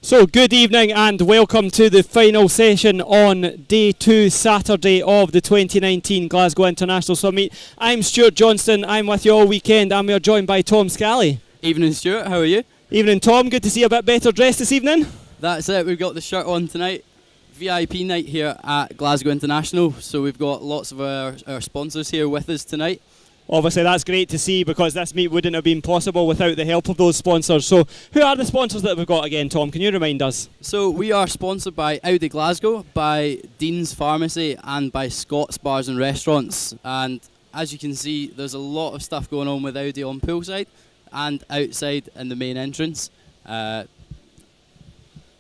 So good evening and welcome to the final session on day 2 Saturday of the 2019 Glasgow International Summit. I'm Stuart Johnston, I'm with you all weekend and we are joined by Tom Scally. Evening Stuart, how are you? Evening Tom, good to see you a bit better dressed this evening. That's it, we've got the shirt on tonight. VIP night here at Glasgow International, so we've got lots of our sponsors here with us tonight. Obviously that's great to see because this meet wouldn't have been possible without the help of those sponsors. So who are the sponsors that we've got again, Tom? Can you remind us? So we are sponsored by Audi Glasgow, by Dean's Pharmacy and by Scott's Bars and Restaurants. And as you can see, there's a lot of stuff going on with Audi on poolside and outside in the main entrance.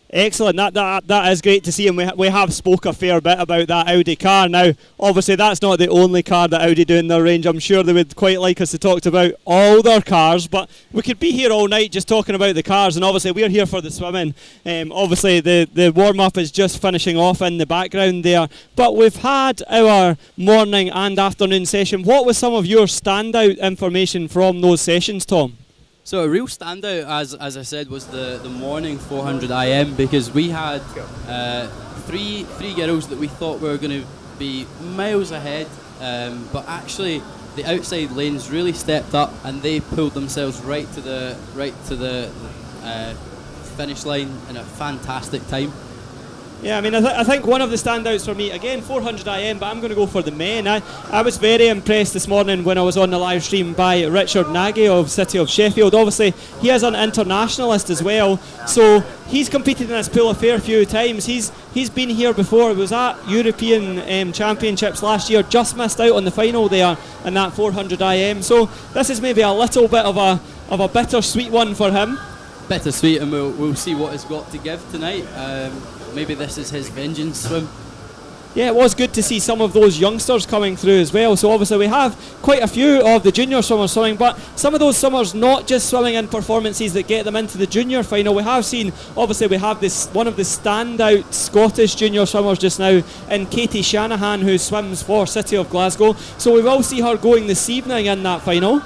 Excellent, that is great to see, and we have spoke a fair bit about that Audi car. Now obviously that's not the only car that Audi do in their range. I'm sure they would quite like us to talk about all their cars, but we could be here all night just talking about the cars, and obviously we're here for the swimming. Obviously the warm-up is just finishing off in the background there, but we've had our morning and afternoon session. What was some of your standout information from those sessions, Tom? So a real standout, as I said, was the morning 400 IM, because we had three girls that we thought were going to be miles ahead, but actually the outside lanes really stepped up and they pulled themselves right to the finish line in a fantastic time. Yeah, I mean, I think one of the standouts for me, again, 400 IM, but I'm going to go for the men. I was very impressed this morning when I was on the live stream by Richard Nagy of City of Sheffield. Obviously, he is an internationalist as well, so he's competed in this pool a fair few times. He's been here before. He was at European Championships last year, just missed out on the final there in that 400 IM. So this is maybe a little bit of a bittersweet one for him. Bittersweet, and we'll see what he's got to give tonight. Maybe this is his vengeance swim. Yeah, it was good to see some of those youngsters coming through as well. So obviously we have quite a few of the junior swimmers swimming, but some of those swimmers not just swimming in performances that get them into the junior final. We have seen, obviously we have this one of the standout Scottish junior swimmers just now in Katie Shanahan, who swims for City of Glasgow. So we will see her going this evening in that final.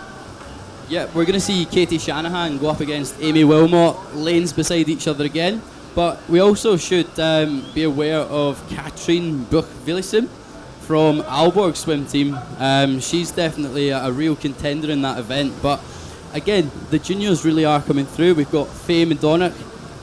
Yeah, we're going to see Katie Shanahan go up against Amy Wilmot, lanes beside each other again. But we also should be aware of Katrine Buch-Willesum from Aalborg swim team. She's definitely a real contender in that event. But again, the juniors really are coming through. We've got Faye Madonic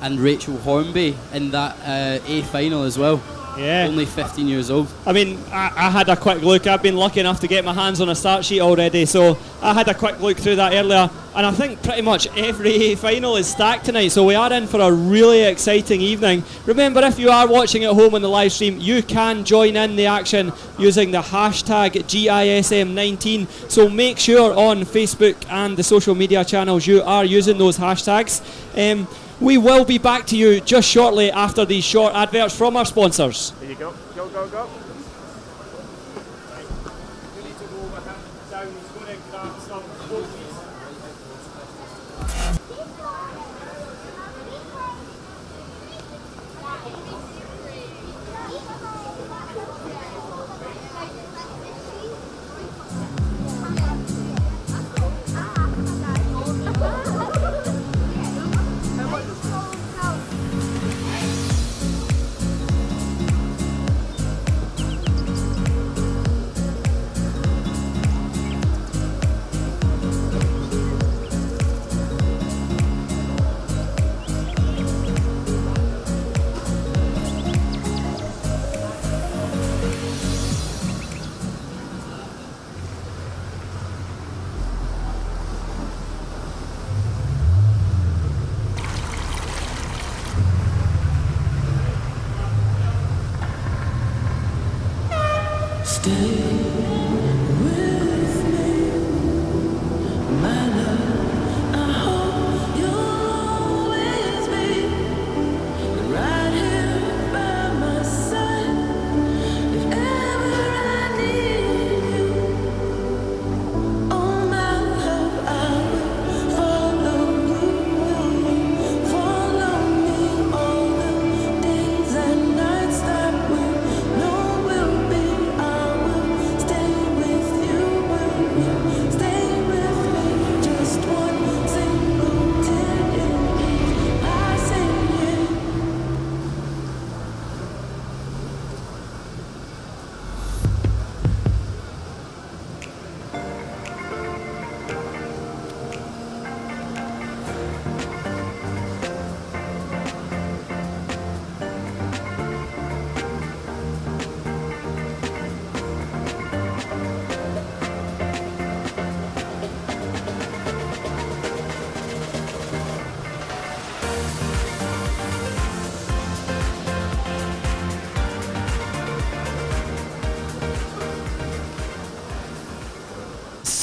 and Rachel Hornby in that A final as well. Yeah. Only 15 years old. I mean, I had a quick look. I've been lucky enough to get my hands on a start sheet already, so I had a quick look through that earlier, and I think pretty much every final is stacked tonight, so we are in for a really exciting evening. Remember, if you are watching at home on the live stream, you can join in the action using the hashtag GISM19, so make sure on Facebook and the social media channels you are using those hashtags. We will be back to you just shortly after these short adverts from our sponsors. There you go. Go, go, go. We need to go with him down. He's going to grab some coaches. Stay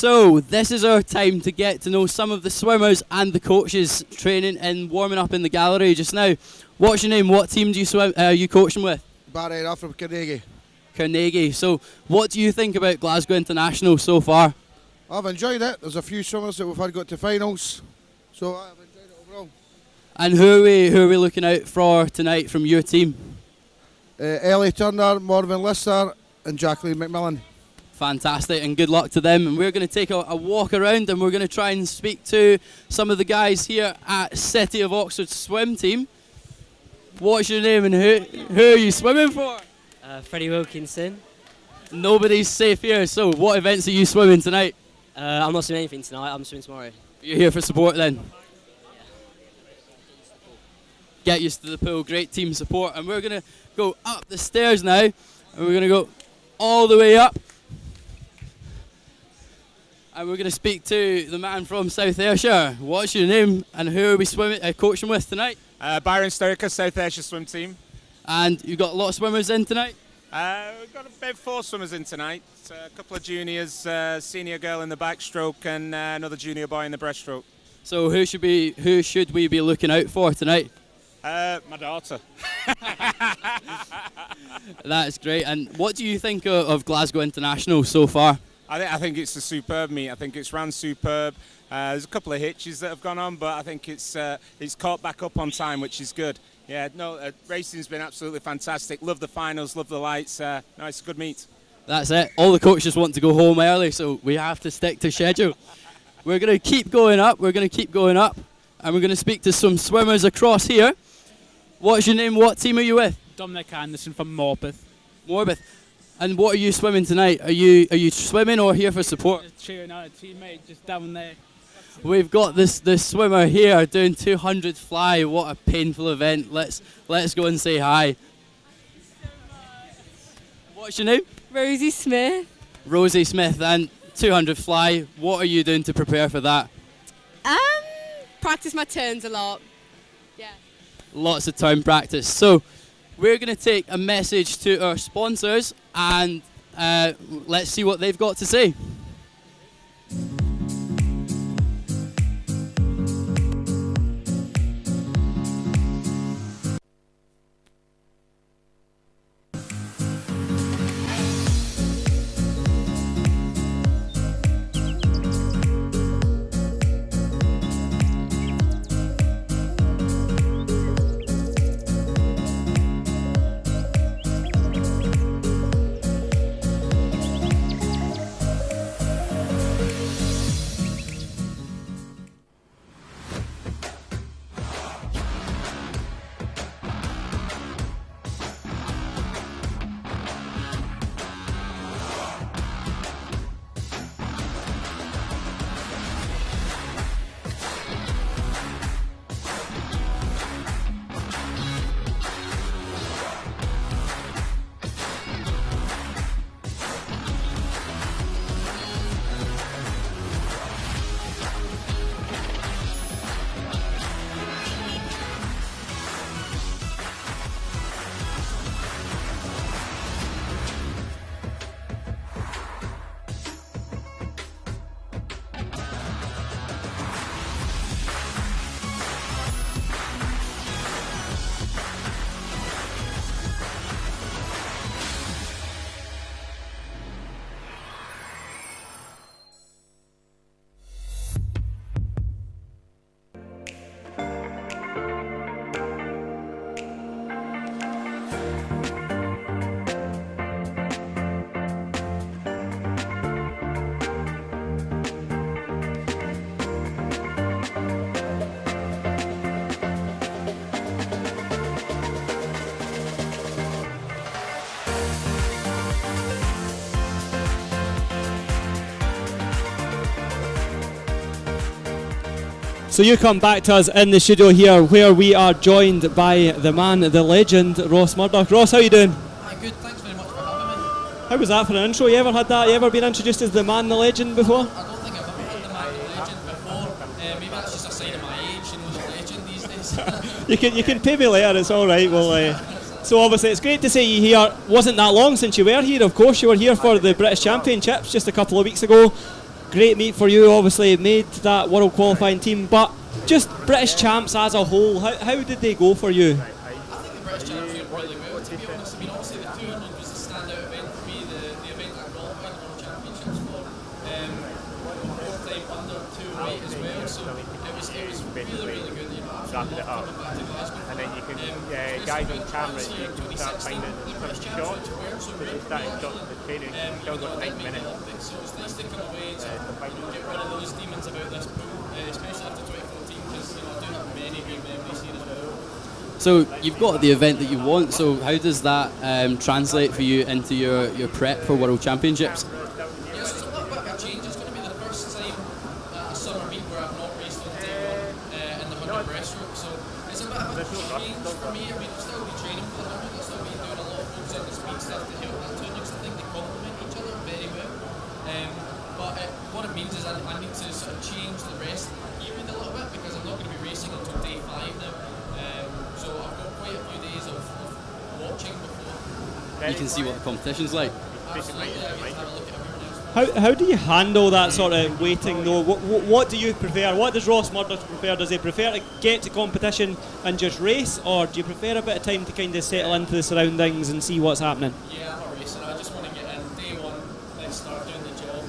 So this is our time to get to know some of the swimmers and the coaches training and warming up in the gallery just now. What's your name? What team do you swim? You coaching with? Barry Ruff from Carnegie. Carnegie. So what do you think about Glasgow International so far? I've enjoyed it. There's a few swimmers that we've had got to finals, so I've enjoyed it overall. And who are we looking out for tonight from your team? Ellie Turner, Morven Lister and Jacqueline McMillan. Fantastic, and good luck to them. And we're going to take a walk around and we're going to try and speak to some of the guys here at City of Oxford swim team. What's your name and who are you swimming for? Freddie Wilkinson. Nobody's safe here, so what events are you swimming tonight? I'm not swimming anything tonight, I'm swimming tomorrow. You're here for support then? Get used to the pool, great team support. And we're going to go up the stairs now, and we're going to go all the way up. And we're going to speak to the man from South Ayrshire. What's your name and who are we coaching with tonight? Byron Stoker, South Ayrshire swim team. And you've got a lot of swimmers in tonight? We've got about 4 swimmers in tonight. A couple of juniors, senior girl in the backstroke and another junior boy in the breaststroke. So who should we be looking out for tonight? My daughter. That's great. And what do you think of Glasgow International so far? I think it's a superb meet. I think it's ran superb. There's a couple of hitches that have gone on, but I think it's caught back up on time, which is good. Yeah, no, racing's been absolutely fantastic. Love the finals, love the lights. No, it's a good meet. That's it. All the coaches want to go home early, so we have to stick to schedule. We're going to keep going up. And we're going to speak to some swimmers across here. What's your name? What team are you with? Dominic Anderson from Morpeth. Morpeth. And what are you swimming tonight? Are you swimming or here for support? Just cheering on a teammate just down there. We've got this swimmer here doing 200 fly. What a painful event. Let's go and say hi. What's your name? Rosie Smith. Rosie Smith. And 200 fly. What are you doing to prepare for that? Practice my turns a lot. Yeah. Lots of time practice. So we're going to take a message to our sponsors and let's see what they've got to say. So you come back to us in the studio here where we are joined by the man, the legend, Ross Murdoch. Ross, how you doing? Hi, good, thanks very much for having me. How was that for an intro? You ever had that? You ever been introduced as the man, the legend before? I don't think I've ever heard the man, the legend before. Maybe that's just a sign of my age, you know, the legend these days. you can pay me later, it's alright. Well, so obviously it's great to see you here. Wasn't that long since you were here, of course. You were here for the British Championships just a couple of weeks ago. great meet for you, obviously made that world qualifying team, but just British champs as a whole, how did they go for you? I think the British champs went really well, to be honest. I mean, obviously the 200 was the standout event for me, the event I qualified the World Championships for. Fourth time under 208 as well, so it was really good. You know, absolutely loved coming back to Glasgow. And then you can, guys on camera, you can start finding some shots, because you started shots in the training, still got 9 minutes. So it's nice to come away and sort of get rid of those demons about this pool, especially after 2014, because I do have many great memories here as well. So you've got the event that you want, so how does that translate for you into your prep for World Championships? Yes, it's a little bit of a change. It's going to be the first time at a summer meet where I've not raced on day one in the 100 breaststroke, so it's a bit of a change for me. I mean, I'll still be training for the 100, I'll still be doing a lot of focus on the speed stuff to help that too, because I think they complement each other very well. But what it means is I need to sort of change the rest period a little bit, because I'm not going to be racing until day 5 now. So I've got quite a few days of watching before. You can see what the competition's like. Absolutely, I get to have a look at everyone else. How do you handle that sort of waiting though? What do you prefer? What does Ross Murdoch prefer? Does he prefer to get to competition and just race, or do you prefer a bit of time to kind of settle into the surroundings and see what's happening? Yeah, I'm a racer. I just want to get in day one, let's start doing the job.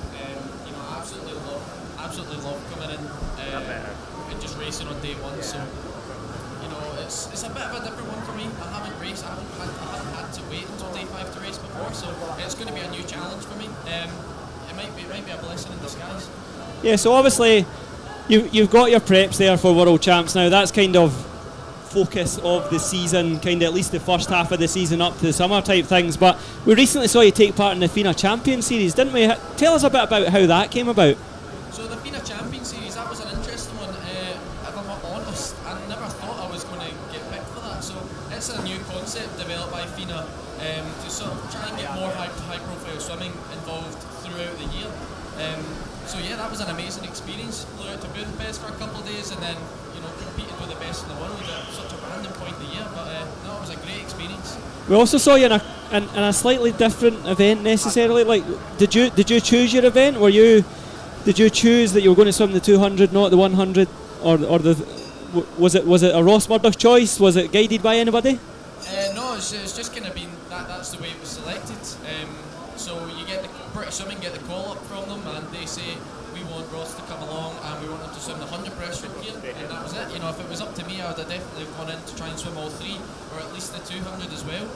You know, I absolutely love coming in and just racing on day one. So, you know, it's a bit of a different one for me. I haven't raced. I haven't had to wait until day 5 to race before, so it's going to be a new challenge for me. It might be a blessing in disguise. Yeah, so obviously you've got your preps there for World Champs now. That's kind of focus of the season, kind of at least the first half of the season up to the summer type things. But we recently saw you take part in the FINA Champion Series, didn't we? Tell us a bit about how that came about. So the FINA Champion Series, that was an interesting one. If I'm honest, I never thought I was going to get picked for that. So it's a new concept developed by FINA to sort of try and get more high profile swimming involved throughout the year. So yeah, that was an amazing experience. Flew out to Budapest for a couple of days and then, you know, competed with the best in the world at such a random point in the year. But no, it was a great experience. We also saw you in a slightly different event necessarily. Like, did you choose your event? Did you choose that you were going to swim the 200, not the 100, or was it a Ross Murdoch choice? Was it guided by anybody? No, it's just kind of been that's the way it was selected. So you get the British Swimming get the call up from them, and they say we want Ross to come along and we want him to swim the 100 breaststroke here, and that was it. You know, if it was up to me, I would have definitely gone in to try and swim all 3, or at least the 200 as well.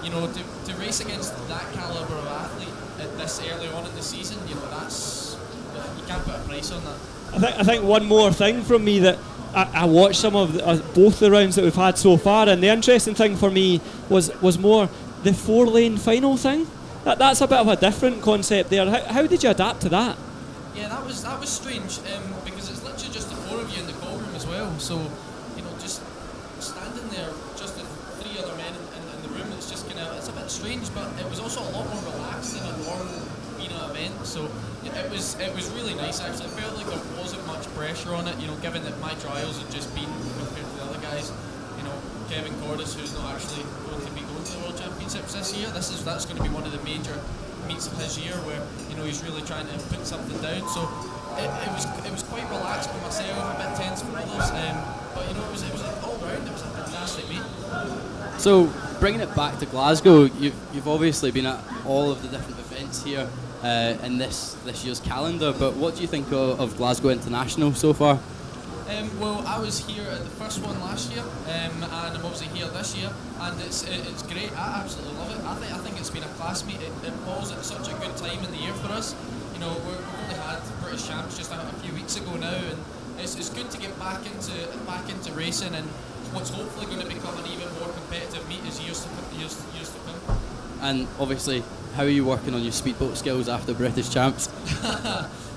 You know, to race against that calibre of athlete at this early on in the season, you know, you can't put a price on that. I think one more thing from me that I watched some of both the rounds that we've had so far, and the interesting thing for me was more the 4-lane final thing. That's a bit of a different concept there. How did you adapt to that? Yeah, that was strange because it's literally just the 4 of you in the call room as well. So, you know, just standing there, just with 3 other men in the room, it's just it's a bit strange, but it was also a lot more relaxed than a normal FINA event. So it was really nice actually. I felt like there wasn't much pressure on it, you know, given that my trials had just been compared to the other guys. You know, Kevin Cordis, who's not actually going to be going to the World Championships this year, that's going to be one of the major meets of his year where, you know, he's really trying to put something down. So it was quite relaxed for myself, a bit tense for others, but you know, it was all round. It was a fantastic meet. So bringing it back to Glasgow, you've obviously been at all of the different events here in this year's calendar, but what do you think of Glasgow International so far? Well, I was here at the first one last year, and I'm obviously here this year, and it's great. I absolutely love it. I think it's been a class meet. It falls at such a good time in the year for us. You know, we've only had British champs just a few weeks ago now, and it's good to get back into racing, and what's hopefully going to become an even more competitive meet as years to come. And obviously, how are you working on your speedboat skills after British champs?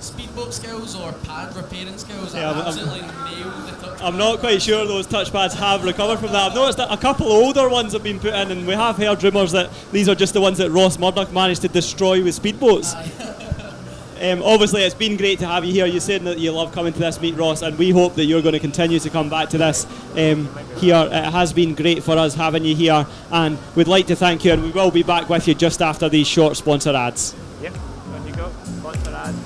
Speedboat skills or pad repairing skills? Yeah, I absolutely nailed the touch. I'm not quite sure those touch pads have recovered from that. I've noticed that a couple older ones have been put in, and we have heard rumours that these are just the ones that Ross Murdoch managed to destroy with speedboats. Obviously, it's been great to have you here. You said that you love coming to this meet, Ross, and we hope that you're going to continue to come back to this here. It has been great for us having you here, and we'd like to thank you, and we will be back with you just after these short sponsor ads. Yep, on you go. Sponsor ads.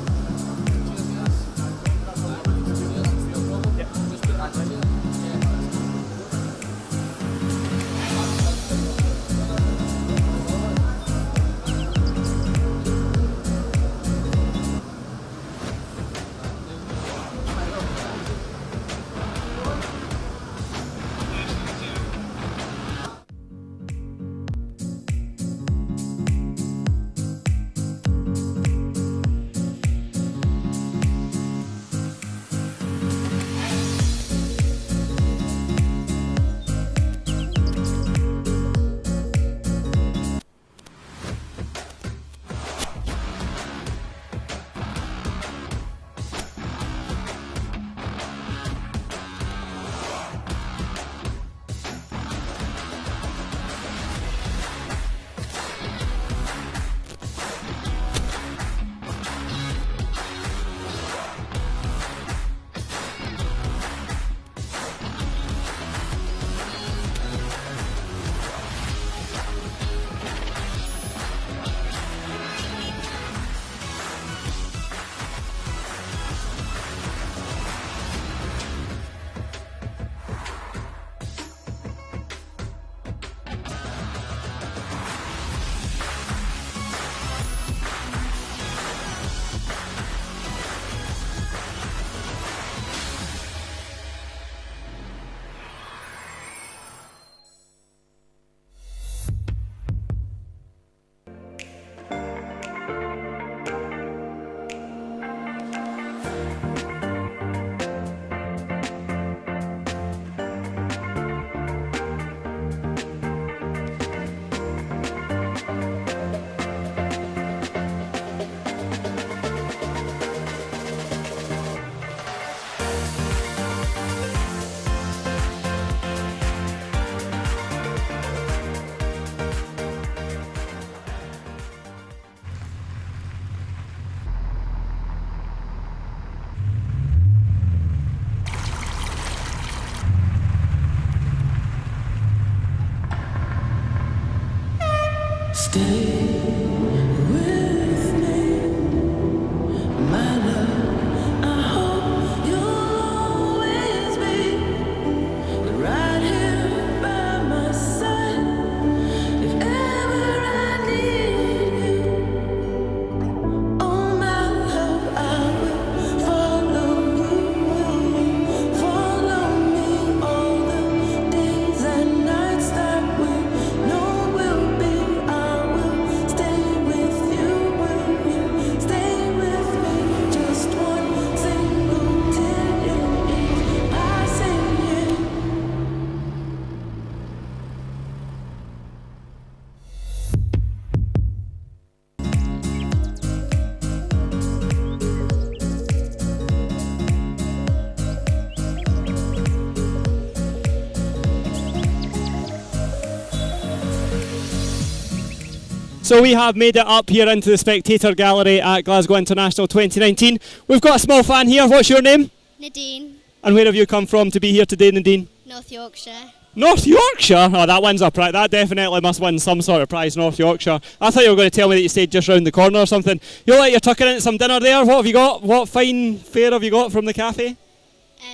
So we have made it up here into the spectator gallery at Glasgow International 2019. We've got a small fan here. What's your name? Nadine, And where have you come from to be here today, Nadine? North Yorkshire. North Yorkshire? Oh, that wins a prize. That definitely must win some sort of prize, North Yorkshire. I thought you were going to tell me that you stayed just round the corner or something. You're like you're tucking into some dinner there. What have you got? What fine fare have you got from the cafe?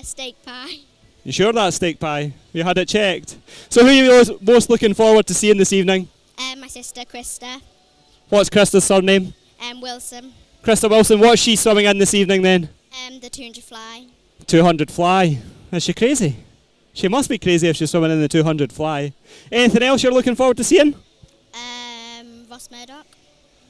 Steak pie. You sure that's steak pie? You had it checked. So who are you most looking forward to seeing this evening? My sister Krista. What's Krista's surname? Wilson. Krista Wilson. What's she swimming in this evening then? The 200 fly. 200 fly. Is she crazy? She must be crazy if she's swimming in the 200 fly. Anything else you're looking forward to seeing? Ross Murdoch.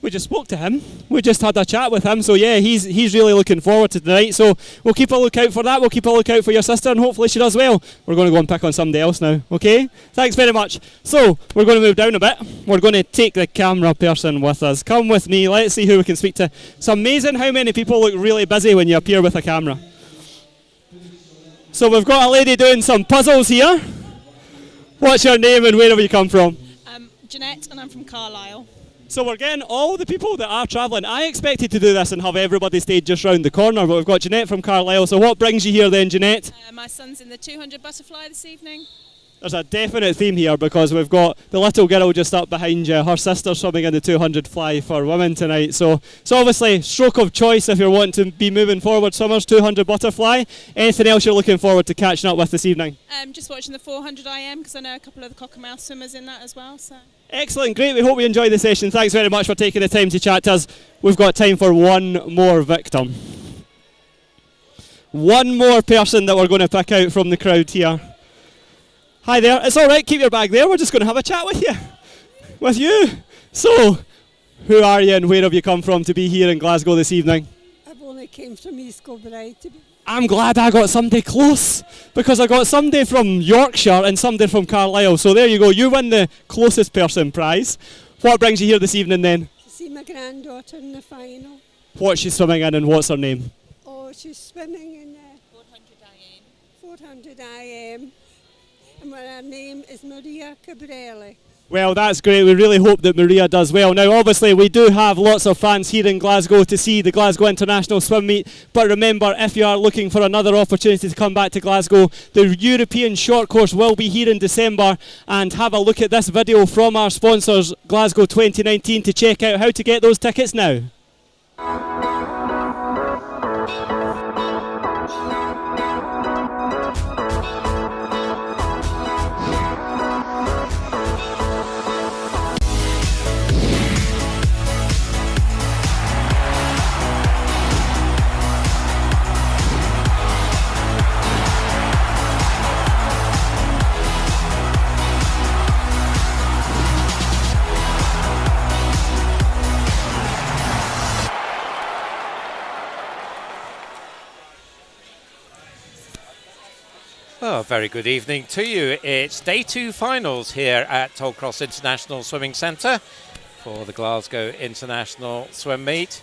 We just spoke to him. We just had a chat with him. So yeah, he's really looking forward to tonight. So we'll keep a lookout for that. We'll keep a lookout for your sister and hopefully she does well. We're going to go and pick on somebody else now. Okay? Thanks very much. So we're going to move down a bit. We're going to take the camera person with us. Come with me. Let's see who we can speak to. It's amazing how many people look really busy when you appear with a camera. So we've got a lady doing some puzzles here. What's your name and where have you come from? Jeanette, and I'm from Carlisle. So we're getting all the people that are travelling. I expected to do this and have everybody stayed just round the corner, but we've got Jeanette from Carlisle. So what brings you here then, Jeanette? My son's in the 200 butterfly this evening. There's a definite theme here because we've got the little girl just up behind you. Her sister's swimming in the 200 fly for women tonight. So obviously, stroke of choice if you're wanting to be moving forward. Swimmers, 200 butterfly. Anything else you're looking forward to catching up with this evening? Just watching the 400 IM because I know a couple of the Cockermouth swimmers in that as well. So. Excellent, great. We hope you enjoy the session. Thanks very much for taking the time to chat to us. We've got time for one more victim. One more person that we're going to pick out from the crowd here. Hi there. It's all right, keep your bag there. We're just going to have a chat with you. With you. So, who are you and where have you come from to be here in Glasgow this evening? I've only came from East Kilbride to be. I'm glad I got somebody close because I got somebody from Yorkshire and somebody from Carlisle. So there you go. You win the closest person prize. What brings you here this evening then? To see my granddaughter in the final. What's she swimming in and what's her name? Oh, she's swimming in 400 IM. And her name is Maria Cabrelli. Well, that's great. We really hope that Maria does well. Now, obviously, we do have lots of fans here in Glasgow to see the Glasgow International Swim Meet. But remember, if you are looking for another opportunity to come back to Glasgow, the European Short Course will be here in December. And have a look at this video from our sponsors, Glasgow 2019, to check out how to get those tickets now. Well, very good evening to you. It's day 2 finals here at Tollcross International Swimming Centre for the Glasgow International Swim Meet.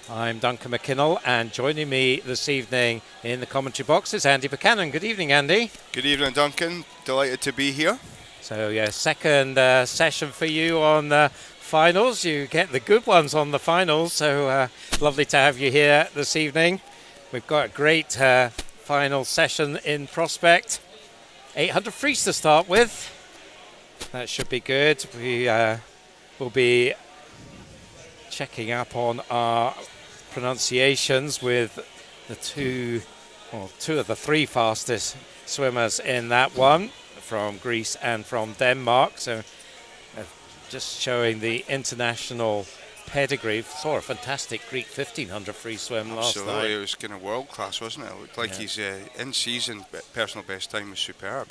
I'm Duncan McKinnell, and joining me this evening in the commentary box is Andy Buchanan. Good evening, Andy. Good evening, Duncan. Delighted to be here. So, yeah, second session for you on finals. You get the good ones on the finals, so lovely to have you here this evening. We've got a great final session in prospect. 800 frees to start with. That should be good. We we'll be checking up on our pronunciations with the two of the three fastest swimmers in that one, from Greece and from Denmark. So just showing the international pedigree. Saw a fantastic Greek 1500 free swim last night. Absolutely, it was kind of world class, wasn't it? It looked like his in-season personal best time was superb.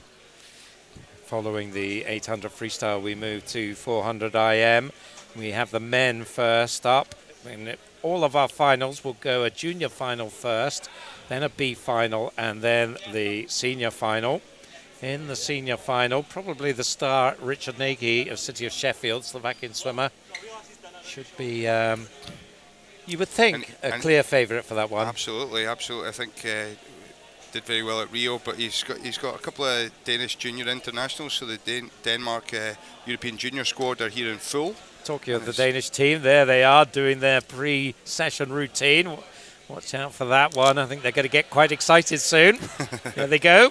Following the 800 freestyle, we move to 400 IM. We have the men first up. And all of our finals will go a junior final first, then a B final, and then the senior final. In the senior final, probably the star Richard Nagy of City of Sheffield, Slovakian swimmer, should be, you would think, a clear favourite for that one. Absolutely. I think did very well at Rio, but he's got a couple of Danish junior internationals, so the Denmark European junior squad are here in full. Talking of the Danish team, there they are doing their pre-session routine. Watch out for that one. I think they're going to get quite excited soon. There they go.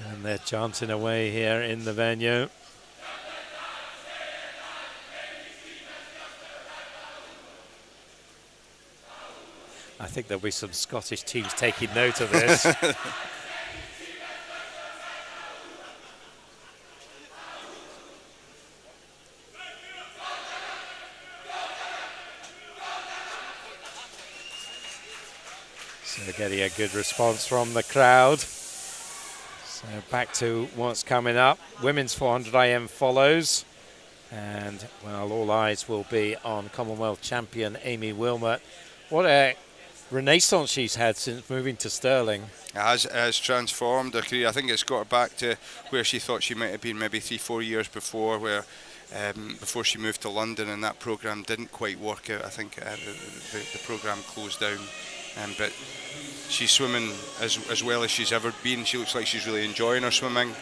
And they're chanting away here in the venue. I think there'll be some Scottish teams taking note of this. So getting a good response from the crowd. So back to what's coming up. Women's 400 IM follows. And, well, all eyes will be on Commonwealth champion Amy Wilmot. What a renaissance she's had since moving to Stirling. It has transformed her career. I think it's got her back to where she thought she might have been maybe 3-4 years before, where before she moved to London, and that programme didn't quite work out. I think the programme closed down. But she's swimming as well as she's ever been. She looks like she's really enjoying her swimming,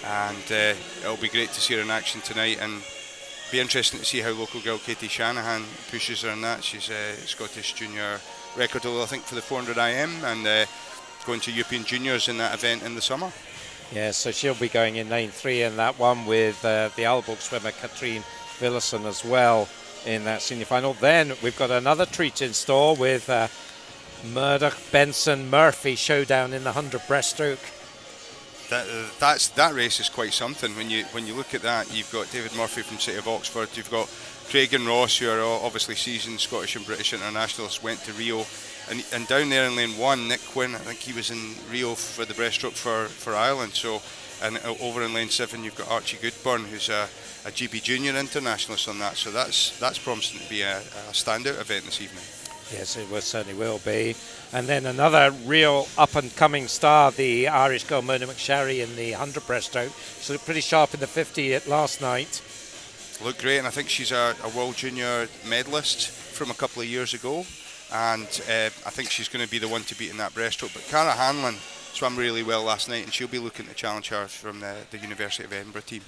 and it'll be great to see her in action tonight, and be interesting to see how local girl Katie Shanahan pushes her in that. She's a Scottish junior record holder, I think, for the 400 IM, and going to European juniors in that event in the summer. Yeah, so she'll be going in lane 3 in that one with the Aalborg swimmer Katrine Willison as well in that senior final. Then we've got another treat in store with Murdoch, Benson, Murphy showdown in the 100 breaststroke. That race is quite something. When you look at that, you've got David Murphy from City of Oxford, you've got Craig and Ross, who are obviously seasoned Scottish and British internationalists, went to Rio, and down there in lane 1, Nick Quinn, I think he was in Rio for the breaststroke for Ireland. So, and over in lane 7, you've got Archie Goodburn, who's a GB junior internationalist on that. So that's promising to be a standout event this evening. Yes, it certainly will be. And then another real up-and-coming star, the Irish girl Mona McSharry in the 100 breaststroke. She looked pretty sharp in the 50 last night. Looked great, and I think she's a World Junior medalist from a couple of years ago. And I think she's going to be the one to beat in that breaststroke. But Cara Hanlon swam really well last night, and she'll be looking to challenge her from the University of Edinburgh team.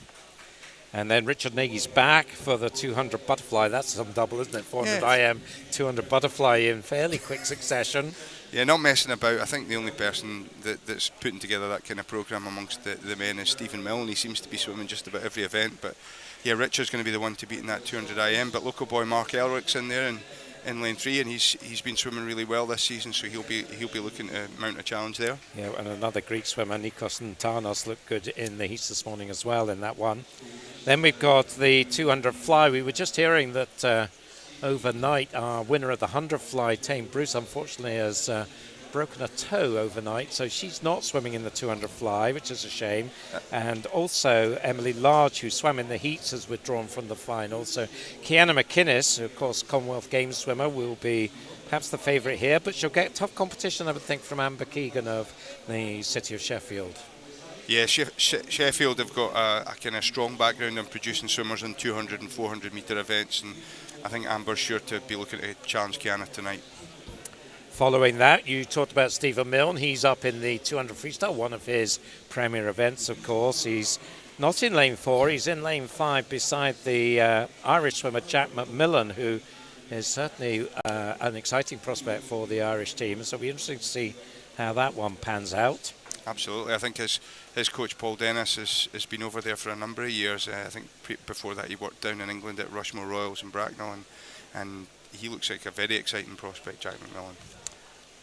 And then Richard Nagy's back for the 200 butterfly. That's some double, isn't it? 400 IM, 200 butterfly in fairly quick succession. Yeah, not messing about. I think the only person that's putting together that kind of programme amongst the men is Stephen Milne. He seems to be swimming just about every event. But yeah, Richard's going to be the one to beat in that 200 IM. But local boy Mark Elrick's in there in lane 3, and he's been swimming really well this season, so he'll be looking to mount a challenge there. Yeah, and another Greek swimmer, Nikos Ntanos, looked good in the heats this morning as well in that one. Then we've got the 200 fly. We were just hearing that overnight our winner of the 100 fly, Tame Bruce, unfortunately has broken a toe overnight, so she's not swimming in the 200 fly, which is a shame. And also Emily Large, who swam in the heats, has withdrawn from the final. So Kiana McInnes, who of course Commonwealth Games swimmer, will be perhaps the favourite here, but she'll get tough competition, I would think, from Amber Keegan of the City of Sheffield. Yeah, Sheffield have got a kind of strong background in producing swimmers in 200 and 400 metre events, and I think Amber's sure to be looking to challenge Kiana tonight. Following that, you talked about Stephen Milne. He's up in the 200 freestyle, one of his premier events, of course. He's not in lane 4, he's in lane 5 beside the Irish swimmer Jack McMillan, who is certainly an exciting prospect for the Irish team. So it'll be interesting to see how that one pans out. Absolutely. I think his coach Paul Dennis has been over there for a number of years. I think before that he worked down in England at Rushmore Royals in Bracknell, and he looks like a very exciting prospect, Jack McMillan.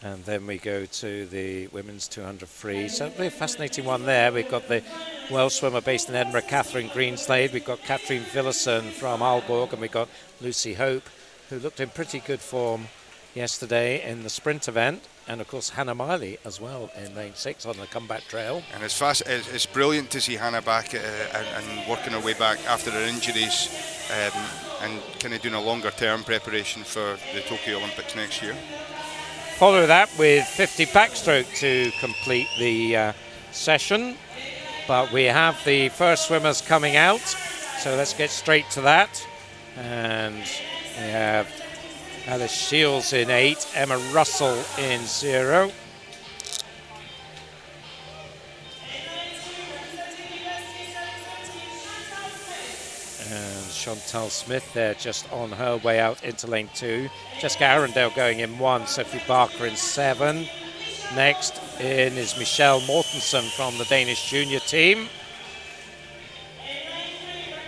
And then we go to the women's 200 free. So a really fascinating one there. We've got the Welsh swimmer based in Edinburgh, Catherine Greenslade. We've got Katrine Villison from Aalborg, and we've got Lucy Hope, who looked in pretty good form yesterday in the sprint event. And of course Hannah Miley as well in lane 6 on the comeback trail. And it's brilliant to see Hannah back and working her way back after her injuries, and kind of doing a longer term preparation for the Tokyo Olympics next year. Follow that with 50 backstroke to complete the session. But we have the first swimmers coming out, so let's get straight to that. And we have Alice Shields in 8, Emma Russell in 0. And Chantal Smith there just on her way out into lane 2. Jessica Arundel going in 1, Sophie Barker in 7. Next in is Michelle Mortensen from the Danish junior team.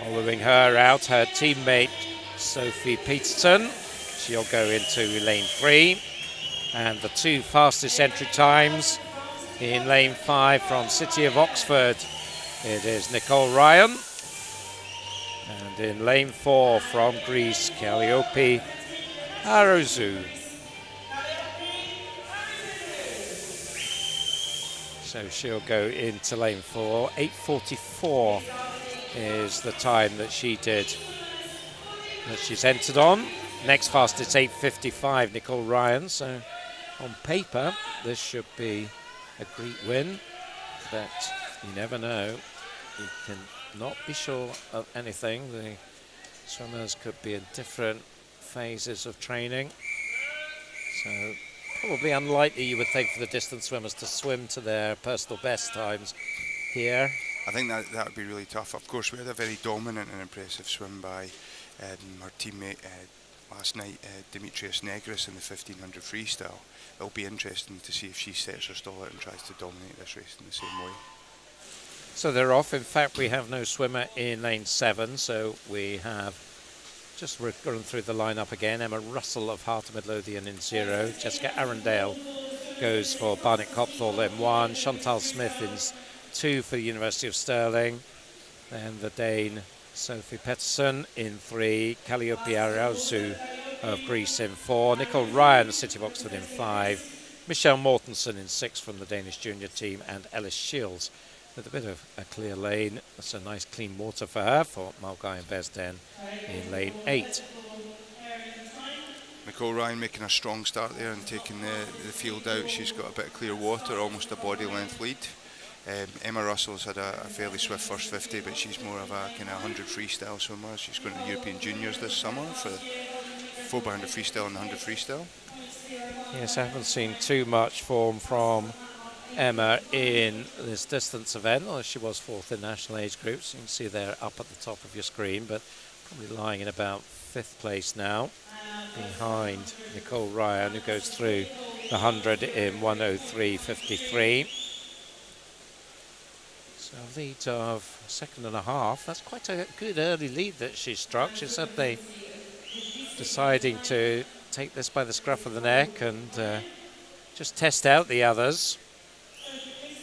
Following her out, her teammate Sophie Peterson. She'll go into lane 3. And the 2 fastest entry times in lane 5 from City of Oxford. It is Nicole Ryan. And in lane 4 from Greece, Calliope Arouzou. So she'll go into lane 4. 8:44 is the time that she did, that she's entered on. Next fastest 8:55, Nicole Ryan. So on paper, this should be a great win, but you never know. You can not be sure of anything. The swimmers could be in different phases of training. So probably unlikely, you would think, for the distance swimmers to swim to their personal best times here. I think that would be really tough. Of course, we had a very dominant and impressive swim by her teammate last night, Demetrius Negris, in the 1500 freestyle. It'll be interesting to see if she sets her stall out and tries to dominate this race in the same way. So they're off. In fact, we have no swimmer in lane 7, so we have just run through the lineup again. Emma Russell of Heart of Midlothian in 0. Jessica Arundel goes for Barnet Copthall in 1. Chantal Smith in 2 for the University of Stirling. Then the Dane Sophie Pettersson in 3. Calliope Arouzou of Greece in 4. Nicole Ryan of City of Oxford in 5. Michelle Mortensen in 6 from the Danish junior team. And Ellis Shields with a bit of a clear lane. That's a nice clean water for her, for Malgai and Besden in lane 8. Nicole Ryan making a strong start there and taking the field out. She's got a bit of clear water, almost a body length lead. Emma Russell's had a fairly swift first 50, but she's more of a kind of 100 freestyle swimmer. She's going to the European Juniors this summer for 4x100 freestyle and 100 freestyle. Yes, I haven't seen too much form from Emma in this distance event, although she was 4th in national age groups. You can see there up at the top of your screen, but probably lying in about 5th place now, behind Nicole Ryan, who goes through the 100 in 1:03.53. So a lead of 2.5. That's quite a good early lead that she struck. She's certainly deciding to take this by the scruff of the neck and just test out the others.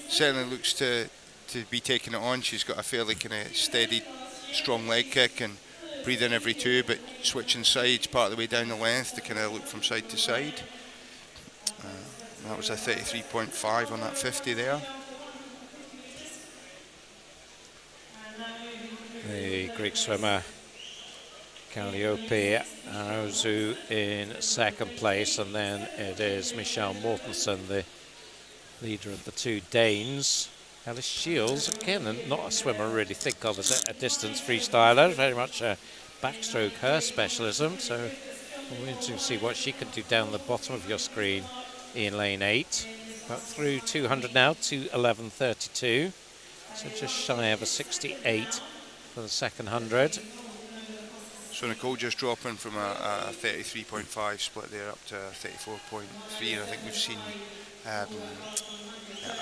Certainly looks to be taking it on. She's got a fairly kind of steady, strong leg kick and breathe in every 2, but switching sides part of the way down the length to kind of look from side to side. That was a 33.5 on that 50 there. The Greek swimmer Calliope Arouzou in 2nd place, and then it is Michelle Mortensen, the leader of the 2 Danes. Alice Shields, again, not a swimmer I really think of as a distance freestyler, very much a backstroke her specialism, so we're going to see what she can do down the bottom of your screen in lane 8. But through 200 now, 2:11.32, so just shy of a 68 for the second 100. So Nicole just dropping from a 33.5 split there up to 34.3, and I think we've seen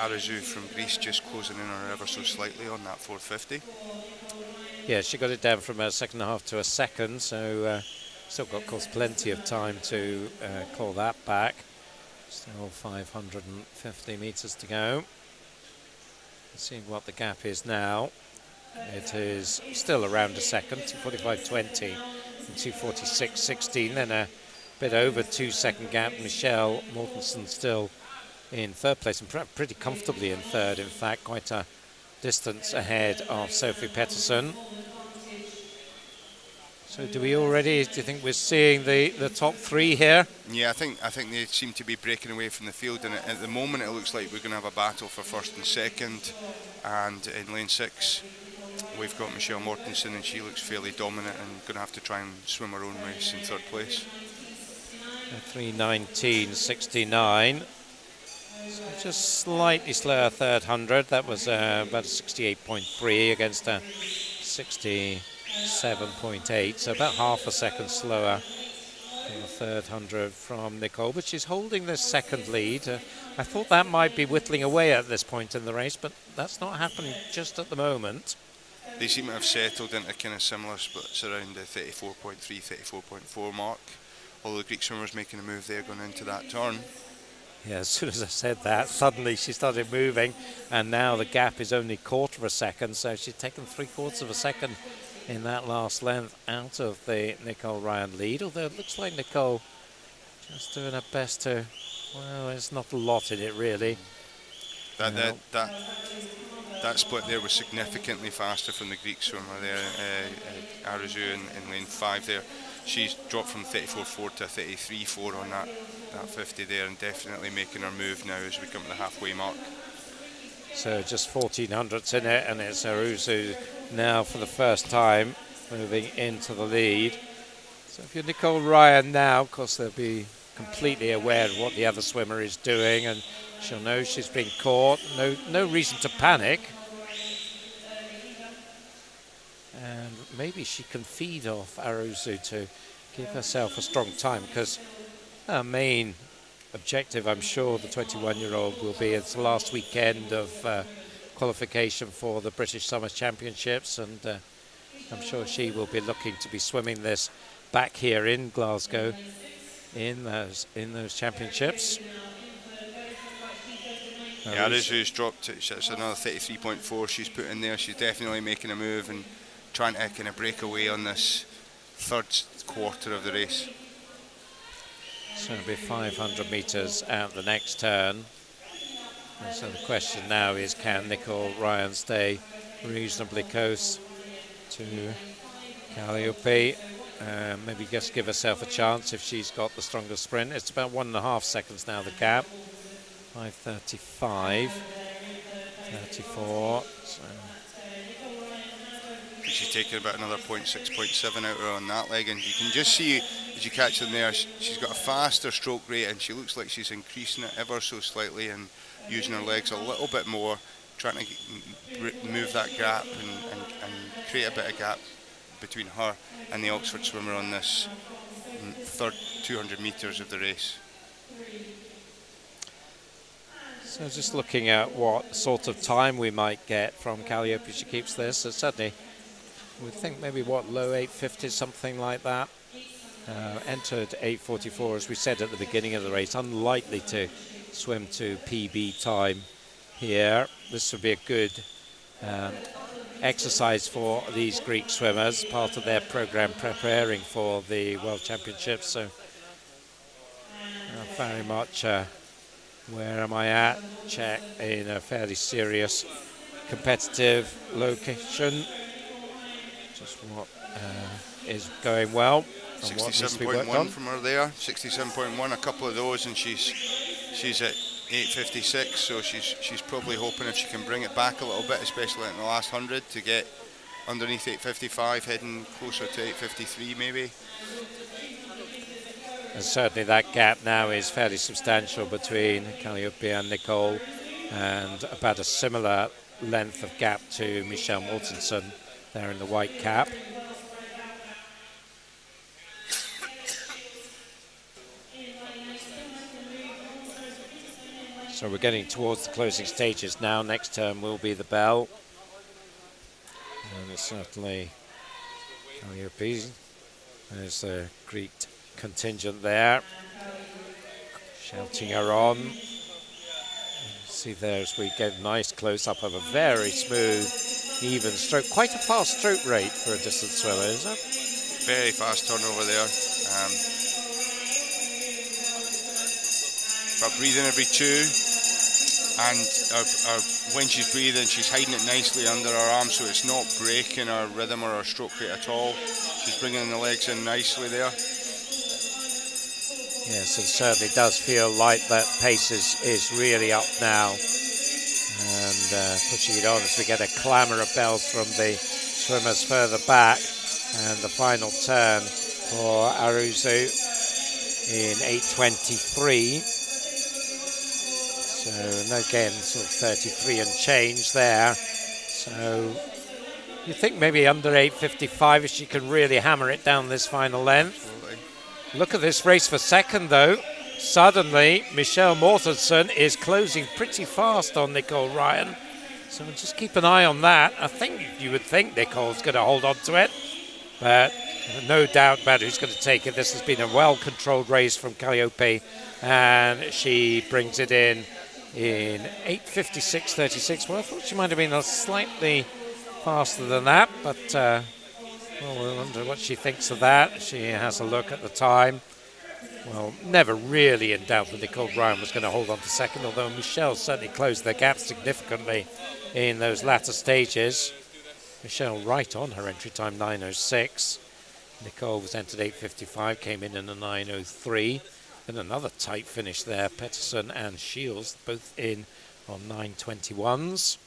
Arizu from Greece just closing in on her ever so slightly on that 450. Yeah, she got it down from a second and a half to a second, so still got, of course, plenty of time to claw that back. Still 550 metres to go. Let's see what the gap is now. It is still around a second, 2:45.20 and 2:46.16, then a bit over 2 second gap. Michelle Mortensen still in third place and pretty comfortably in third, in fact, quite a distance ahead of Sophie Pettersson. So do you think we're seeing the top three here? Yeah, I think they seem to be breaking away from the field, and at the moment it looks like we're going to have a battle for first and second. And in lane 6 we've got Michelle Mortensen, and she looks fairly dominant and going to have to try and swim her own race in third place. 3:19.69. So just slightly slower third 100. That was about a 68.3 against a 67.8, so about half a second slower in the third 100 from Nicole, but she's holding this second lead. I thought that might be whittling away at this point in the race, but that's not happening just at the moment. They seem to have settled into kind of similar splits around the 34.3, 34.4 mark, although the Greek swimmer's making a move there going into that turn. Yeah, as soon as I said that, suddenly she started moving, and now the gap is only 1/4 of a second, so she's taken 3/4 of a second in that last length out of the Nicole Ryan lead, although it looks like Nicole just doing her best to, well, there's not a lot in it really. That split there was significantly faster from the Greek swimmer there, Arizu in lane 5 there. She's dropped from 34.4 to 33.4 on that 50 there, and definitely making her move now as we come to the halfway mark. So just 1400s in it, and it's Arizu now for the first time moving into the lead. So if you're Nicole Ryan now, of course they'll be completely aware of what the other swimmer is doing, and she'll know she's been caught. No reason to panic. And maybe she can feed off Arizu to give herself a strong time, because her main objective, I'm sure, the 21-year-old will be, it's the last weekend of qualification for the British Summer Championships, and I'm sure she will be looking to be swimming this back here in Glasgow in those championships. Yeah, Arizu's dropped it. It's another 33.4 she's put in there. She's definitely making a move and trying to kind of break away on this third quarter of the race. So it'll be 500 metres out the next turn. And so the question now is, can Nicole Ryan stay reasonably close to Calliope? Maybe just give herself a chance if she's got the stronger sprint. It's about 1.5 seconds now, the gap. 5:35, 34. So. She's taking about another 0.6, 0.7 out of her on that leg, and you can just see as you catch them there, she's got a faster stroke rate, and she looks like she's increasing it ever so slightly and using her legs a little bit more, trying to move that gap and create a bit of gap between her and the Oxford swimmer on this third 200 metres of the race. So just looking at what sort of time we might get from Calliope if she keeps this, so certainly we think maybe low 850s, something like that. Entered 8:44, as we said at the beginning of the race, unlikely to swim to PB time here. This would be a good exercise for these Greek swimmers, part of their program preparing for the World Championships. So very much where am I at? Check in a fairly serious competitive location. Just what is going well. 67.1 from her there, 67.1, a couple of those, and she's at 8:56, so she's probably hoping if she can bring it back a little bit, especially in the last 100, to get underneath 8:55, heading closer to 8:53 maybe. And certainly that gap now is fairly substantial between Calliope and Nicole, and about a similar length of gap to Michelle Mortensen there in the white cap. So we're getting towards the closing stages now. Next turn will be the bell. And it's certainly Calliope. There's the Greek contingent there, shouting her on. See there as we get a nice close-up of a very smooth, even stroke. Quite a fast stroke rate for a distance swimmer, isn't it? Very fast turnover there. But breathing every two. And when she's breathing, she's hiding it nicely under her arm, so it's not breaking her rhythm or her stroke rate at all. She's bringing the legs in nicely there. Yes, it certainly does feel like that pace is really up now. And pushing it on as we get a clamour of bells from the swimmers further back. And the final turn for Aruzu in 8:23. So, and again, sort of 33 and change there. So, you think maybe under 8:55 if she can really hammer it down this final length. Absolutely. Look at this race for second, though. Suddenly, Michelle Mortensen is closing pretty fast on Nicole Ryan. So just keep an eye on that. I think you would think Nicole's going to hold on to it. But no doubt about who's going to take it. This has been a well-controlled race from Calliope. And she brings it in 8:56.36. Well, I thought she might have been a slightly faster than that. But well, we'll wonder what she thinks of that. She has a look at the time. Well, never really in doubt that Nicole Ryan was going to hold on to second, although Michelle certainly closed their gap significantly in those latter stages. Michelle right on her entry time, 9:06. Nicole was entered 8:55, came in a 9:03. And another tight finish there. Pettersson and Shields both in on 9:21s.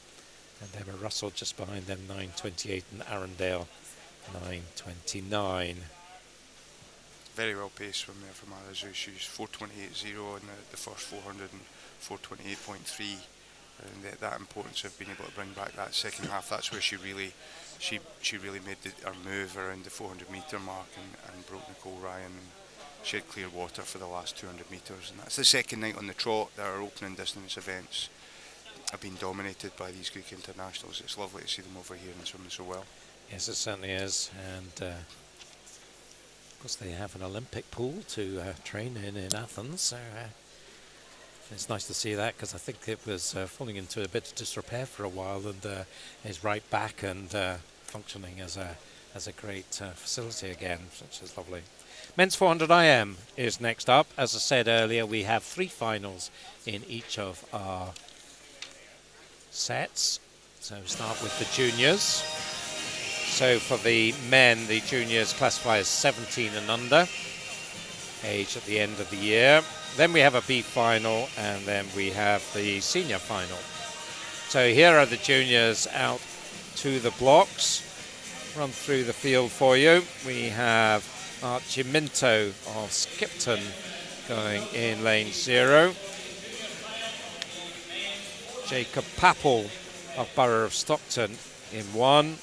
And Emma Russell just behind them, 9:28, and Arundel, 9:29. Very well paced from there from Aruzu. She's 4:28.0 in the first 400 and 4:28.3. And that importance of being able to bring back that second half, that's where she really made her move around the 400 metre mark and broke Nicole Ryan. And she had clear water for the last 200 metres. And that's the second night on the trot that our opening distance events have been dominated by these Greek internationals. It's lovely to see them over here and swimming so well. Yes, it certainly is. And of course they have an Olympic pool to train in Athens. So it's nice to see that, because I think it was falling into a bit of disrepair for a while, and is right back and functioning as a great facility again, which is lovely. Men's 400 IM is next up. As I said earlier, we have 3 finals in each of our sets. So we start with the juniors. So for the men, the juniors classify as 17 and under, age at the end of the year. Then we have a B final, and then we have the senior final. So here are the juniors out to the blocks. Run through the field for you. We have Archie Minto of Skipton going in lane 0. Jacob Papple of Borough of Stockton in 1.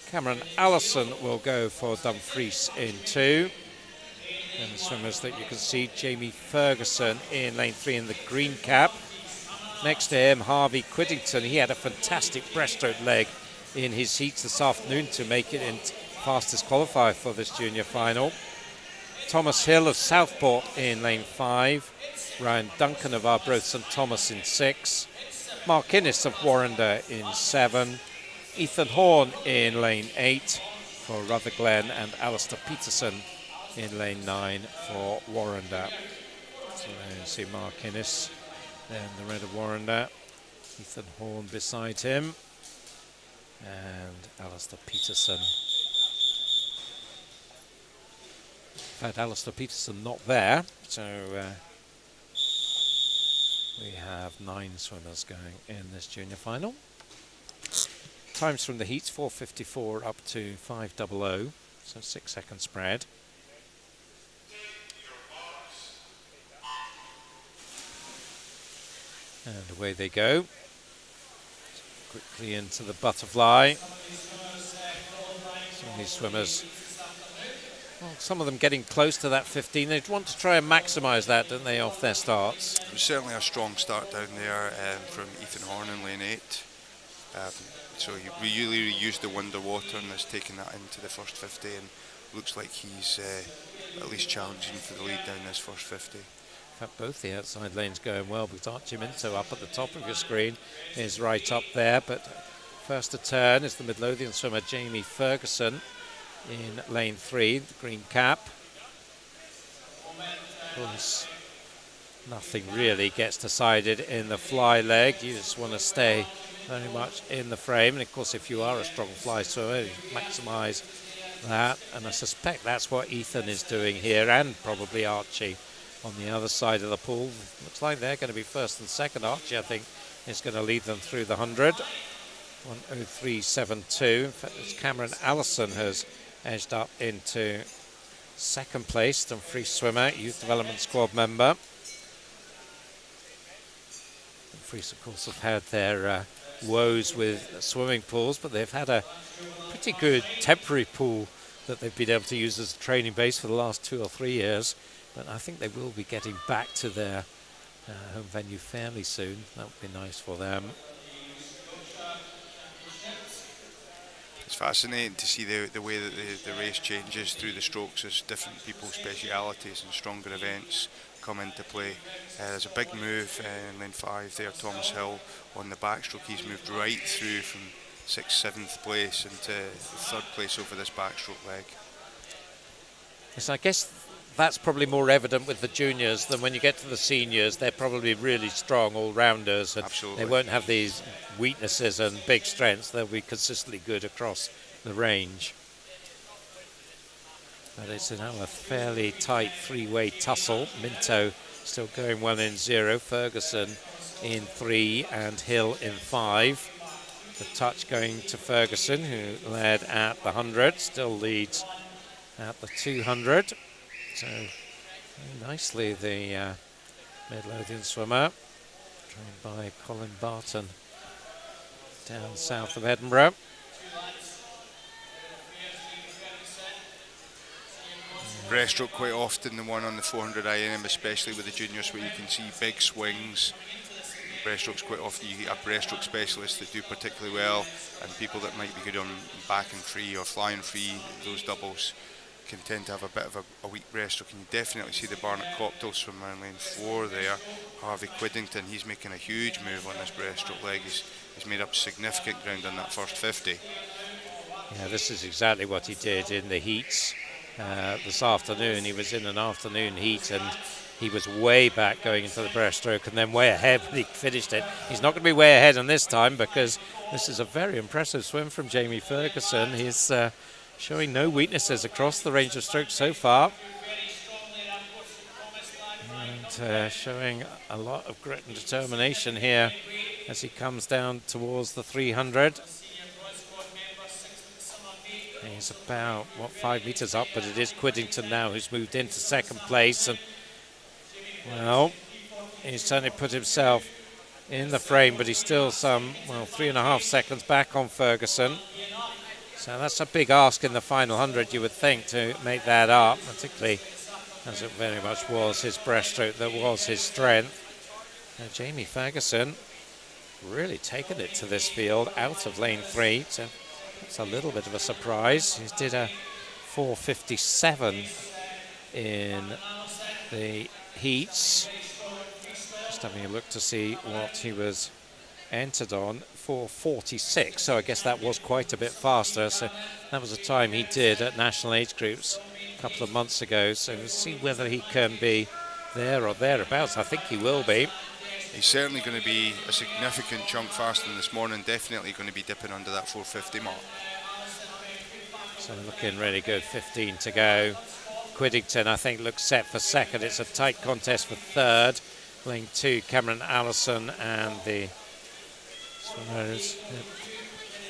Cameron Allison will go for Dumfries in 2. And the swimmers that you can see, Jamie Ferguson in lane 3 in the green cap. Next to him, Harvey Quiddington. He had a fantastic breaststroke leg in his heats this afternoon to make it in fastest qualifier for this junior final. Thomas Hill of Southport in lane 5. Ryan Duncan of Arbroath St Thomas in 6. Mark Innes of Warrender in 7. Ethan Horn in lane 8 for Rutherglen, and Alistair Peterson in lane 9 for Warrender. So there you see Mark Innes there in the red of Warrender. Ethan Horn beside him, and Alistair Peterson. In fact, Alistair Peterson not there, so we have 9 swimmers going in this junior final. Times from the heats, 4:54 up to 5:00, so 6-second spread. And away they go. Quickly into the butterfly. Some of these swimmers Well, some of them getting close to that 15. They'd want to try and maximise that, don't they, off their starts? It was certainly a strong start down there from Ethan Horn in lane 8. So he really used the Wonderwater and has taken that into the first 50, and looks like he's at least challenging for the lead down this first 50. In fact, both the outside lanes going well, because Archie Minto up at the top of your screen is right up there. But first to turn is the Midlothian swimmer Jamie Ferguson in lane 3, the green cap. Of course, nothing really gets decided in the fly leg. You just want to stay very much in the frame. And of course, if you are a strong fly swimmer, you maximise that. And I suspect that's what Ethan is doing here, and probably Archie on the other side of the pool. Looks like they're going to be first and second. Archie, I think, is going to lead them through the 100. 1:03.72. In fact, it's Cameron Allison has edged up into second place. The free swimmer, youth development squad member. The Frees, of course, have had their woes with swimming pools, but they've had a pretty good temporary pool that they've been able to use as a training base for the last 2 or 3 years. But I think they will be getting back to their home venue fairly soon. That would be nice for them. It's fascinating to see the way that the race changes through the strokes as different people's specialities and stronger events come into play. There's a big move in lane 5 there, Thomas Hill on the backstroke. He's moved right through from 6th, 7th place into 3rd place over this backstroke leg. Yes, I guess that's probably more evident with the juniors than when you get to the seniors. They're probably really strong all-rounders, and absolutely, they won't have these weaknesses and big strengths. They'll be consistently good across the range. But it's now a fairly tight three-way tussle. Minto still going well in 0, Ferguson in 3 and Hill in 5. The touch going to Ferguson, who led at the 100, still leads at the 200. So very nicely the Midlothian swimmer, trained by Colin Barton down south of Edinburgh. Breaststroke quite often the one on the 400 IM, especially with the juniors, where you can see big swings. Breaststroke's quite often, you get breaststroke specialists that do particularly well, and people that might be good on back and free or flying free, those doubles can tend to have a bit of a weak breaststroke. And you definitely see the Barnett Coptal swimmer in lane 4 there, Harvey Quiddington. He's making a huge move on this breaststroke leg. He's made up significant ground on that first 50. Yeah, this is exactly what he did in the heats this afternoon. He was in an afternoon heat and he was way back going into the breaststroke and then way ahead when he finished it. He's not going to be way ahead on this time, because this is a very impressive swim from Jamie Ferguson. He's showing no weaknesses across the range of strokes so far, and showing a lot of grit and determination here as he comes down towards the 300. He's about, 5 metres up, but it is Quiddington now who's moved into second place. And, well, he's certainly put himself in the frame, but he's still some, 3.5 seconds back on Ferguson. So that's a big ask in the final 100, you would think, to make that up, particularly as it very much was his breaststroke that was his strength. Now, Jamie Ferguson really taken it to this field out of lane 3. So that's a little bit of a surprise. He did a 4:57 in the heats. Just having a look to see what he was entered on, 4:46. So I guess that was quite a bit faster. So that was a time he did at national age groups a couple of months ago. So we'll see whether he can be there or thereabouts. I think he will be. He's certainly going to be a significant chunk faster than this morning, definitely going to be dipping under that 450 mark. So looking really good, 15 to go. Quiddington, I think, looks set for second. It's a tight contest for third. Lane 2, Cameron Allison, and the swimmers,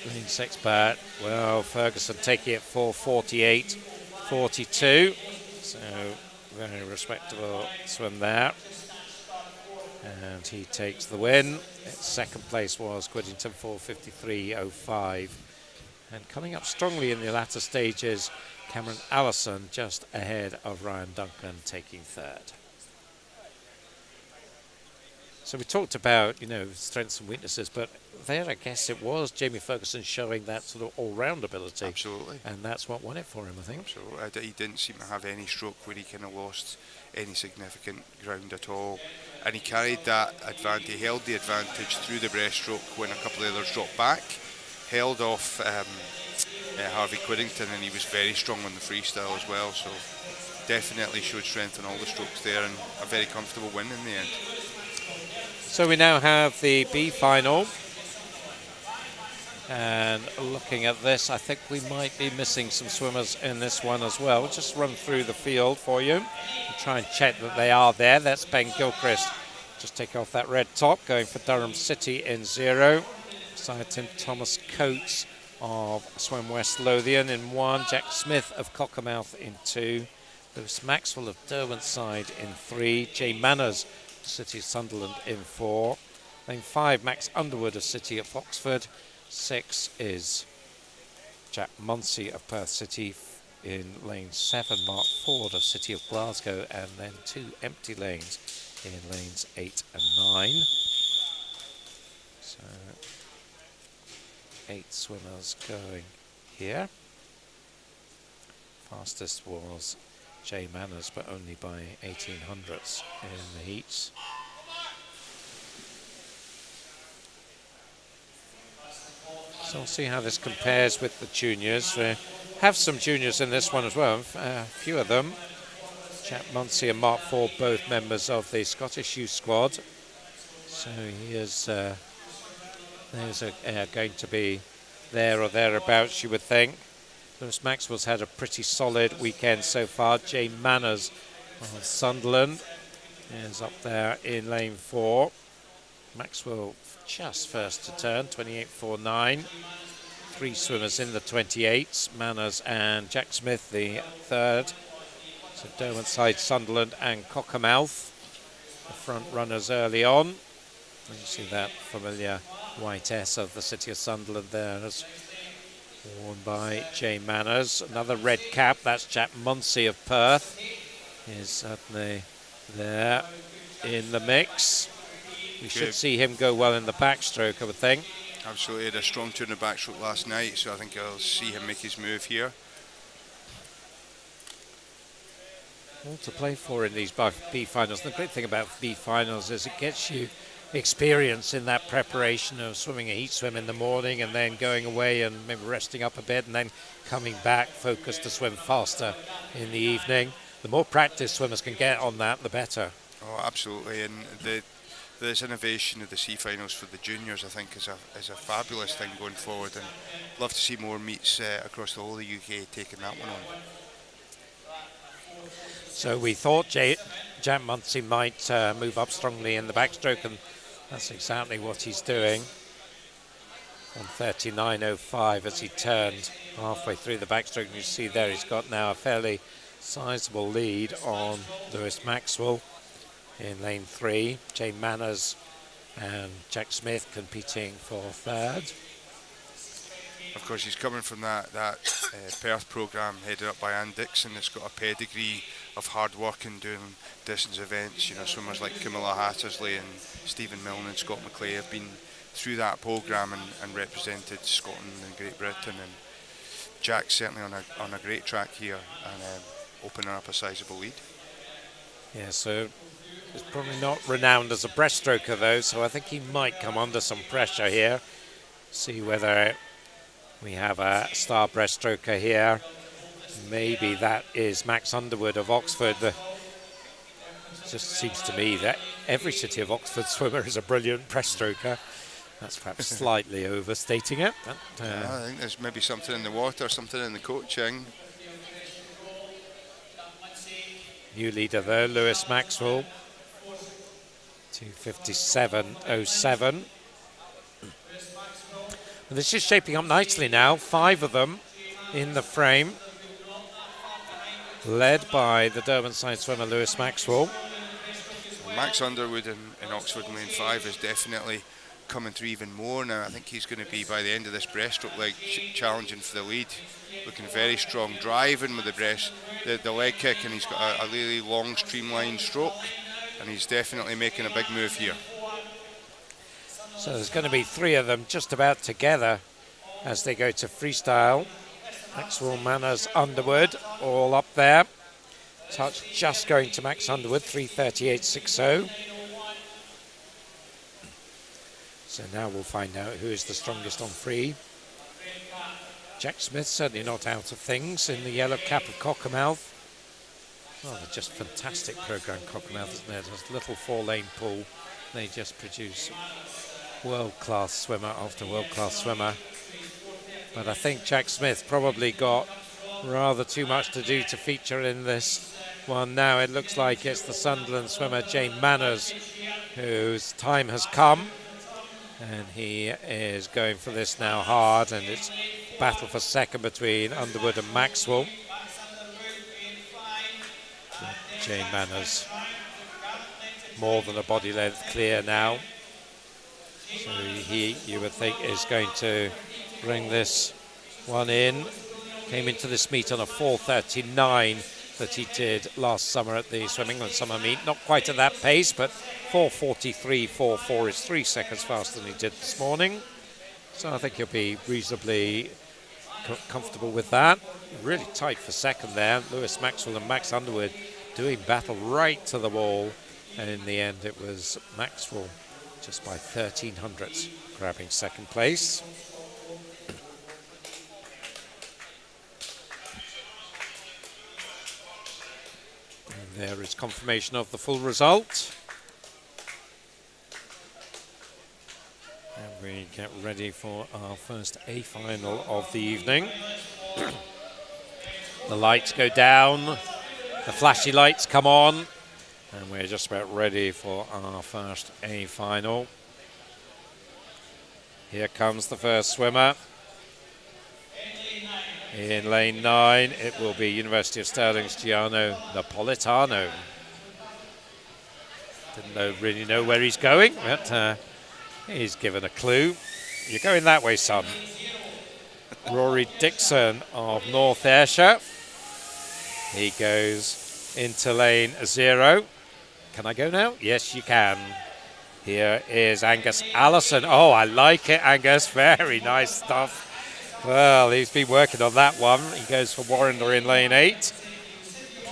lane 6 back. Well, Ferguson taking it 4:48.42. So very respectable swim there. And he takes the win. Second place was Quiddington, 4:53.05. And coming up strongly in the latter stages, Cameron Allison just ahead of Ryan Duncan, taking third. So we talked about, strengths and weaknesses, but there I guess it was Jamie Ferguson showing that sort of all-round ability. Absolutely. And that's what won it for him, I think. Absolutely. He didn't seem to have any stroke where he kind of lost any significant ground at all. And he carried that advantage, he held the advantage through the breaststroke when a couple of others dropped back, held off Harvey Quiddington, and he was very strong on the freestyle as well. So definitely showed strength on all the strokes there, and a very comfortable win in the end. So we now have the B final. And looking at this, I think we might be missing some swimmers in this one as well. Just run through the field for you and try and check that they are there. That's Ben Gilchrist. Just take off that red top, going for Durham City in 0. Beside him, Thomas Coates of Swim West Lothian in 1. Jack Smith of Cockermouth in 2. Lewis Maxwell of Derwentside in 3. Jay Manners, City of Sunderland in 4. Lane 5, Max Underwood of City of Oxford. 6 is Jack Munsey of Perth City. In lane 7, Mark Ford of City of Glasgow, and then 2 empty lanes in lanes 8 and 9. So 8 swimmers going here. Fastest was Jay Manners, but only by 1800ths in the heats. So we'll see how this compares with the juniors. We have some juniors in this one as well, a few of them. Jack Munsey and Mark Ford, both members of the Scottish youth squad. So he is going to be there or thereabouts, you would think. Lewis Maxwell's had a pretty solid weekend so far. Jay Manners of Sunderland is up there in lane 4. Maxwell just first to turn, 28.49. 3 swimmers in the 28s, Manners and Jack Smith the third. So Derwentside, Sunderland and Cockermouth, the front runners early on. And you see that familiar white S of the City of Sunderland there, as worn by Jay Manners. Another red cap, that's Jack Munsey of Perth, is certainly there in the mix. We should see him go well in the backstroke, I would think. Absolutely, had a strong turn in the backstroke last night, so I think I'll see him make his move here. All to play for in these B finals. The great thing about B finals is it gets you experience in that preparation of swimming a heat swim in the morning and then going away and maybe resting up a bit and then coming back focused to swim faster in the evening. The more practice swimmers can get on that, the better. Oh, absolutely, and this innovation of the C finals for the juniors, I think, is a fabulous thing going forward, and love to see more meets across the whole of the UK taking that one on. So we thought Jack Munsey might move up strongly in the backstroke, and that's exactly what he's doing. On 39.05 as he turned halfway through the backstroke, and you see there he's got now a fairly sizable lead on Lewis Maxwell in lane 3. Jay Manners and Jack Smith competing for third. Of course, he's coming from that Perth programme headed up by Ann Dixon. It's got a pedigree of hard work and doing distance events. You know, swimmers like Camilla Hattersley and Stephen Milne and Scott McClay have been through that programme and represented Scotland and Great Britain. And Jack's certainly on a great track here and opening up a sizable lead. Yeah, so he's probably not renowned as a breaststroker though, so I think he might come under some pressure here. See whether we have a star breaststroker here. Maybe that is Max Underwood of Oxford. It just seems to me that every City of Oxford swimmer is a brilliant breaststroker. That's perhaps slightly overstating it. But, I think there's maybe something in the water, something in the coaching. New leader though, Lewis Maxwell, 2:57.07. This is shaping up nicely now. 5 of them in the frame, led by the Derwentside swimmer Lewis Maxwell. Max Underwood in Oxford in lane 5 is definitely coming through even more now. I think he's going to be, by the end of this breaststroke leg, challenging for the lead. Looking very strong, driving with the leg kick, and he's got a really long, streamlined stroke, and he's definitely making a big move here. So there's going to be 3 of them just about together as they go to freestyle. Maxwell, Manners, Underwood, all up there. Touch just going to Max Underwood, 3:38.60. So now we'll find out who is the strongest on free. Jack Smith certainly not out of things in the yellow cap of Cockermouth. Oh, they're just fantastic program, Cockermouth, isn't it? There's a little 4-lane pool. They just produce world-class swimmer after world-class swimmer. But I think Jack Smith probably got rather too much to do to feature in this one now. It looks like it's the Sunderland swimmer, Jane Manners, whose time has come. And he is going for this now hard, and it's battle for second between Underwood and Maxwell. Jane Manners, more than a body length clear now. So you would think, is going to bring this one in. Came into this meet on a 4:39 that he did last summer at the Swim England Summer Meet. Not quite at that pace, but 4:43.44 is 3 seconds faster than he did this morning. So I think he'll be reasonably comfortable with that. Really tight for second there. Lewis Maxwell and Max Underwood doing battle right to the wall. And in the end, it was Maxwell just by 1300ths grabbing second place. And there is confirmation of the full result. And we get ready for our first A final of the evening. The lights go down, the flashy lights come on, and we're just about ready for our first A final. Here comes the first swimmer. In lane 9, it will be University of Stirling's Giano Napolitano. Didn't really know where he's going, but he's given a clue. You're going that way, son. Rory Dixon of North Ayrshire. He goes into lane 0. Can I go now? Yes, you can. Here is Angus Allison. Oh, I like it, Angus. Very nice stuff. Well, he's been working on that one. He goes for Warrender in lane 8.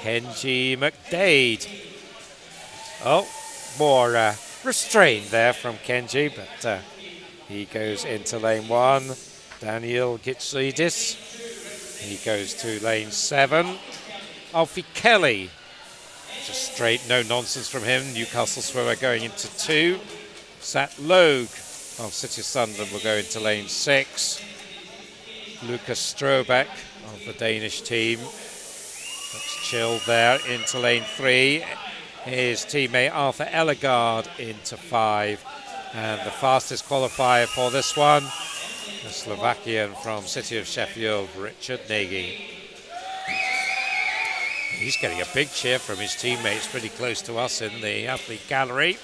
Kenji McDade. Oh, more restrained there from Kenji, but he goes into lane 1. Daniel Gitsidis. He goes to lane 7. Alfie Kelly. Just straight, no nonsense from him. Newcastle swimmer going into 2. Sat Logue of City of Sunderland will go into lane 6. Lucas Strobeck of the Danish team. Looks chilled there into lane 3. His teammate Arthur Ellegard into 5. And the fastest qualifier for this one, the Slovakian from City of Sheffield, Richard Nagy. He's getting a big cheer from his teammates pretty close to us in the athlete gallery.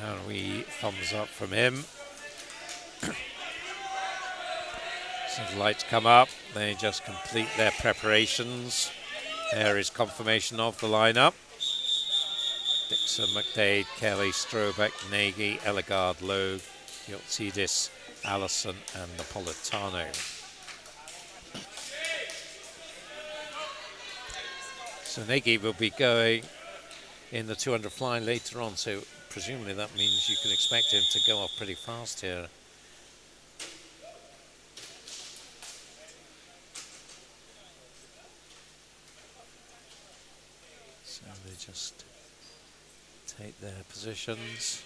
And we thumbs up from him. So the lights come up, they just complete their preparations. There is confirmation of the lineup. Dixon, McDade, Kelly, Strobeck, Nagy, Ellegard, Logue, Yotsidis, Allison and Napolitano. So Nagy will be going in the 200 fly later on, so presumably that means you can expect him to go off pretty fast here. So they just take their positions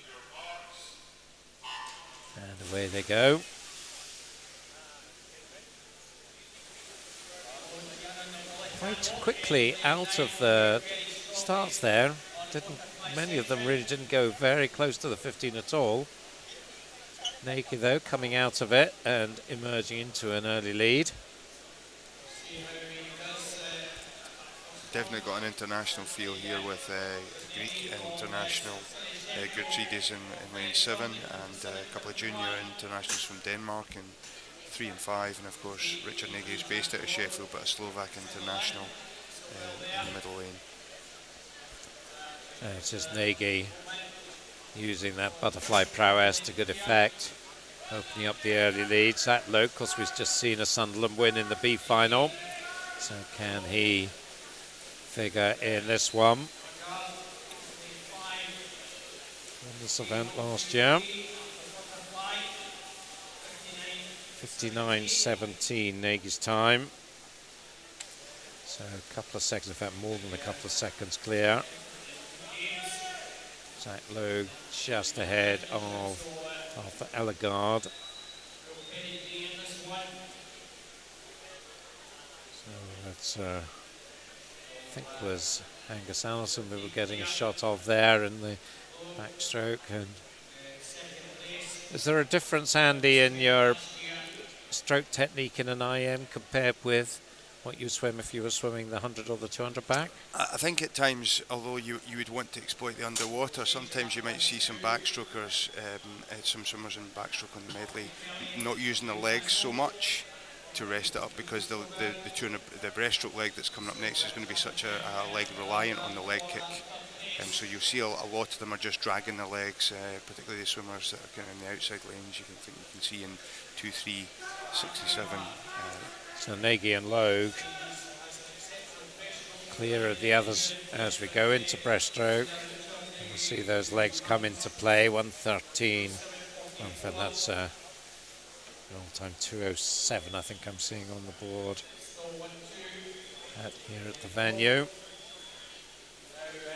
and away they go. Quite quickly out of the starts there. Many of them really didn't go very close to the 15 at all. Nagy though coming out of it and emerging into an early lead. definitely got an international feel here with Greek international Gertrudes in lane 7 and a couple of junior internationals from Denmark in 3 and 5, and of course Richard Nagy is based out of Sheffield but a Slovak international in the middle lane. It's just Nagy using that butterfly prowess to good effect, opening up the early lead. Zach Lowe, of course, we've just seen a Sunderland win in the B final, so can he figure in this one? Won this event last year. 59.17 Nagy's time. So a couple of seconds, in fact more than a couple of seconds clear. Zach Lowe just ahead of Arthur Ellegard. So that's, I think was Angus Allison we were getting a shot of there in the backstroke. And is there a difference, Andy, in your stroke technique in an IM compared with what you swim if you were swimming the 100 or the 200 back? I think at times, although you would want to exploit the underwater, sometimes you might see some backstrokers, some swimmers in backstroke on the medley, not using their legs so much to rest it up, because the breaststroke leg that's coming up next is going to be such a leg reliant on the leg kick. So you'll see a lot of them are just dragging their legs, particularly the swimmers that are kind of in the outside lanes. You can see in 2-3-67. So Nagy and Logue clear of the others as we go into breaststroke. We'll see those legs come into play. 1:13. And that's an all-time 2:07. I think I'm seeing on the board here at the venue.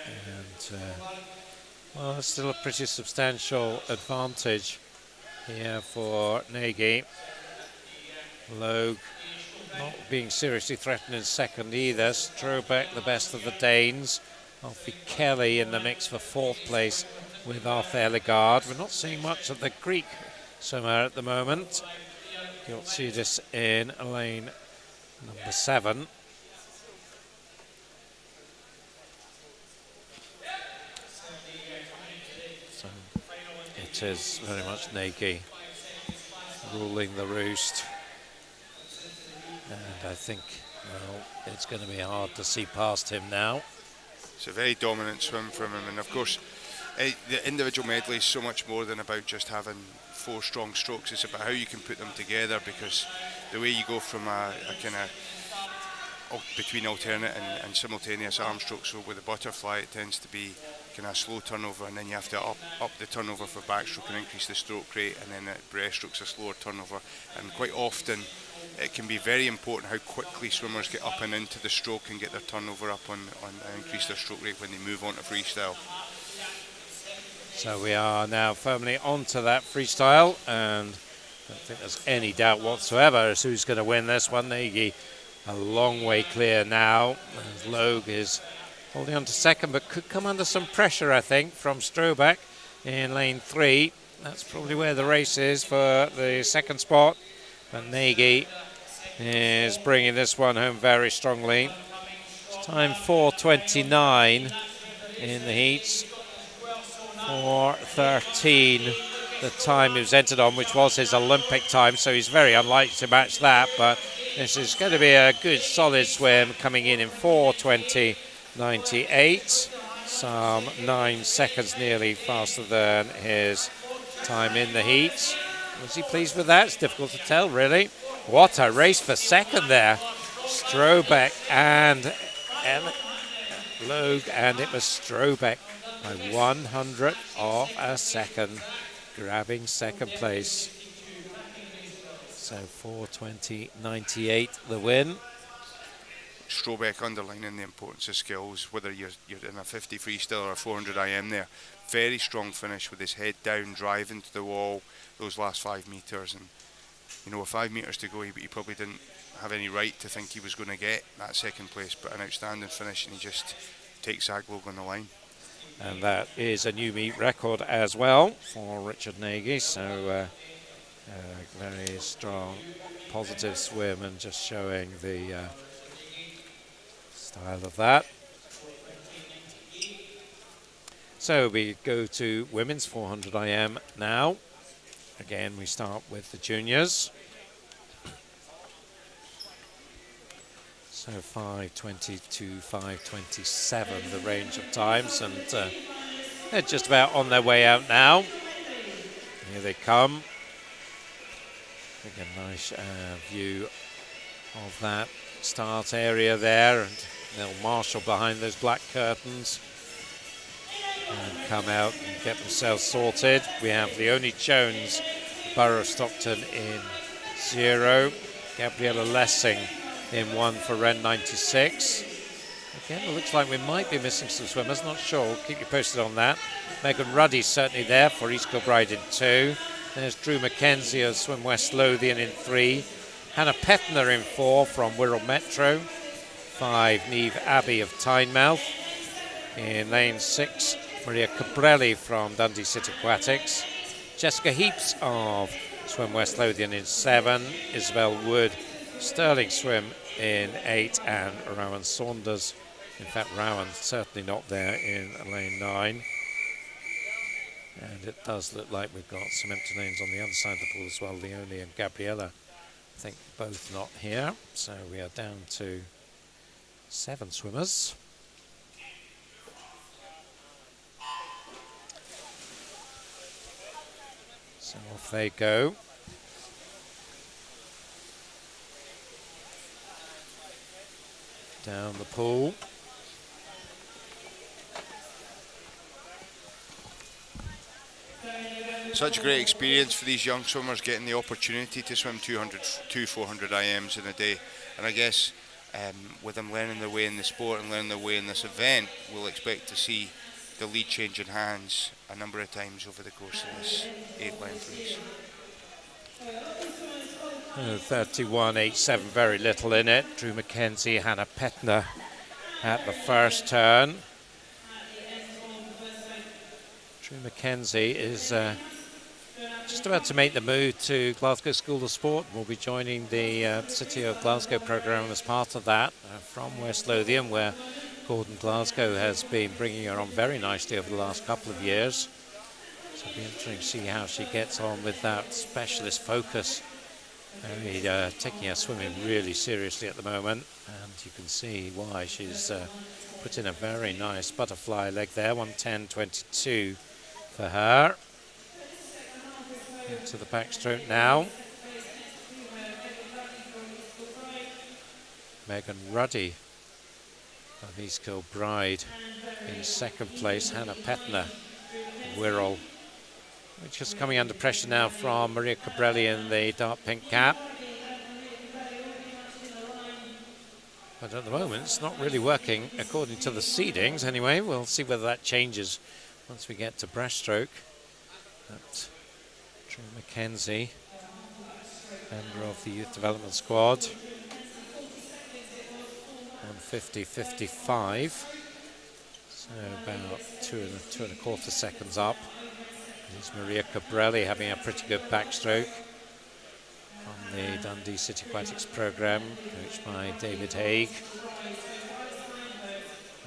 And well, it's still a pretty substantial advantage here for Nagy. Logue not being seriously threatened in second either. Strobeck, the best of the Danes. Alfie Kelly in the mix for 4th place with Arthur Ellegard. We're not seeing much of the Greek swimmer at the moment. You'll see this in lane number 7. So it is very much Nagy ruling the roost. And I think, well, it's going to be hard to see past him now. It's a very dominant swim from him, and of course the individual medley is so much more than about just having 4 strong strokes. It's about how you can put them together, because the way you go from a kind of between alternate and simultaneous arm strokes, so with the butterfly it tends to be kind of slow turnover, and then you have to up the turnover for backstroke and increase the stroke rate, and then at breaststroke's a slower turnover, and quite often it can be very important how quickly swimmers get up and into the stroke and get their turnover up and increase their stroke rate when they move on to freestyle. So we are now firmly onto that freestyle, and I don't think there's any doubt whatsoever as who's going to win this one. Nagy a long way clear now, as Logue is holding on to second, but could come under some pressure, I think, from Strobeck in lane 3. That's probably where the race is for the second spot. But Nagy is bringing this one home very strongly. It's time 4:29 in the heats. 4:13 the time he was entered on, which was his Olympic time, so he's very unlikely to match that, but this is going to be a good solid swim, coming in 4:20.98, some 9 seconds nearly faster than his time in the heats. Was he pleased with that? It's difficult to tell, really. What a race for second there. Strobeck and Logue, and it was Strobeck by 100th of a second, grabbing second place. So 4:20.98 the win. Strobeck underlining the importance of skills, whether you're in a 50 freestyle or a 400 IM there. Very strong finish with his head down, driving to the wall those last 5 metres, and with 5 metres to go he probably didn't have any right to think he was going to get that second place, but an outstanding finish, and he just takes Zach Logue on the line. And that is a new meet record as well for Richard Nagy, so very strong positive swim, and just showing the style of that. So we go to women's 400 IM now. Again, we start with the juniors. So 5:20 to 5:27, the range of times, and they're just about on their way out now. Here they come. Take a nice view of that start area there, and they'll marshal behind those black curtains and come out and get themselves sorted. We have Leonie Jones, Borough Stockton in 0, Gabriella Lessing in 1 for Ren 96. Again, it looks like we might be missing some swimmers, not sure. We'll keep you posted on that. Megan Ruddy's certainly there for East Kilbride in 2. There's Drew Mackenzie of Swim West Lothian in 3. Hannah Petner in 4 from Wirral Metro. 5, Neve Abbey of Tynemouth. In lane 6, Maria Cabrelli from Dundee City Aquatics. Jessica Heaps of Swim West Lothian in 7. Isabel Wood, Sterling Swim in 8, and Rowan Saunders. In fact, Rowan certainly not there in lane 9. And it does look like we've got some empty lanes on the other side of the pool as well. Leonie and Gabriella, I think, both not here. So we are down to 7 swimmers. So off they go. Down the pool. Such a great experience for these young swimmers, getting the opportunity to swim 2 400 IMs in a day. And I guess with them learning their way in the sport and learning their way in this event, we'll expect to see the lead change in hands a number of times over the course of this 8-length race. 31.87, very little in it. Drew Mackenzie, Hannah Petner at the first turn. Drew Mackenzie is just about to make the move to Glasgow School of Sport. We'll be joining the City of Glasgow programme as part of that from West Lothian, where Gordon Glasgow has been bringing her on very nicely over the last couple of years. So it'll be interesting to see how she gets on with that specialist focus. Taking her swimming really seriously at the moment, and you can see why. She's put in a very nice butterfly leg there, 1:10.22 for her. Into the backstroke now. Megan Ruddy of East Kilbride in second place. Hannah Petner, Wirral, which is coming under pressure now from Maria Cabrelli in the dark pink cap. But at the moment, it's not really working according to the seedings anyway. We'll see whether that changes once we get to breaststroke. That's Drew Mackenzie, member of the Youth Development Squad. 1:50.55. So about 2.25 seconds up. There's Maria Cabrelli having a pretty good backstroke from the Dundee City Aquatics programme, coached by David Haig.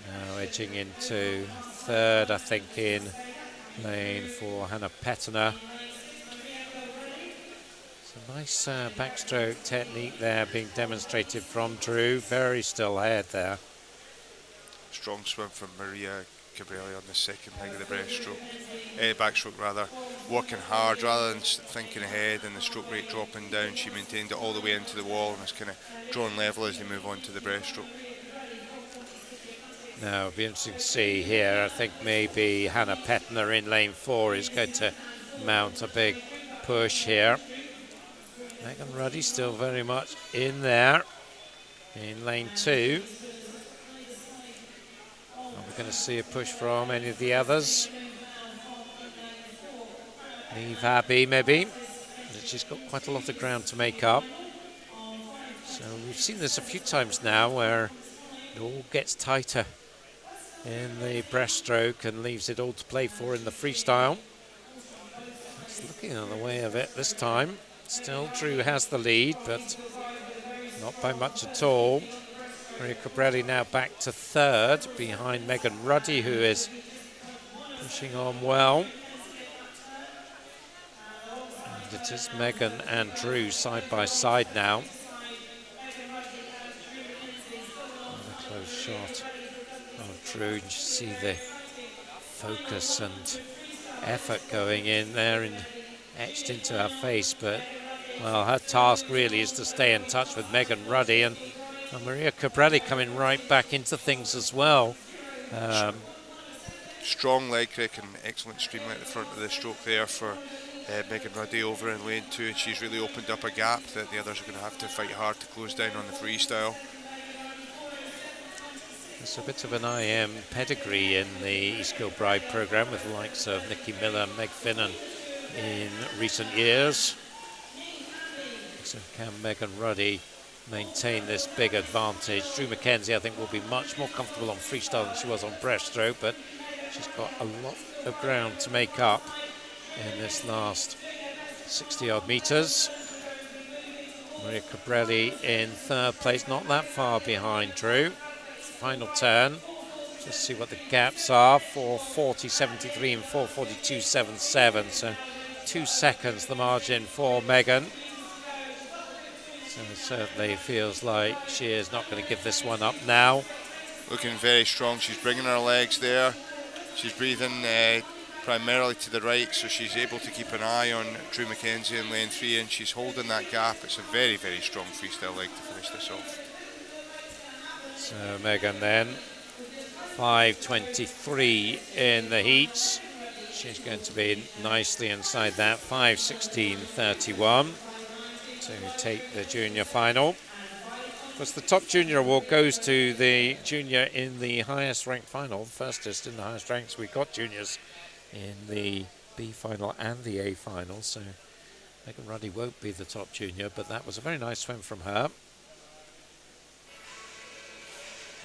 Now edging into third, I think, in lane for Hannah Petner. It's a nice backstroke technique there being demonstrated from Drew. Very still ahead there. Strong swim from Maria Cabrelli on the second leg of the backstroke rather. Working hard rather than thinking ahead and the stroke rate dropping down. She maintained it all the way into the wall and is kind of drawn level as they move on to the breaststroke. Now it'll be interesting to see here. I think maybe Hannah Petner in lane 4 is going to mount a big push here. Megan Ruddy still very much in there in lane 2. Are we going to see a push from any of the others? Neve Abbey maybe. She's got quite a lot of ground to make up. So we've seen this a few times now where it all gets tighter in the breaststroke and leaves it all to play for in the freestyle. It's looking on the way of it this time. Still Drew has the lead, but not by much at all. Maria Cabrelli now back to third, behind Megan Ruddy, who is pushing on well. And it is Megan and Drew side by side now. And a close shot of Drew. You see the focus and effort going in there and etched into her face, but well, her task really is to stay in touch with Megan Ruddy, and Maria Cabrelli coming right back into things as well. Strong leg kick and excellent streamline at the front of the stroke there for Megan Ruddy over in lane 2, and she's really opened up a gap that the others are going to have to fight hard to close down on the freestyle. There's a bit of an IM pedigree in the East Kilbride programme with the likes of Nikki Miller and Meg Finnan in recent years. So can Megan Ruddy maintain this big advantage? Drew McKenzie, I think, will be much more comfortable on freestyle than she was on breaststroke, but she's got a lot of ground to make up in this last 60-odd metres. Maria Cabrelli in third place, not that far behind Drew. Final turn, just see what the gaps are. 4:40.73 and 4:42.77, so 2 seconds the margin for Megan. So it certainly feels like she is not going to give this one up now. Looking very strong, she's bringing her legs there. She's breathing primarily to the right, so she's able to keep an eye on Drew McKenzie in lane 3, and she's holding that gap. It's a very, very strong freestyle leg to finish this off. So Megan then, 5:23 in the heats. She's going to be nicely inside that, 5:16.31 to take the junior final. Of course, the top junior award goes to the junior in the highest ranked final, fastest in the highest ranks. We got juniors in the B final and the A final, so Megan Ruddy won't be the top junior, but that was a very nice swim from her.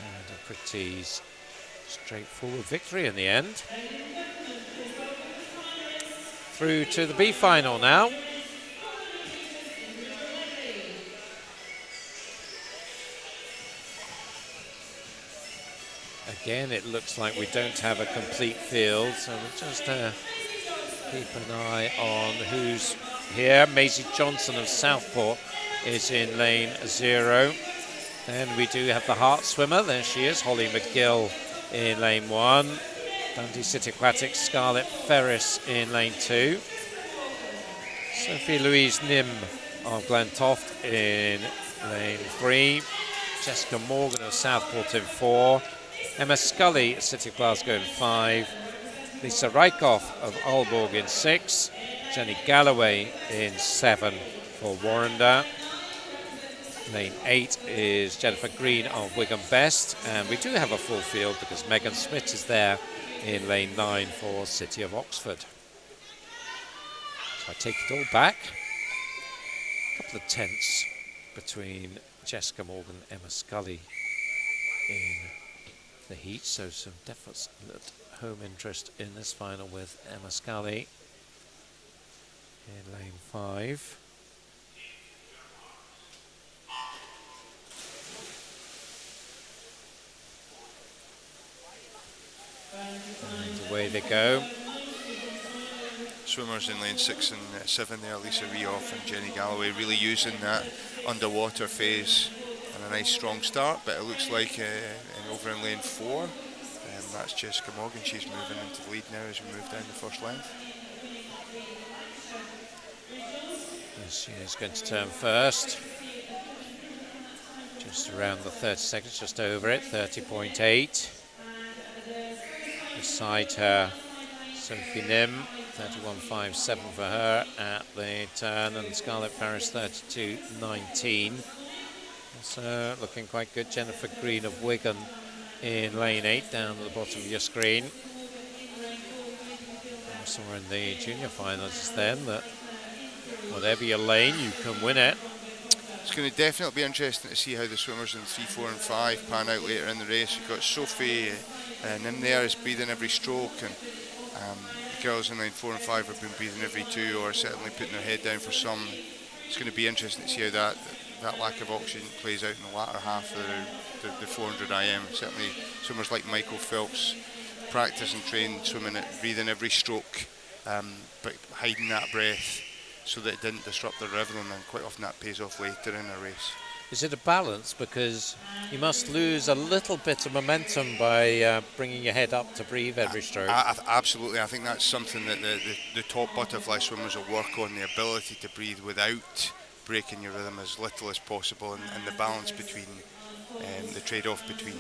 And a pretty straightforward victory in the end. Through to the B final now. Again, it looks like we don't have a complete field, so we'll just keep an eye on who's here. Maisie Johnson of Southport is in lane 0. Then we do have the Hart swimmer. There she is, Holly McGill in lane 1. Dundee City Aquatics, Scarlett Ferris in lane 2. Sophie Louise Nim of Glentoft in lane 3. Jessica Morgan of Southport in 4. Emma Scully at City of Glasgow in 5. Lisa Rykoff of Aalborg in 6. Jenny Galloway in 7 for Warrender. Lane 8 is Jennifer Green of Wigan Best, and we do have a full field because Megan Smith is there in lane 9 for City of Oxford. So I take it all back. A couple of tenths between Jessica Morgan and Emma Scully in the heat, so some definite home interest in this final with Emma Scully in lane 5. And away they go. Swimmers in lane 6 and 7 there, Lisa Rioff and Jenny Galloway, really using that underwater phase, and a nice strong start, but it looks like over in lane 4, that's Jessica Morgan. She's moving into the lead now as we move down the first length. She is going to turn first. Just around the 30 seconds, just over it, 30.8. Beside her, Sophie Nim, 31.57 for her at the turn, and Scarlett Ferris 32.19. So looking quite good. Jennifer Green of Wigan in lane 8 down at the bottom of your screen. I saw in the junior finals then that whatever your lane, you can win it. It's going to definitely be interesting to see how the swimmers in 3, 4 and 5 pan out later in the race. You've got Sophie Nim there is breathing every stroke, and the girls in lane 4 and 5 have been breathing every 2, or certainly putting their head down for some. It's going to be interesting to see how that lack of oxygen plays out in the latter half of the 400 IM. Certainly swimmers like Michael Phelps practice and train swimming at breathing every stroke, but hiding that breath so that it didn't disrupt the rhythm, and quite often that pays off later in a race. Is it a balance? Because you must lose a little bit of momentum by bringing your head up to breathe every stroke. Absolutely. I think that's something that the top butterfly swimmers will work on, the ability to breathe without breaking your rhythm as little as possible, and the balance between the trade-off between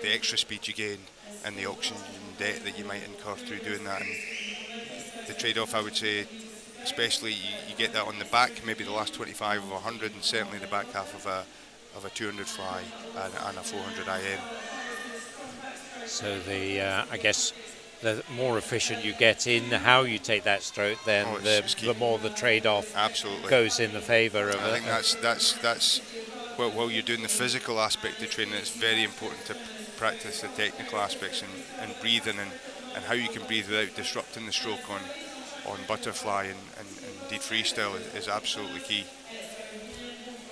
the extra speed you gain and the oxygen debt that you might incur through doing that. And the trade-off, I would say, especially you get that on the back, maybe the last 25 of 100, and certainly the back half of a 200 fly and a 400 IM. So I guess the more efficient you get in how you take that stroke, then the more the trade-off goes in the favour of it. I think that's while you're doing the physical aspect of training, it's very important to practice the technical aspects and breathing and how you can breathe without disrupting the stroke on butterfly and indeed freestyle is absolutely key.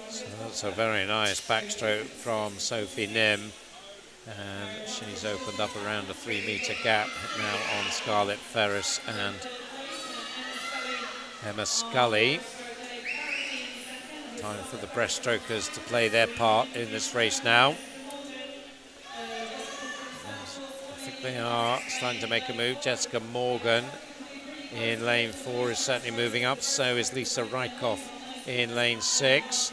So that's a very nice backstroke from Sophie Nim, and she's opened up around a 3-metre gap now on Scarlett Ferris and Emma Scully. Time for the breaststrokers to play their part in this race now. I think they are starting to make a move. Jessica Morgan in lane 4 is certainly moving up, so is Lisa Rykoff in lane 6.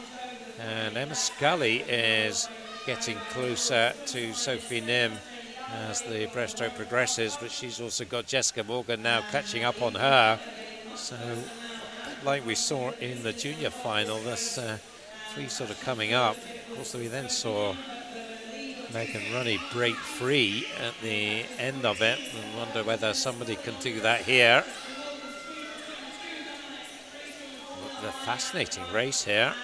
And Emma Scully is getting closer to Sophie Nim as the breaststroke progresses, but she's also got Jessica Morgan now catching up on her. So, like we saw in the junior final, this 3 sort of coming up. Of course, we then saw Megan Runney break free at the end of it, and wonder whether somebody can do that here. A fascinating race here.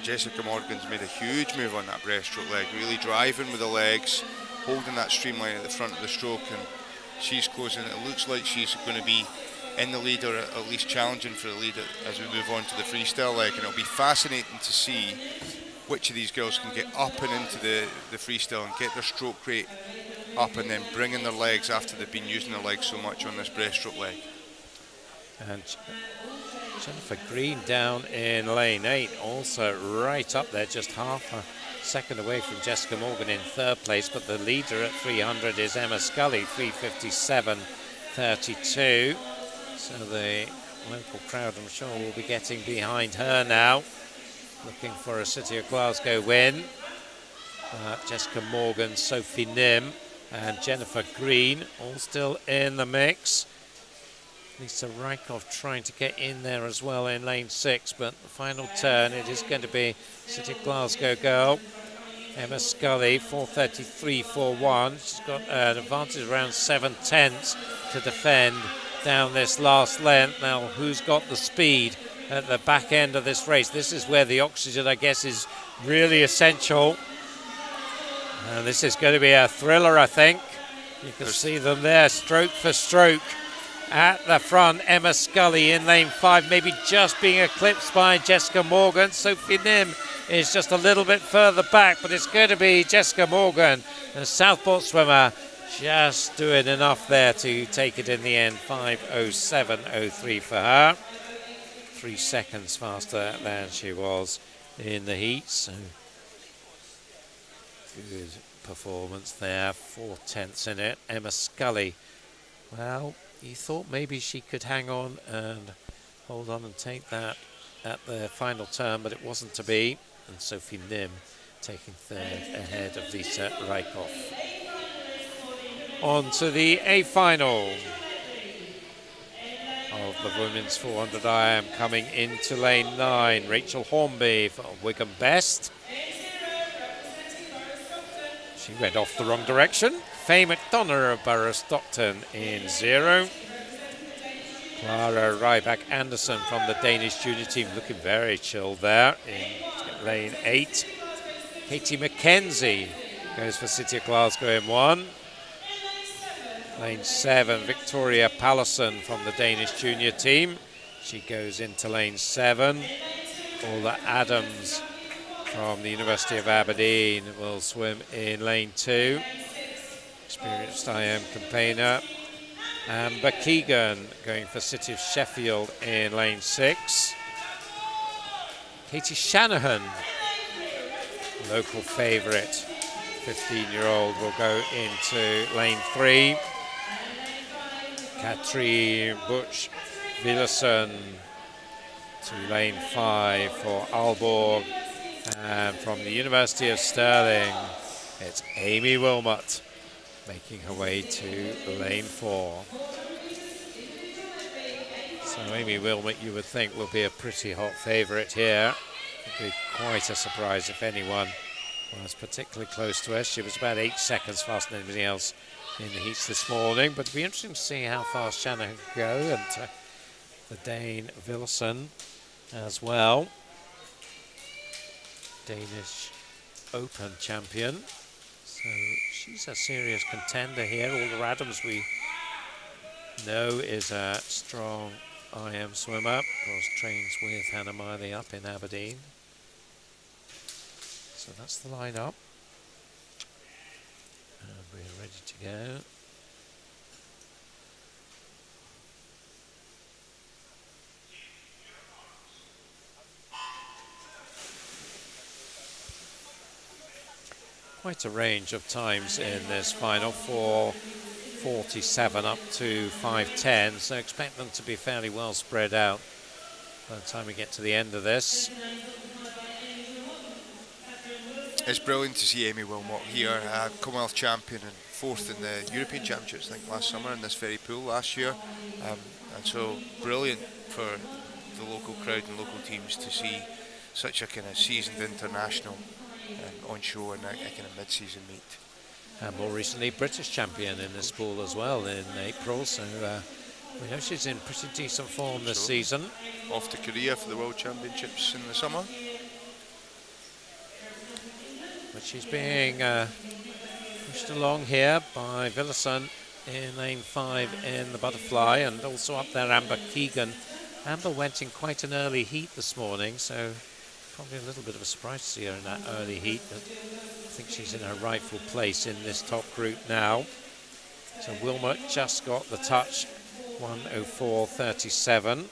Jessica Morgan's made a huge move on that breaststroke leg, really driving with the legs, holding that streamline at the front of the stroke, and she's closing. It looks like she's going to be in the lead, or at least challenging for the lead as we move on to the freestyle leg, and it'll be fascinating to see which of these girls can get up and into the freestyle and get their stroke rate up, and then bring in their legs after they've been using their legs so much on this breaststroke leg. And Jennifer Green down in lane 8, also right up there, just half a second away from Jessica Morgan in 3rd place, but the leader at 300 is Emma Scully, 3:57.32. So the local crowd, I'm sure, will be getting behind her now, looking for a City of Glasgow win. Jessica Morgan, Sophie Nim and Jennifer Green all still in the mix. Lisa Rykoff trying to get in there as well in lane 6, but the final turn, it is going to be City of Glasgow girl, Emma Scully, 4:33.41. She's got an advantage around 7/10 to defend down this last length. Now, who's got the speed at the back end of this race? This is where the oxygen, I guess, is really essential. And this is going to be a thriller, I think. You can see them there, stroke for stroke. At the front, Emma Scully in lane 5, maybe just being eclipsed by Jessica Morgan. Sophie Nim is just a little bit further back, but it's going to be Jessica Morgan, a Southport swimmer, just doing enough there to take it in the end. 5:07.03 for her. 3 seconds faster than she was in the heat. So good performance there, 4/10 in it. Emma Scully, well, you thought maybe she could hang on and hold on and take that at the final turn, but it wasn't to be. And Sophie Nim taking 3rd ahead of Lisa Rykoff. On to the A final of the women's 400 IM, coming into lane 9. Rachel Hornby for Wigan Best. She went off the wrong direction. Faye McDonough of Borough Stockton in 0. Clara Ryback-Anderson from the Danish junior team looking very chilled there in lane 8. Katie McKenzie goes for City of Glasgow in 1. Lane 7, Victoria Pallison from the Danish junior team. She goes into lane 7. Paula Adams from the University of Aberdeen will swim in lane 2. Experienced IM campaigner. Amber Keegan going for City of Sheffield in lane 6. Katie Shanahan, local favourite, 15-year-old, will go into lane 3. Katrin Butch-Villerson to lane 5 for Aalborg. And from the University of Stirling, it's Amy Wilmot making her way to lane 4. So Amy Wilmot, you would think, will be a pretty hot favourite here. It would be quite a surprise if anyone was particularly close to her. She was about 8 seconds faster than anybody else in the heats this morning, but it'll be interesting to see how fast Shanahan can go, and the Dane Villerson as well. Danish Open champion. So she's a serious contender here. Alder Adams, we know, is a strong IM swimmer. Of course, trains with Hannah Miley up in Aberdeen. So that's the lineup. And we're ready to go. Quite a range of times in this final, 4:47 up to 5:10, so expect them to be fairly well spread out by the time we get to the end of this. It's brilliant to see Amy Wilmot here, Commonwealth champion and 4th in the European Championships, I think, last summer in this very pool last year. And so brilliant for the local crowd and local teams to see such a kind of seasoned international on show in a kind of mid-season meet. And more recently, British champion in this pool as well in April, so we know she's in pretty decent form this season. Off to Korea for the World Championships in the summer. But she's being pushed along here by Villerson in lane 5 in the butterfly, and also up there Amber Keegan. Amber went in quite an early heat this morning, so probably a little bit of a surprise to see her in that early heat, but I think she's in her rightful place in this top group now. So Wilmot just got the touch, 1:04.37.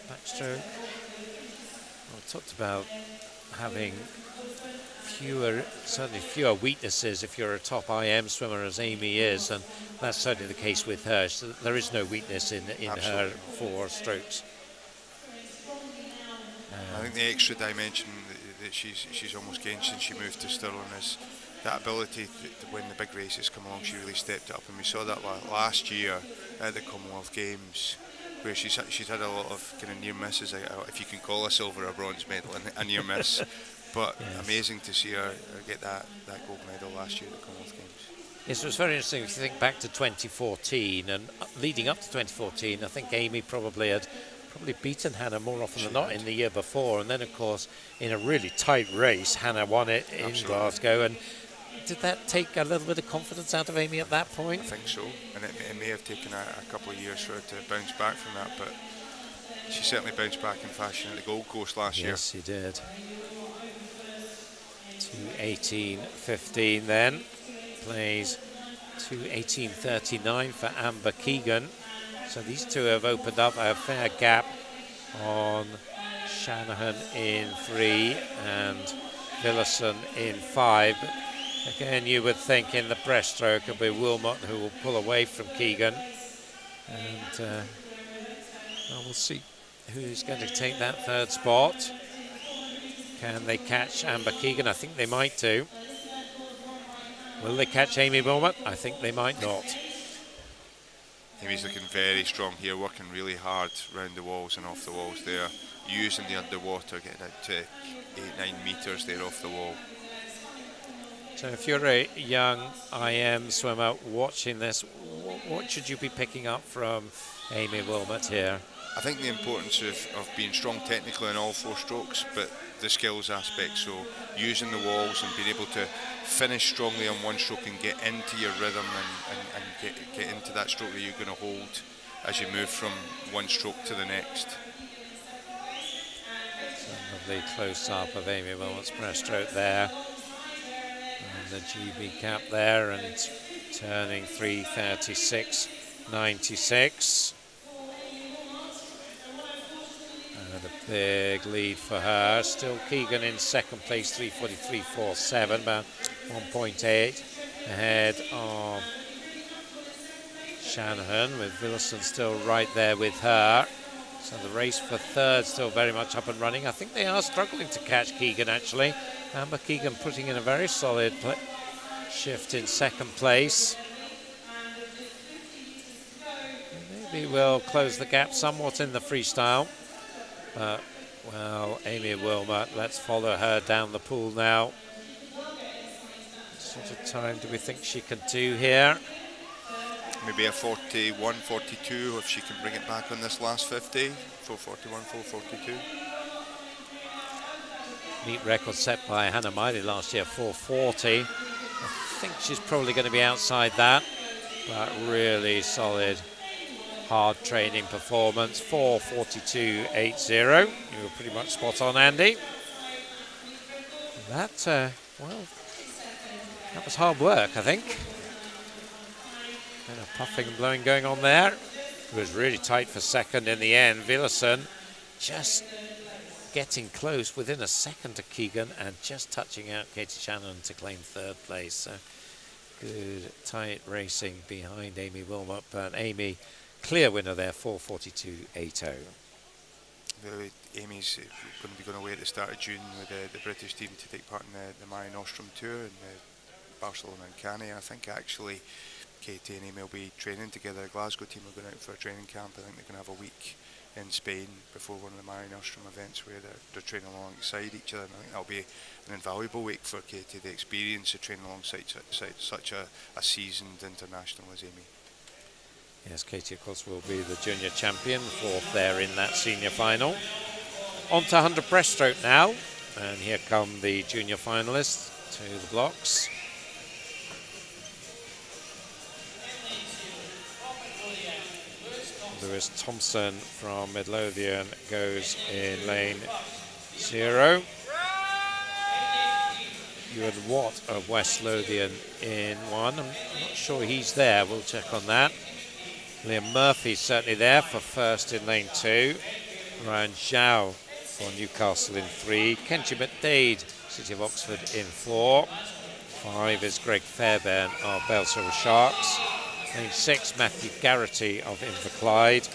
Backstroke. Well, we talked about having certainly fewer weaknesses if you're a top IM swimmer, as Amy is, and that's certainly the case with her. So there is no weakness in her 4 strokes. I think the extra dimension that she's almost gained since she moved to Stirling is that ability to when the big races come along. She really stepped it up, and we saw that last year at the Commonwealth Games, where she's had a lot of kind of near misses, if you can call a silver or bronze medal a near miss. But yes, amazing to see her get that gold medal last year at the Commonwealth Games. Yes, it was very interesting if you think back to 2014, and leading up to 2014, I think Amy had beaten Hannah more often than not in the year before, and then of course in a really tight race Hannah won it in Glasgow. And did that take a little bit of confidence out of Amy at that point? I think so, and it may have taken a couple of years for her to bounce back from that, but she certainly bounced back in fashion at the Gold Coast last year. Yes, she did. 2:18.15 then, plays 2:18.39 for Amber Keegan. So these two have opened up a fair gap on Shanahan in 3 and Villerson in 5. But again, you would think in the breaststroke it'll be Wilmot who will pull away from Keegan. And well, we'll see who's going to take that 3rd spot. Can they catch Amber Keegan? I think they might do. Will they catch Amy Wilmot? I think they might not. Amy's looking very strong here, working really hard round the walls and off the walls there, using the underwater, getting out to 8-9 metres there off the wall. So if you're a young IM swimmer watching this, what should you be picking up from Amy Wilmot here? I think the importance of being strong technically in all 4 strokes, but the skills aspect, so using the walls and being able to finish strongly on one stroke and get into your rhythm and get into that stroke that you're going to hold as you move from one stroke to the next. Lovely close-up of Amy Wilmot's breaststroke there. And the GB cap there, and turning 3:36.96. And a big lead for her. Still Keegan in second place, 3:43.47, about 1.8 ahead of Shanahan, with Willison still right there with her. So the race for third still very much up and running. I think they are struggling to catch Keegan, actually. Amber Keegan putting in a very solid shift in second place. Maybe we'll close the gap somewhat in the freestyle. But, well, Amy Wilmot, let's follow her down the pool now. What sort of time do we think she can do here? Maybe a 41, 42 if she can bring it back on this last 50. 441, 442. Meet record set by Hannah Miley last year, 440. I think she's probably going to be outside that, but really solid, hard training performance. 442.80. You were pretty much spot on, Andy. That, well, that was hard work, I think. Kind of puffing and blowing going on there. It was really tight for second in the end. Willison just getting close within a second to Keegan and just touching out Katie Shannon to claim third place. So good tight racing behind Amy Wilmot, but Amy clear winner there, 442.80. Amy's going to be going away at the start of June with the British team to take part in the Mare Nostrum tour in Barcelona and Cannes. I think actually Katie and Amy will be training together. The Glasgow team are going out for a training camp. I think they're going to have a week in Spain before one of the Mare Nostrum events where they're training alongside each other. And I think that'll be an invaluable week for Katie, the experience of training alongside such a seasoned international as Amy. Yes, Katie, of course, will be the junior champion, fourth there in that senior final. On to 100 breaststroke now. And here come the junior finalists to the blocks. Lewis Thompson from Midlothian goes in lane 0. Ewan Watt of West Lothian in 1. I'm not sure he's there. We'll check on that. Liam Murphy certainly there for first in lane 2. Ryan Zhao for Newcastle in 3. Kenji McDade, City of Oxford in 4. 5 is Greg Fairbairn of Belsill Sharks. Lane 6, Matthew Garrity of Inverclyde.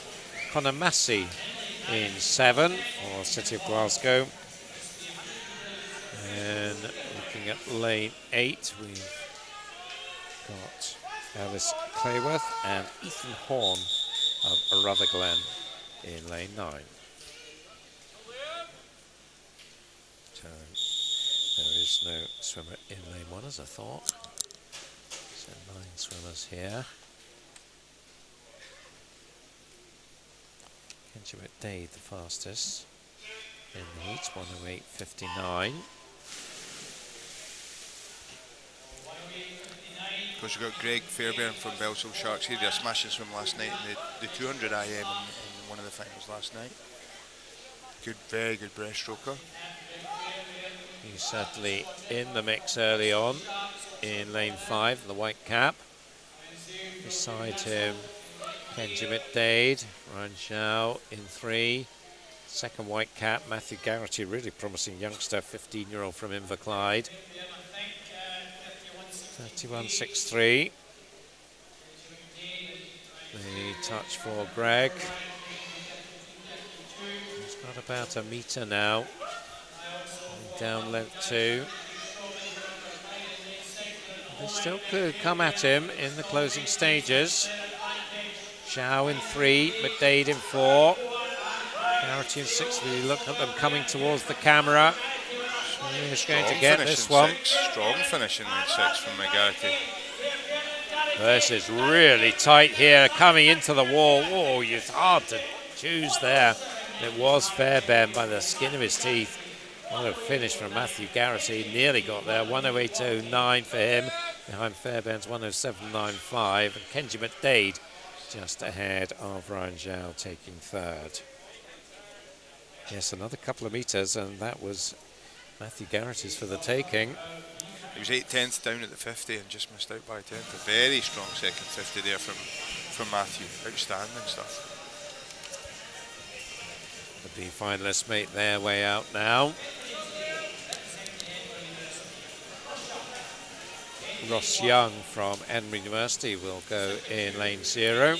Conor Massey in 7 for City of Glasgow. And looking at lane 8, we've got Alice Clayworth and Ethan Horn of Rutherglen in lane 9. So there is no swimmer in lane 1 as I thought. So 9 swimmers here. Kenji McDade the fastest in the heat, 1:08.59. Of course, you've got Greg Fairbairn from Belsill Sharks. He did a smashing swim last night in the 200 IM in one of the finals last night. Good, very good breaststroker. He's certainly in the mix early on in lane 5, the white cap. Beside him, Kenji McDade, Ryan Zhao in 3. Second white cap, Matthew Garrity, really promising youngster, 15-year-old from Inverclyde. 31.63. The touch for Greg. He's got about a metre now. Down length 2. They still could come at him in the closing stages. Zhao in 3, McDade in 4. Garrity in 6. We look at them coming towards the camera. He's going to get this one. Strong finish in lane 6 from McGarity. This is really tight here, coming into the wall. Oh, it's hard to choose there. It was Fairbairn by the skin of his teeth. What a finish from Matthew Garrity. Nearly got there. 1:08.09 for him. Behind Fairbairn's 1:07.95. And Kenji McDade just ahead of Ryan Zhao taking third. Yes, another couple of metres, and that was Matthew Garrett's for the taking. He was 8/10 down at the 50 and just missed out by 10th. A very strong second 50 there from Matthew. Outstanding stuff. The B finalists make their way out now. Ross Young from Edinburgh University will go in lane 0.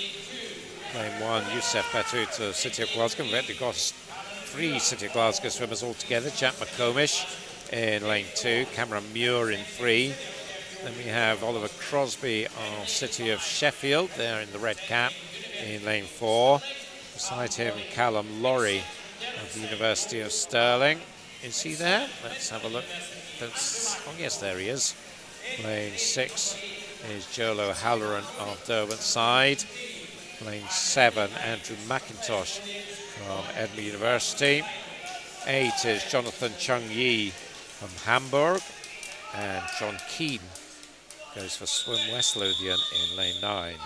Lane 1, Youssef Batout of City of Glasgow. We've actually got 3 City of Glasgow swimmers altogether. Jack McComish in lane 2, Cameron Muir in 3. Then we have Oliver Crosby of City of Sheffield there in the red cap in lane 4. Beside him, Callum Laurie of the University of Stirling. Is he there? Let's have a look. Oh yes, there he is. Lane 6 is Joel O'Halloran of Derwent-side. Lane 7, Andrew McIntosh from Edinburgh University. 8 is Jonathan Chung Yi from Hamburg. And John Keane goes for Swim West Lothian in lane 9.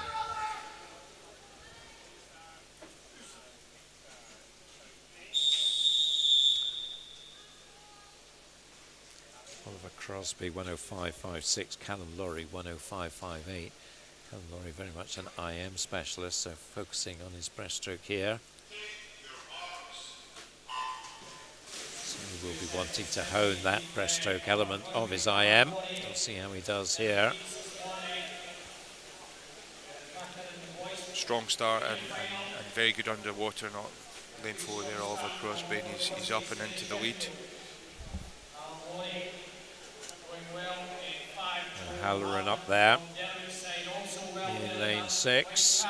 Oliver Crosby 105.56, Callum Laurie 105.58. Callum Laurie very much an IM specialist, so focusing on his breaststroke here. So he will be wanting to hone that breaststroke element of his IM. We'll see how he does here. Strong start and very good underwater, not lane 4 there, Oliver Crosby, and he's up and into the lead. Halloran up there in lane 6.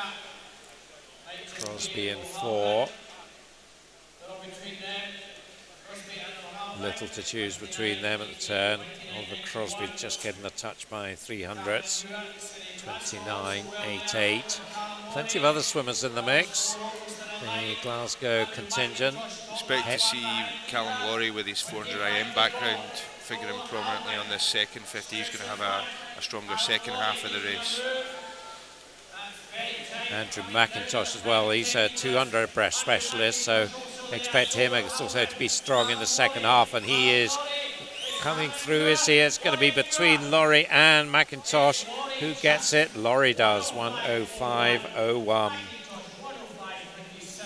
Crosby in 4. Little to choose between them at the turn. Oliver Crosby just getting a touch by 300ths. 29.88. Plenty of other swimmers in the mix. The Glasgow contingent. Expect to see Callum Laurie with his 400 IM background figuring prominently on this second 50. He's going to have a stronger second half of the race. Andrew McIntosh as well. He's a 200 breast specialist, so expect him also to be strong in the second half, and he is coming through, is he? It's going to be between Laurie and McIntosh. Who gets it? Laurie does. 105.01.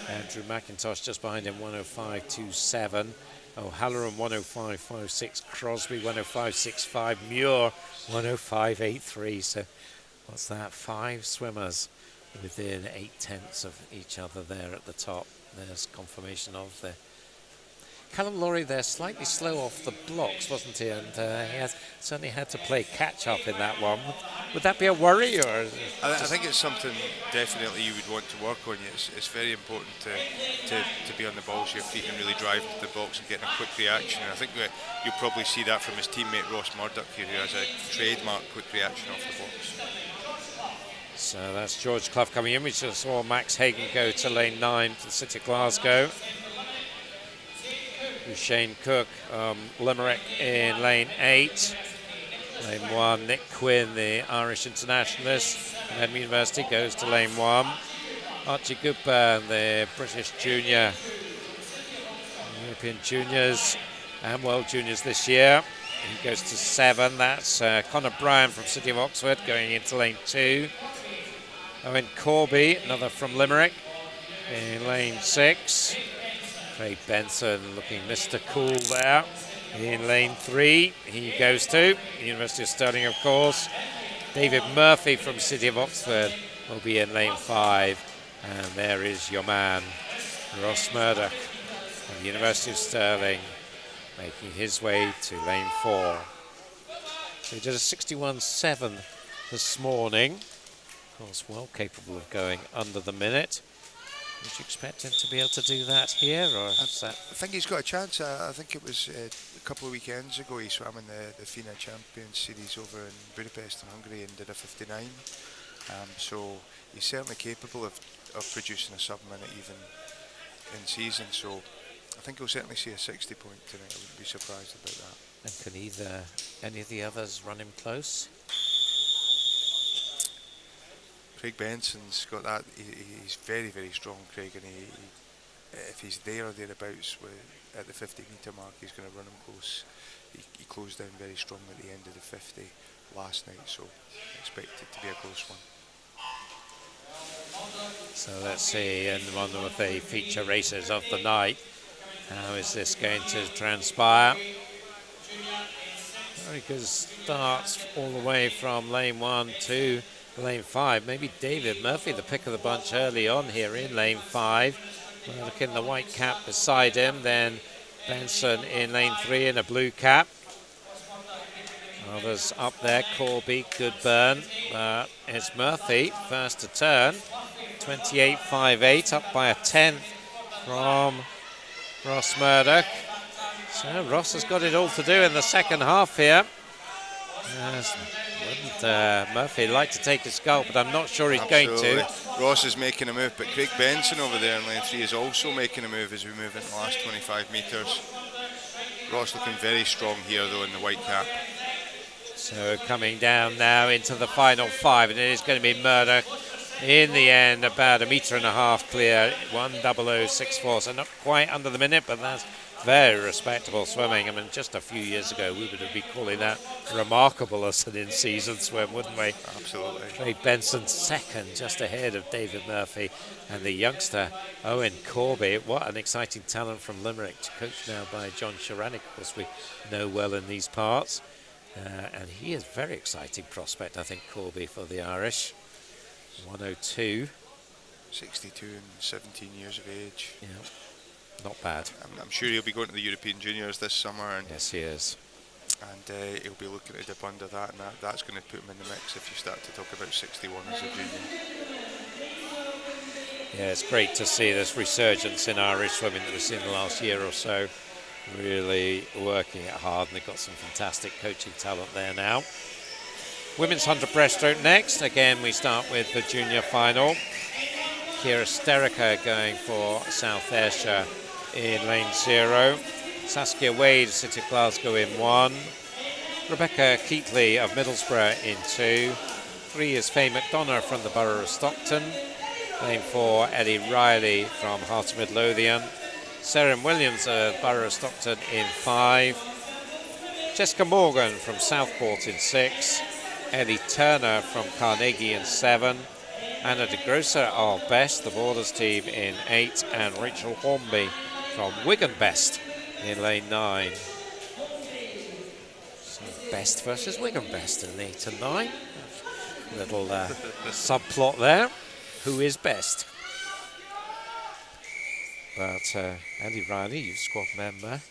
Andrew McIntosh just behind him, 105.27. O'Halloran 105.56, Crosby 105.65, Muir 105.83. So what's that? 5 swimmers within 8/10 of each other there at the top. There's confirmation of the Callum Laurie there, slightly slow off the blocks, wasn't he? And he has certainly had to play catch up in that one. Would that be a worry, or? I think it's something definitely you would want to work on. It's very important to be on the balls of your feet and really drive to the box and getting a quick reaction. And I think that you'll probably see that from his teammate Ross Murdoch here, who has a trademark quick reaction off the box. So that's George Clough coming in. We just saw Max Hagan go to lane 9 for the City of Glasgow. Shane Cook, Limerick in lane 8. Lane 1, Nick Quinn, the Irish internationalist from Edinburgh University, goes to lane 1. Archie Cooper, the British junior, European juniors and World Juniors this year. He goes to 7. That's Conor Bryan from City of Oxford going into lane 2. Owen Corby, another from Limerick, in lane 6. Craig Benson looking Mr. Cool there in lane 3. He goes to University of Stirling, of course. David Murphy from City of Oxford will be in lane 5. And there is your man, Ross Murdoch from the University of Stirling, making his way to lane 4. So he did a 61.7 this morning. Of course, well capable of going under the minute. Would you expect him to be able to do that here, or is that? I think he's got a chance. I think it was a couple of weekends ago he swam in the FINA Champions Series over in Budapest in Hungary and did a 59. So he's certainly capable of producing a sub-minute even in season. So I think he'll certainly see a 60 point tonight. I wouldn't be surprised about that. And can any of the others run him close? Craig Benson's got that. He's very, very strong, Craig, and if he's there or thereabouts at the 50-metre mark, he's going to run him close. He closed down very strong at the end of the 50 last night, so I expect it to be a close one. So let's see, in one of the feature races of the night, how is this going to transpire? Very good starts all the way from lane 1 to lane 5. Maybe David Murphy, the pick of the bunch early on here in lane 5. We're looking at the white cap beside him, then Benson in lane 3 in a blue cap. Others up there, Corby, good burn. It's Murphy, first to turn. 28.58, up by a tenth from Ross Murdoch. So Ross has got it all to do in the second half here. Wouldn't Murphy like to take a scalp, but I'm not sure he's going to. Ross is making a move, but Craig Benson over there in lane 3 is also making a move as we move into the last 25 metres. Ross looking very strong here though in the white cap. So coming down now into the final 5, and it is going to be Murdoch in the end, about 1.5 meters clear, 1:00.64, so not quite under the minute, but that's very respectable swimming. I mean, just a few years ago, we would have been calling that remarkable as an in-season swim, wouldn't we? Absolutely. Craig Benson second, just ahead of David Murphy, and the youngster Owen Corby. What an exciting talent from Limerick, coached now by John Sharanek, of course we know well in these parts. And he is a very exciting prospect, I think, Corby, for the Irish. 1:02. 62 and 17 years of age. Yeah, not bad. I'm sure he'll be going to the European Juniors this summer. And yes, he is. And he'll be looking to dip under that, and that's going to put him in the mix if you start to talk about 61 as a junior. Yeah, it's great to see this resurgence in Irish swimming that we've seen the last year or so. Really working it hard, and they've got some fantastic coaching talent there now. Women's 100 breaststroke next. Again, we start with the junior final. Ciara Sterica going for South Ayrshire in lane 0. Saskia Wade, City of Glasgow in 1. Rebecca Keatley of Middlesbrough in 2. 3 is Faye McDonough from the Borough of Stockton. Lane 4, Eddie Riley from Heart of Midlothian. Sarah Williams of Borough of Stockton in 5. Jessica Morgan from Southport in 6. Ellie Turner from Carnegie in 7. Anna de Grosser of Best, the Borders team, in 8. And Rachel Hornby from Wigan Best in lane 9. So Best versus Wigan Best in 8 and 9. Little subplot there. Who is best? But Andy Riley, youth squad member.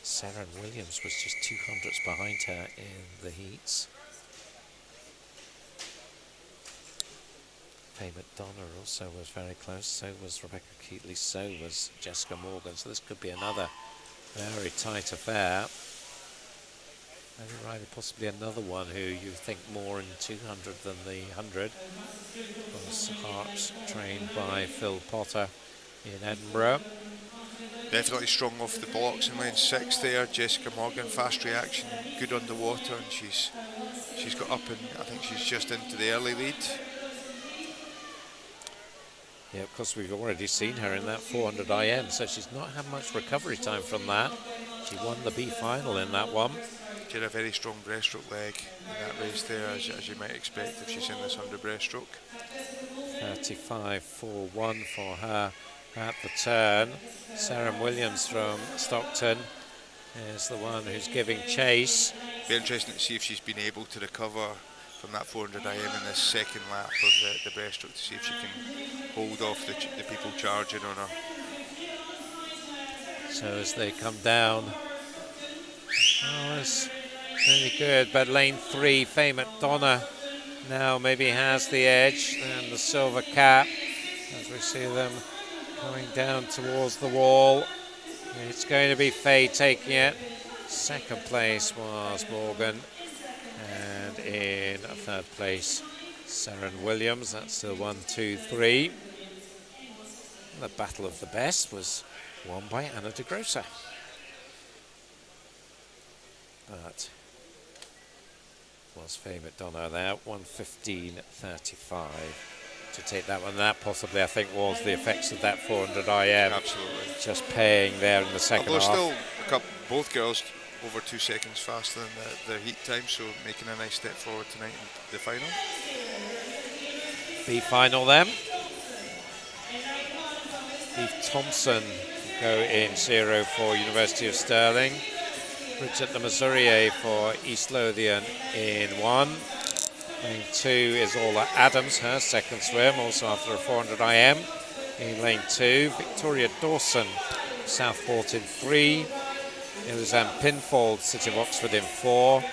Sarah Williams was just 200ths behind her in the heats. Faye McDonough also was very close. So was Rebecca Keatley. So was Jessica Morgan. So this could be another very tight affair. Andy Riley, possibly another one who you think more in 200 than the 100. Was Hearts trained by Phil Potter in Edinburgh. Definitely strong off the blocks in lane 6 there. Jessica Morgan, fast reaction, good underwater, and she's got up, and I think she's just into the early lead. Yeah, of course we've already seen her in that 400 IM, so she's not had much recovery time from that. She won the B final in that one. She had a very strong breaststroke leg in that race there, as you might expect if she's in this 100 breaststroke. 35.41 for her at the turn. Sarah Williams from Stockton is the one who's giving chase. Be interesting to see if she's been able to recover from that 400 IM in this second lap of the breaststroke, to see if she can hold off the people charging on her. So as they come down, it's really good, but lane 3, Faye McDonough now maybe has the edge, and the silver cap as we see them coming down towards the wall. It's going to be Faye taking it. Second place was Morgan, and in third place Sarah Williams. That's the 1, 2, 3. The battle of the best was won by Anna de Grosser. But, well, As Faye McDonough there, 1:15.35 to take that one. That possibly, I think, was the effects of that 400 IM. Absolutely. Just paying there in the second Although half. still, both girls over 2 seconds faster than their heat time, so making a nice step forward tonight in the final. B final then. Eve Thompson go in 0 for University of Stirling. Bridget Le Mesurier for East Lothian in 1. Lane 2 is Orla Adams, her second swim, also after a 400 IM. In lane 2, Victoria Dawson, Southport in 3. Elizanne Pinfold, City of Oxford in 4.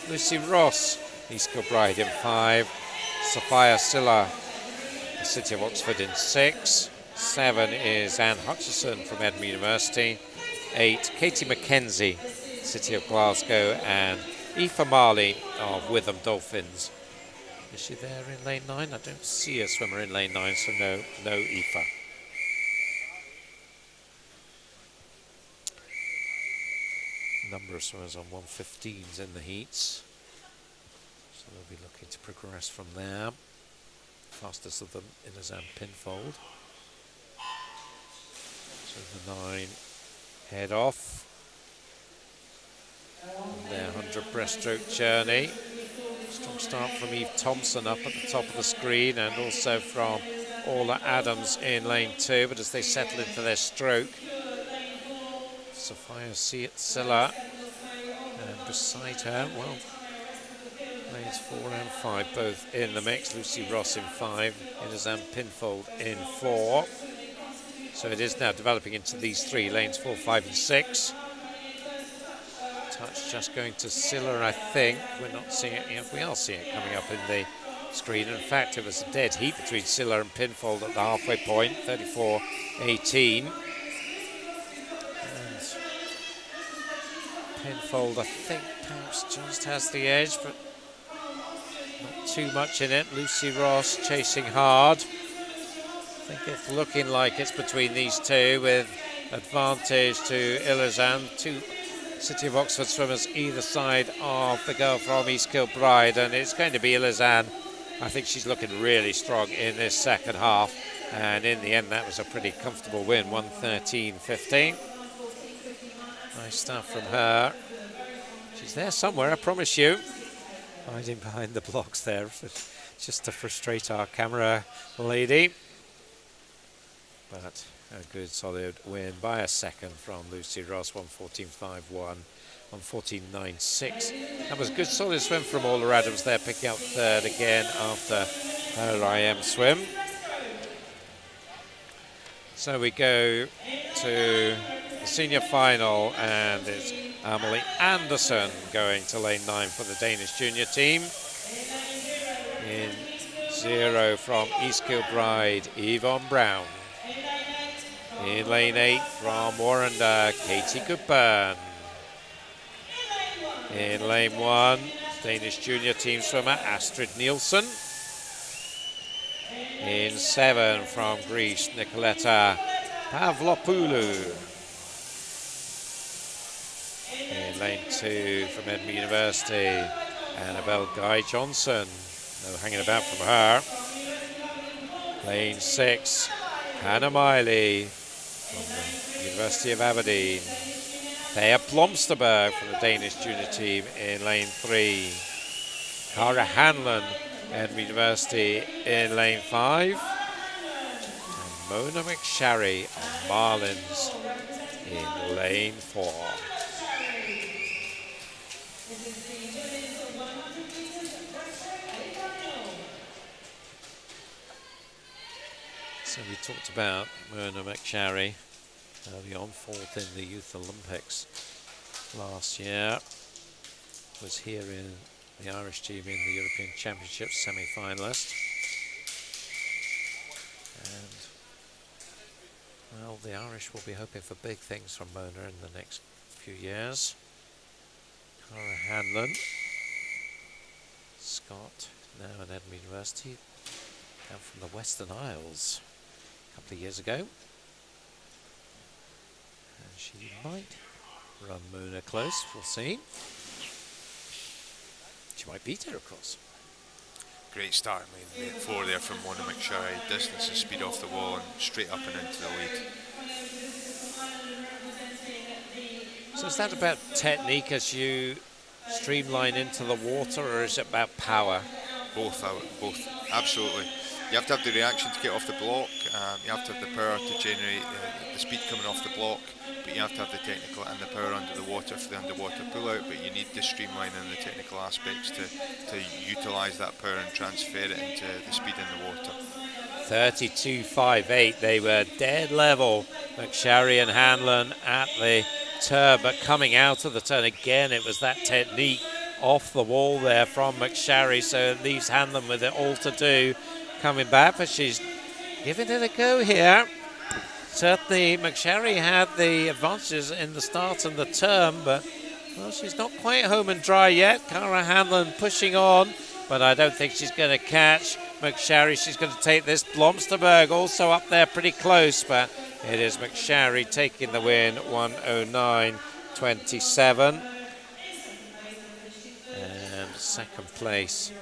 Lucy Ross, East Kilbride in 5. Sophia Silla, City of Oxford in 6. 7 is Anne Hutchison from Edinburgh University. 8, Katie Mackenzie, City of Glasgow, and Aoife Marley of Witham Dolphins. Is she there in lane 9? I don't see a swimmer in lane 9, so no Aoife. Number of swimmers on 1:15s in the heats, so they'll be looking to progress from there. Fastest of them in Elizanne Pinfold. So the 9 head off on their 100 breaststroke journey. Strong start from Eve Thompson up at the top of the screen, and also from Orla Adams in lane 2, but as they settle into their stroke, Sophia Silla, and beside her, well, lanes 4 and 5 both in the mix. Lucy Ross in 5, Elizanne Pinfold in 4. So it is now developing into these 3, lanes 4, 5 and 6. Touch just going to Silla, I think. We're not seeing it yet. We are seeing it coming up in the screen. In fact, it was a dead heat between Silla and Pinfold at the halfway point, 34.18. And Pinfold, I think, perhaps just has the edge, but not too much in it. Lucy Ross chasing hard. I think it's looking like it's between these two, with advantage to Elizanne. 2 City of Oxford swimmers either side of the girl from East Kilbride, and it's going to be Elizanne. I think she's looking really strong in this second half, and in the end that was a pretty comfortable win, 1:13.15. Nice stuff from her. She's there somewhere, I promise you, hiding behind the blocks there, just to frustrate our camera lady. But a good solid win by a second from Lucy Ross, 1:14.51, 1:14.96. That was a good solid swim from Orla Adams there, picking up third again after her IM swim. So we go to the senior final, and it's Amelie Anderson going to lane 9 for the Danish junior team. In 0 from East Kilbride, Yvonne Brown. In lane 8 from Warrender, Katie Goodburn. In lane 1, Danish junior team swimmer Astrid Nielsen. In 7 from Greece, Nicoletta Pavlopoulou. In lane 2 from Edinburgh University, Annabelle Guy-Johnson. No hanging about from her. Lane 6, Hannah Miley from the University of Aberdeen. Thea Blomsterberg from the Danish junior team in lane 3. Cara Hanlon, Edinburgh University in lane 5. And Mona McSharry on Marlins in lane 4. So we talked about Mona McSharry early on, 4th in the Youth Olympics last year. Was here in the Irish team in the European Championships semi-finalist. And, well, the Irish will be hoping for big things from Mona in the next few years. Cara Hanlon, Scott, now at Edinburgh University, down from the Western Isles a couple of years ago. And she might run Mona close, we'll see. She might beat her, of course. Great start, I mean, 4 there from Mona McSherry, distance and speed off the wall and straight up and into the lead. So is that about technique as you streamline into the water, or is it about power? Both, absolutely. You have to have the reaction to get off the block, you have to have the power to generate the speed coming off the block, but you have to have the technical and the power under the water for the underwater pull out, but you need the streamlining and the technical aspects to utilise that power and transfer it into the speed in the water. 32.58, they were dead level, McSherry and Hanlon at the turn, but coming out of the turn again, it was that technique off the wall there from McSherry, so it leaves Hanlon with it all to do. Coming back, but she's giving it a go here. Certainly McSherry had the advantages in the start and the turn, but well, she's not quite home and dry yet. Cara Hanlon pushing on, but I don't think she's going to catch McSherry. She's going to take this. Blomsterberg also up there pretty close, but it is McSherry taking the win, 109.27. And second place,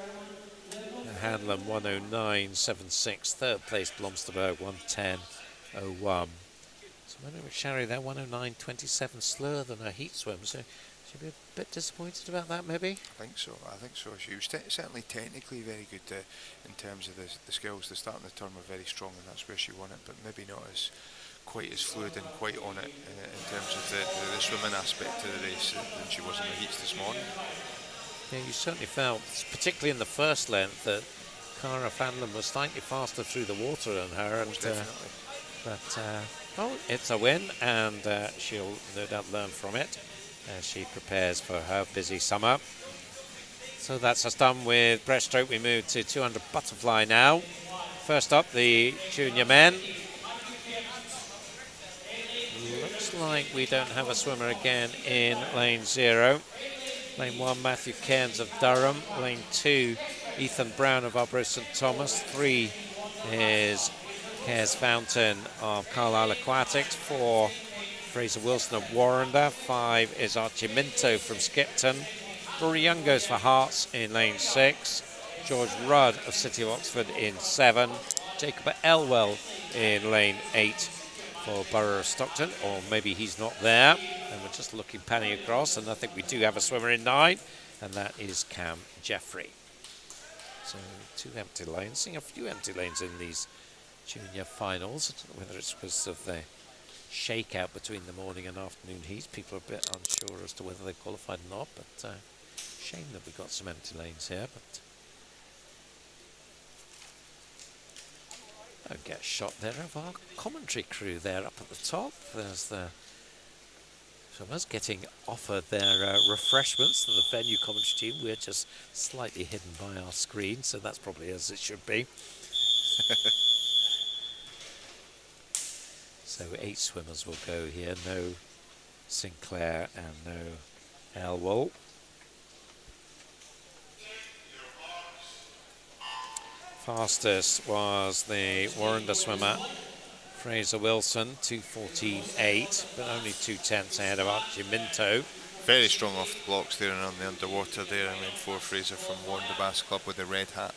Hanlon 109.76. Third place, Blomsterberg 110.01. So Mona McSherry there, 109.27, slower than her heat swim. So she'll be a bit disappointed about that, maybe. I think so. She was certainly technically very good in terms of the skills. The start and the turn were very strong, and that's where she won it. But maybe not as quite as fluid and quite on it in terms of the swimming aspect of the race than she was in the heats this morning. Yeah, you certainly felt, particularly in the first length, that Cara Hanlon was slightly faster through the water than her. Well, it's a win, and she'll no doubt learn from it as she prepares for her busy summer. So that's us done with breaststroke. We move to 200 butterfly now. First up, the junior men. Looks like we don't have a swimmer again in lane 0. Lane 1, Matthew Cairns of Durham. Lane 2, Ethan Brown of Arbroath St Thomas. 3 is Cares Fountain of Carlisle Aquatics. 4, Fraser Wilson of Warrender. 5 is Archie Minto from Skipton. Rory Young goes for Hearts in lane 6. George Rudd of City of Oxford in 7. Jacob Elwell in lane 8 for Borough of Stockton, or maybe he's not there. And we're just looking, panning across, and I think we do have a swimmer in 9, and that is Cam Jeffrey. So 2 empty lanes, seeing a few empty lanes in these junior finals. I don't know whether it's because of the shakeout between the morning and afternoon heats. People are a bit unsure as to whether they qualified or not, but shame that we've got some empty lanes here. But I'll get a shot there of our commentary crew there up at the top. There's the swimmers getting offered their refreshments to the venue commentary team. We're just slightly hidden by our screen, so that's probably as it should be. So 8 swimmers will go here. No Sinclair and no Elwell. Fastest was the Warrender swimmer, Fraser Wilson, 2:14.8, but only 2/10 ahead of Archie Minto. Very strong off the blocks there and on the underwater there. I mean, 4 Fraser from Warrender Bass Club with the red hat.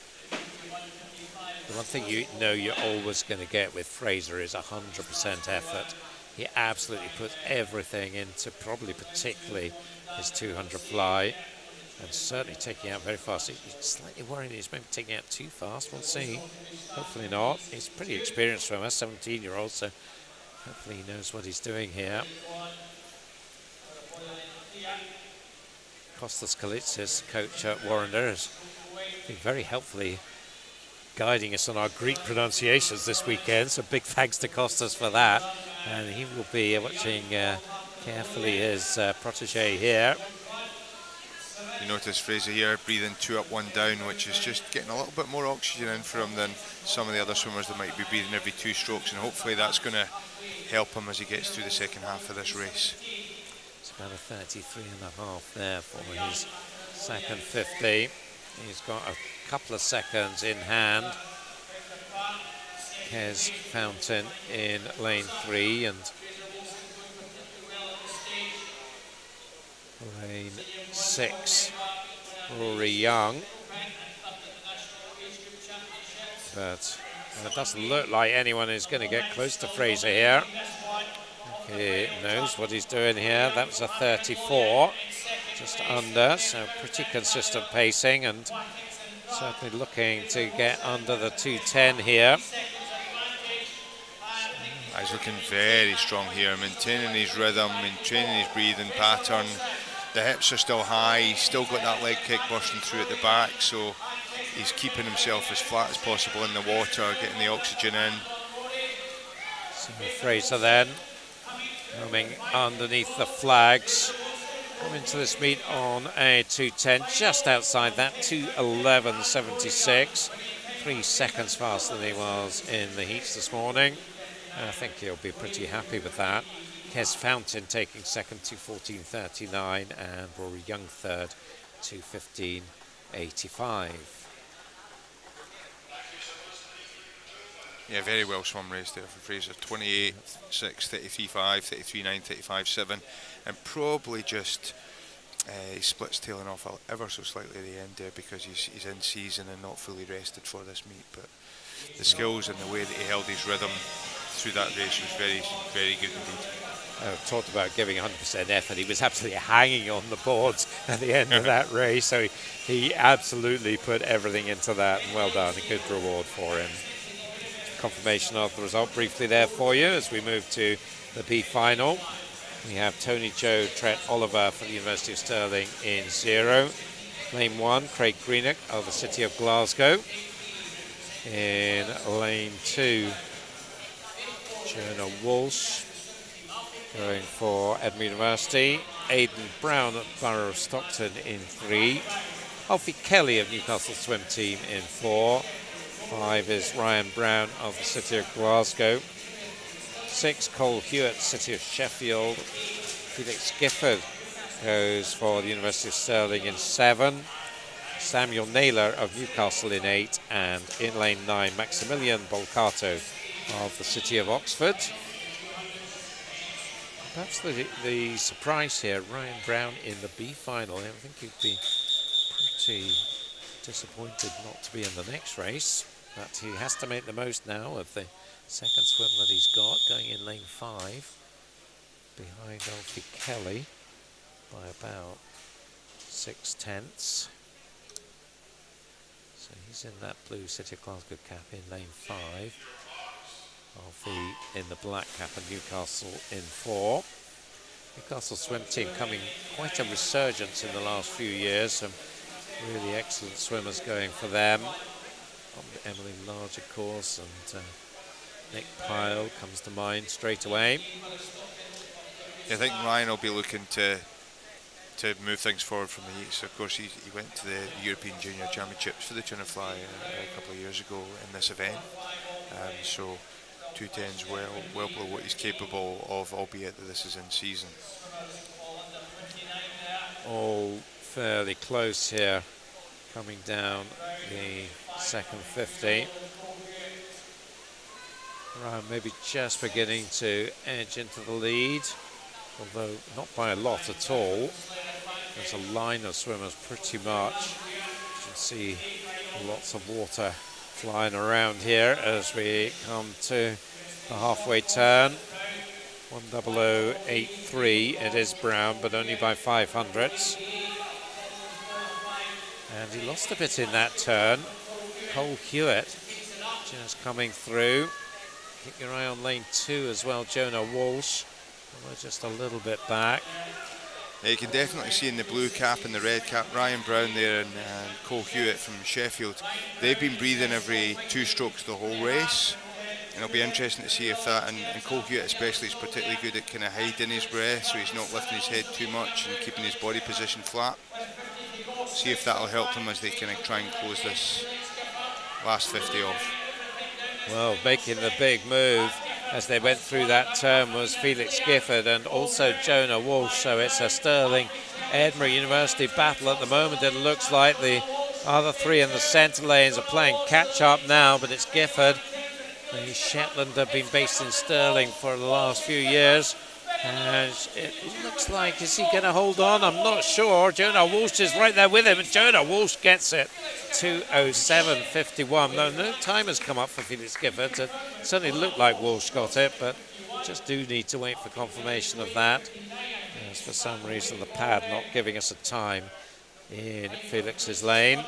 The one thing you know you're always going to get with Fraser is 100% effort. He absolutely puts everything into, probably particularly his 200 fly, and certainly taking out very fast. He's slightly worried he's maybe taking out too fast. We'll see. Hopefully not. He's a pretty experienced swimmer, 17-year-old, so hopefully he knows what he's doing here. Kostas Kalitsis, coach at Warrender, has been very helpfully guiding us on our Greek pronunciations this weekend, so big thanks to Kostas for that. And he will be watching carefully his protege here. You notice Fraser here breathing 2 up, 1 down, which is just getting a little bit more oxygen in for him than some of the other swimmers that might be breathing every 2 strokes, and hopefully that's going to help him as he gets through the second half of this race. It's about a 33.5 there for his second 50. He's got a couple of seconds in hand. Kes Fountain in lane 3 and lane 6 Rory Young. But it doesn't look like anyone is going to get close to Fraser here. He knows what he's doing here. That was a 34, just under, so pretty consistent pacing and certainly looking to get under the 210 here. He's looking very strong here, maintaining his rhythm, maintaining his breathing pattern. The hips are still high, he's still got that leg kick bursting through at the back, so he's keeping himself as flat as possible in the water, getting the oxygen in. So Fraser then coming underneath the flags. Coming to this meet on a 210, just outside that, 2:11.76. 3 seconds faster than he was in the heats this morning. I think he'll be pretty happy with that. Kes Fountain taking second, 2:14.39, and Rory Young third, 2:15.85. Yeah, very well swum race there for Fraser. 28.6, 33.5, 33.9, 35.7, and probably just his splits tailing off ever so slightly at the end there because he's in season and not fully rested for this meet. But the skills and the way that he held his rhythm through that race was very, very good indeed. Talked about giving 100% effort. He was absolutely hanging on the boards at the end of that race, so he absolutely put everything into that, and well done, a good reward for him. Confirmation of the result briefly there for you as we move to the B final. We have Tony Joe, Trent Oliver for the University of Stirling in 0. Lane 1, Craig Greenock of the City of Glasgow. In lane 2, Jonah Walsh going for Edinburgh University. Aidan Brown at Borough of Stockton in 3. Alfie Kelly of Newcastle Swim Team in 4. 5 is Ryan Brown of the City of Glasgow. 6, Cole Hewitt, City of Sheffield. Felix Gifford goes for the University of Stirling in 7. Samuel Naylor of Newcastle in 8. And in lane 9, Maximilian Bolcato of the City of Oxford. Perhaps the surprise here, Ryan Brown in the B final. I think he'd be pretty disappointed not to be in the next race, but he has to make the most now of the second swim that he's got, going in lane 5 behind Alfie Kelly by about 6/10. So he's in that blue City of Glasgow cap in lane 5. Alfie in the black cap and Newcastle in 4. Newcastle Swim Team coming quite a resurgence in the last few years. Some really excellent swimmers going for them. Emily Large, of course, and Nick Pyle comes to mind straight away. I think Ryan will be looking to move things forward from the heats. Of course, he went to the European Junior Championships for the tuna fly a couple of years ago in this event. So 210's well below what he's capable of, albeit that this is in season. All fairly close here, coming down the second 50. Ryan maybe just beginning to edge into the lead, although not by a lot at all. There's a line of swimmers pretty much. You can see lots of water flying around here as we come to the halfway turn. 1:00.83, it is Brown, but only by 500ths. And he lost a bit in that turn. Cole Hewitt just coming through. Keep your eye on lane 2 as well, Jonah Walsh, although just a little bit back. Yeah, you can definitely see in the blue cap and the red cap, Ryan Brown there and Cole Hewitt from Sheffield. They've been breathing every 2 strokes the whole race. And it'll be interesting to see if that, and Cole Hewitt especially, is particularly good at kind of hiding his breath, so he's not lifting his head too much and keeping his body position flat. See if that'll help him as they kind of try and close this last 50 off. Well, making the big move as they went through that turn was Felix Gifford and also Jonah Walsh, so it's a Stirling Edinburgh University battle at the moment. It looks like the other 3 in the centre lanes are playing catch up now, but it's Gifford. The Shetland have been based in Stirling for the last few years. And it looks like, is he going to hold on? I'm not sure. Jonah Walsh is right there with him, and Jonah Walsh gets it. 2:07.51. No time has come up for Felix Gifford. It certainly looked like Walsh got it, but just do need to wait for confirmation of that. As for some reason, the pad not giving us a time in Felix's lane.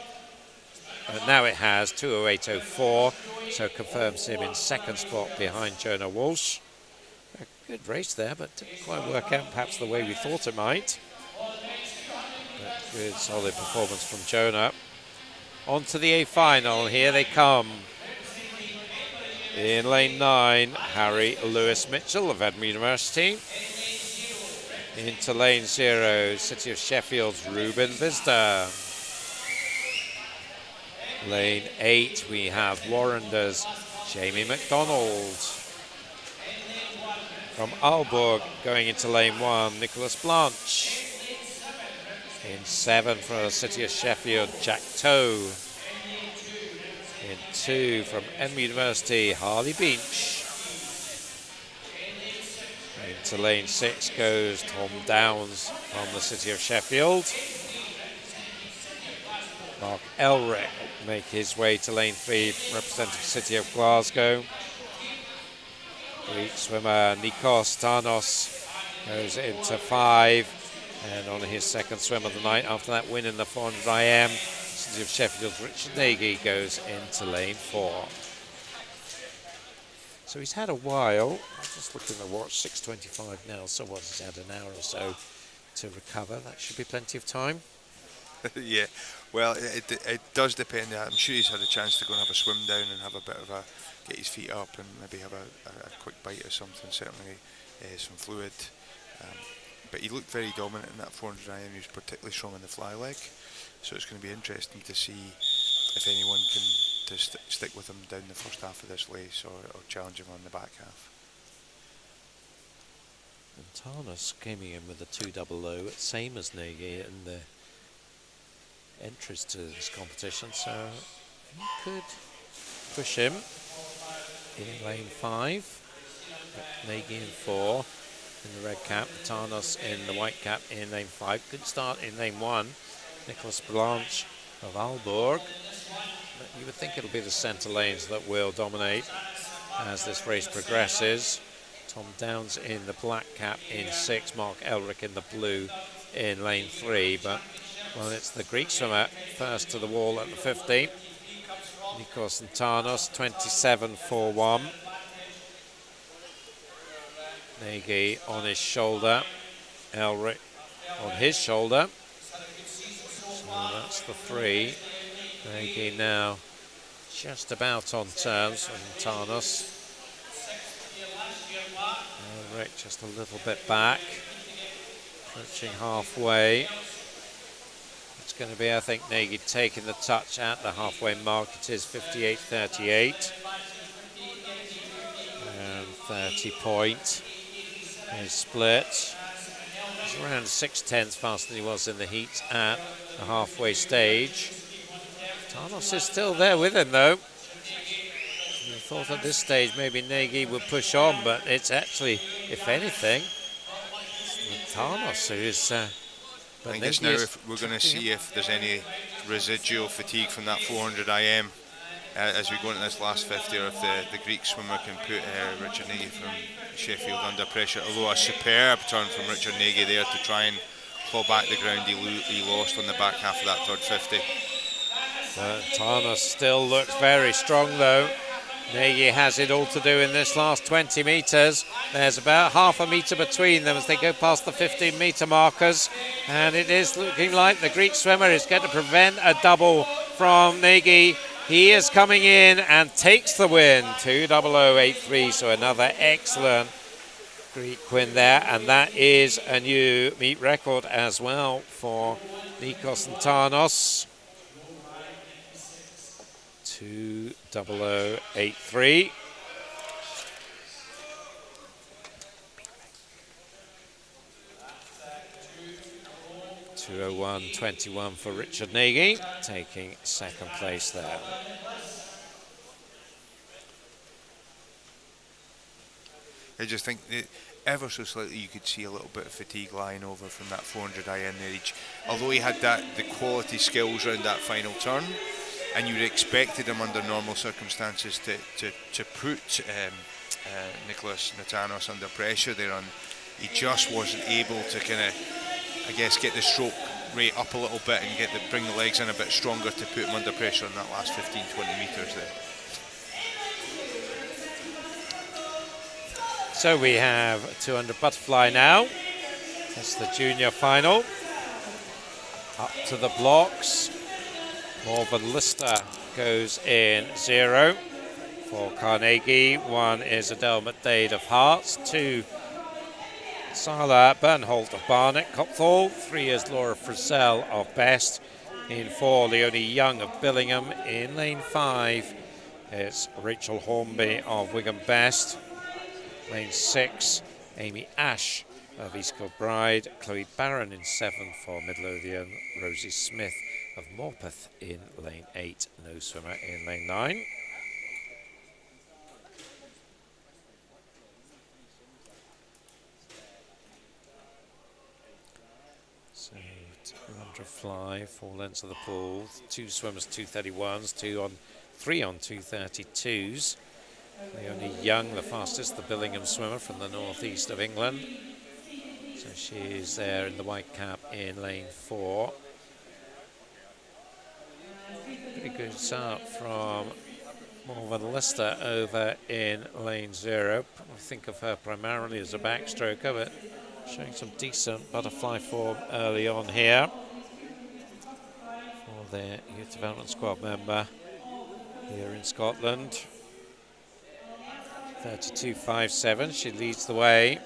But now it has 2:08.04, so confirms him in second spot behind Jonah Walsh. A good race there, but didn't quite work out perhaps the way we thought it might. But good solid performance from Jonah. On to the A final, here they come. In lane 9, Harry Lewis Mitchell of Edinburgh University. Into lane 0, City of Sheffield's Ruben Visda. Lane 8, we have Warrender's Jamie McDonald. From Aalborg, going into lane 1, Nicholas Blanche. In 7, from the City of Sheffield, Jack Toe. In 2, from Edinburgh University, Harley Beach. Into lane 6 goes Tom Downs from the City of Sheffield. Mark Elric make his way to lane 3, representing City of Glasgow. Greek swimmer Nikos Tarnos goes into 5, and on his second swim of the night after that win in the 400 IM, City of Sheffield's Richard Nagy goes into lane 4. So he's had a while, I'm just looking at the watch, 6:25 now, so he's had an hour or so to recover. That should be plenty of time. Yeah, well, it does depend. I'm sure he's had a chance to go and have a swim down and have a bit of a, get his feet up and maybe have a quick bite or something, certainly some fluid. But he looked very dominant in that 400 IM. He was particularly strong in the fly leg, so it's going to be interesting to see if anyone can stick with him down the first half of this race or challenge him on the back half. And Tarnas came in with a 2:00, same as Nagy in the entries to this competition, so he could push him in lane 5. Nagy in 4 in the red cap, Tarnas in the white cap in lane 5. Good start in lane 1. Nicholas Blanche of Aalborg. But you would think it'll be the centre lanes that will dominate as this race progresses. Tom Downs in the black cap in 6, Mark Elric in the blue in lane 3, but well, it's the Greek swimmer first to the wall at the 50. Nikos and Tarnos, 27.41. Nagy on his shoulder, Elric on his shoulder. So that's the 3. Nagy now just about on terms from Tarnos. Elric just a little bit back, approaching halfway. It's going to be, I think, Nagy taking the touch at the halfway mark. It is 58.38. And 30 point is split. He's around 6/10 faster than he was in the heat at the halfway stage. Tarnos is still there with him, though. I thought at this stage maybe Nagy would push on, but it's actually, if anything, it's Tarnos who is... I think it's now if we're going to see if there's any residual fatigue from that 400 IM as we go into this last 50, or if the Greek swimmer can put Richard Nagy from Sheffield under pressure. Although a superb turn from Richard Nagy there to try and claw back the ground he lost on the back half of that third 50. Tarnas still looks very strong though. Nagy has it all to do in this last 20 metres. There's about half a metre between them as they go past the 15 metre markers, and it is looking like the Greek swimmer is going to prevent a double from Nagy. He is coming in and takes the win, 2:00.83, so another excellent Greek win there, and that is a new meet record as well for Nikos and Tarnos. 2:00.83. (2:01.21) for Richard Nagy, taking second place there. I just think that ever so slightly you could see a little bit of fatigue lying over from that 400 IM there. Although he had the quality skills around that final turn, and you'd expected him under normal circumstances to put Nicholas Natanos under pressure there, and he just wasn't able to kind of, I guess, get the stroke rate up a little bit and bring the legs in a bit stronger to put him under pressure in that last 15-20 metres there. So we have 200 butterfly now. That's the junior final. Up to the blocks. Morven Lister goes in 0 for Carnegie. 1 is Adele McDade of Hearts. 2, Sala Bernholt of Barnet Copthall. 3 is Laura Frizzell of Best. In 4, Leonie Young of Billingham. In lane 5, it's Rachel Hornby of Wigan Best. Lane 6, Amy Ash of East Kilbride. Chloe Barron in 7 for Midlothian. Rosie Smith of Morpeth in lane 8. No swimmer in lane 9. So 200 fly, 4 lengths of the pool. 2 swimmers, 231s, 3 on 232s. Leonie Young, the fastest, the Billingham swimmer from the northeast of England. So she is there in the white cap in lane 4. Pretty good start from Morven Lister over in lane 0. I think of her primarily as a backstroker, but showing some decent butterfly form early on here for their youth development squad member here in Scotland. 32.57, she leads the way.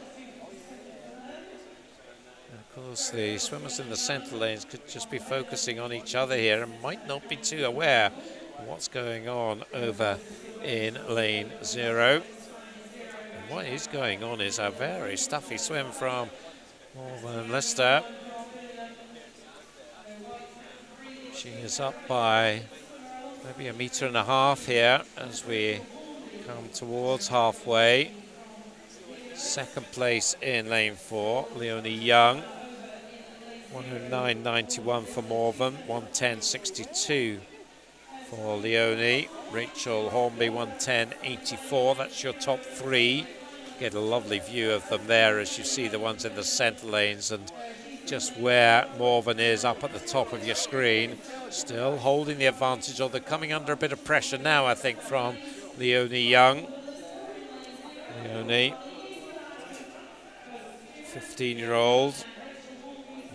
And of course, the swimmers in the centre lanes could just be focusing on each other here and might not be too aware of what's going on over in lane 0. And what is going on is a very stuffy swim from Morven Lister. She is up by maybe 1.5 meters here as we come towards halfway. Second place in lane 4, Leonie Young. 109.91 for Morven, 110.62 for Leonie. Rachel Hornby, 110.84. That's your top 3. Get a lovely view of them there as you see the ones in the centre lanes, and just where Morven is up at the top of your screen. Still holding the advantage, or they're coming under a bit of pressure now, I think, from Leonie Young. Leonie, 15-year-old,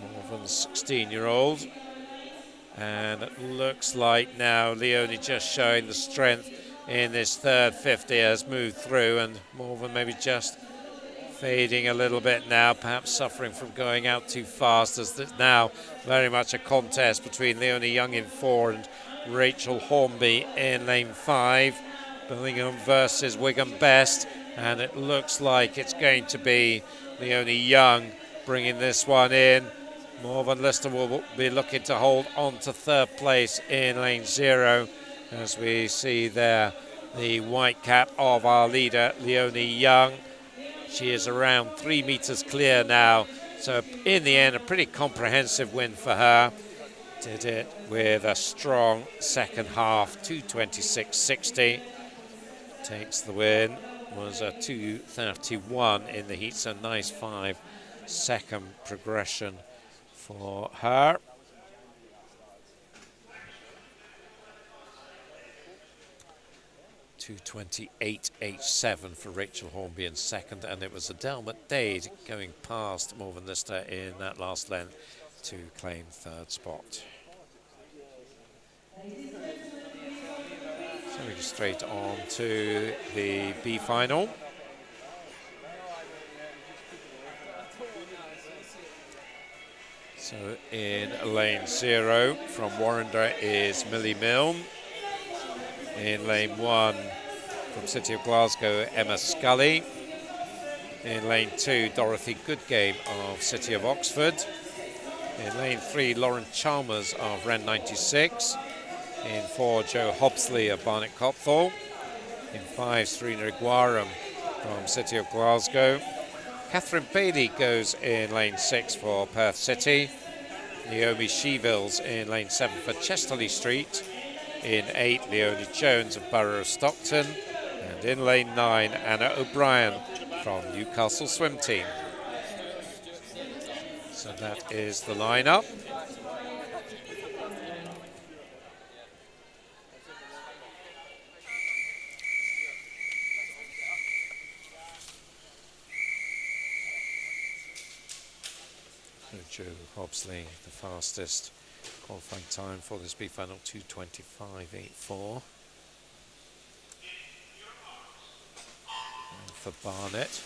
Morven's 16-year-old. And it looks like now Leonie just showing the strength in this third 50 has moved through, and Morven maybe just fading a little bit now, perhaps suffering from going out too fast, as there's now very much a contest between Leonie Young in 4 and Rachel Hornby in lane 5. Billingham versus Wigan Best, and it looks like it's going to be Leonie Young bringing this one in. Morven Lister will be looking to hold on to third place in lane 0, as we see there the white cap of our leader, Leonie Young. She is around 3 meters clear now, so in the end a pretty comprehensive win for her. Did it with a strong second half, 2:26.60. Takes the win, was a 2:31 in the heat, so nice 5-second progression for her. (2:28.87) for Rachel Hornby in second, and it was Adele McDade going past Morven Lister in that last length to claim third spot. So we go straight on to the B final. So in lane 0 from Warrender is Millie Milne. In lane 1 from City of Glasgow, Emma Scully. In lane 2, Dorothy Goodgame of City of Oxford. In lane 3, Lauren Chalmers of Ren 96. In 4, Joe Hobsley of Barnet Copthall. In 5, Serena Iguarum from City of Glasgow. Catherine Bailey goes in lane 6 for Perth City. Naomi Shevilles in lane 7 for Chesterley Street. In 8, Leonie Jones of Borough of Stockton. And in lane 9, Anna O'Brien from Newcastle Swim Team. So that is the lineup. Joe Hobsley, the fastest qualifying time for the speed final, 2:25.84. And for Barnet,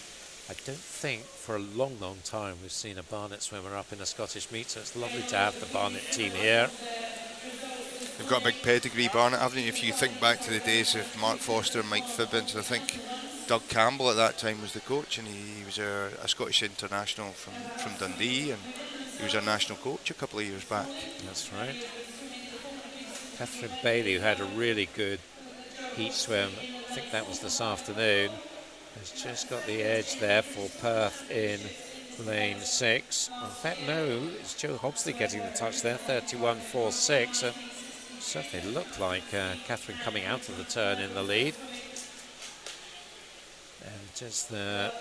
I don't think for a long, long time we've seen a Barnet swimmer up in a Scottish meet, so it's lovely to have the Barnet team here. They've got a big pedigree, Barnet, haven't you? If you think back to the days of Mark Foster and Mike Fibbins, I think Doug Campbell at that time was the coach, and he was a Scottish international from Dundee, and he was our national coach a couple of years back. That's right. Catherine Bailey, who had a really good heat swim, I think that was this afternoon, has just got the edge there for Perth in lane 6. In fact, no, it's Joe Hobsley getting the touch there, 31.46. It certainly looked like Catherine coming out of the turn in the lead. And just the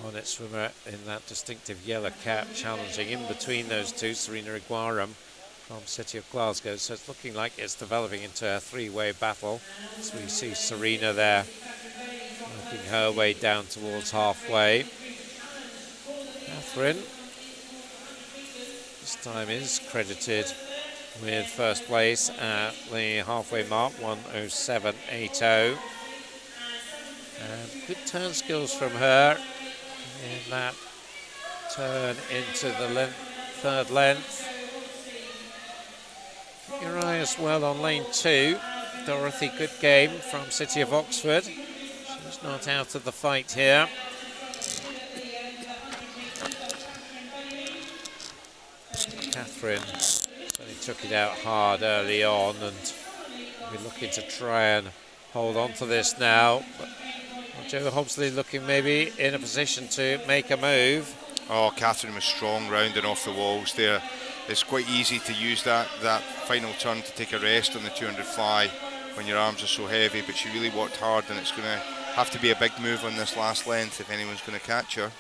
Barnet swimmer in that distinctive yellow cap challenging in between those two, Serena Iguaram from City of Glasgow. So it's looking like it's developing into a three-way battle. So we see Serena there working her way down towards halfway. Catherine this time is credited with first place at the halfway mark, 1:07.80. And good turn skills from her in that turn into the third length. Keep your eye as well on lane 2. Dorothy Goodgame from City of Oxford. She's not out of the fight here. Catherine certainly took it out hard early on, and we're looking to try and hold on to this now. But Joe Hobsley looking maybe in a position to make a move. Oh, Catherine was strong rounding off the walls there. It's quite easy to use that final turn to take a rest on the 200 fly when your arms are so heavy, but she really worked hard, and it's going to have to be a big move on this last length if anyone's going to catch her.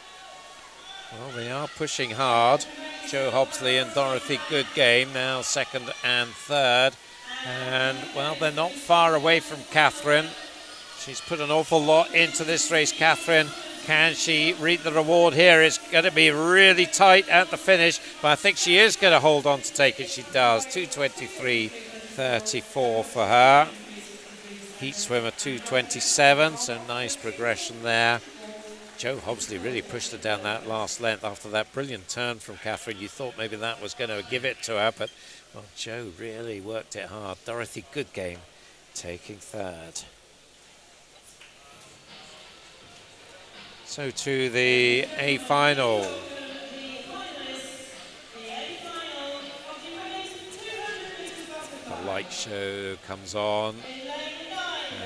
Well, they are pushing hard. Joe Hobsley and Dorothy Goodgame now second and third. And, well, they're not far away from Catherine. She's put an awful lot into this race, Catherine. Can she reap the reward here? It's going to be really tight at the finish, but I think she is going to hold on to take it. She does. 2:23.34 for her. Heat swimmer 2:27, so nice progression there. Joe Hobsley really pushed her down that last length after that brilliant turn from Catherine. You thought maybe that was going to give it to her, but well, Joe really worked it hard. Dorothy Goodgame taking third. So to the A final. The light show comes on,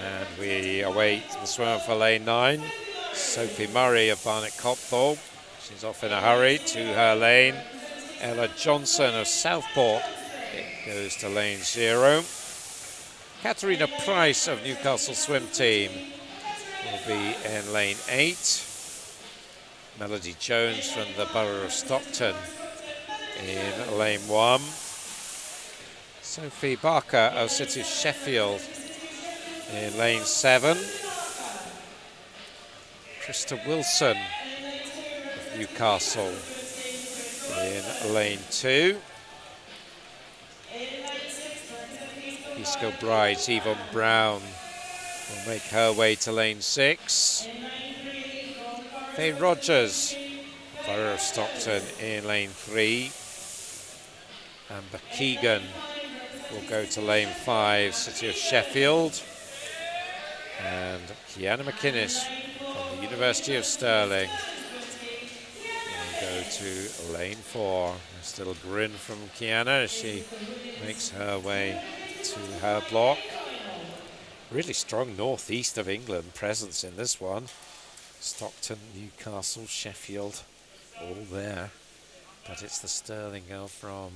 and we await the swimmer for lane 9, Sophie Murray of Barnet Copthall. She's off in a hurry to her lane. Ella Johnson of Southport goes to lane 0. Katarina Price of Newcastle Swim Team will be in lane 8. Melody Jones from the Borough of Stockton in lane 1. Sophie Barker of City of Sheffield in lane 7. Krista Wilson of Newcastle in lane 2. East Kilbride's Yvonne Brown will make her way to lane 6. Faye Rogers, Borough of Stockton in lane 3. Amber Keegan will go to lane 5, City of Sheffield. And Kiana McInnes from the University of Stirling will go to lane 4. Nice little grin from Kiana as she makes her way to her block. Really strong northeast of England presence in this one. Stockton, Newcastle, Sheffield, all there. But it's the Stirling girl from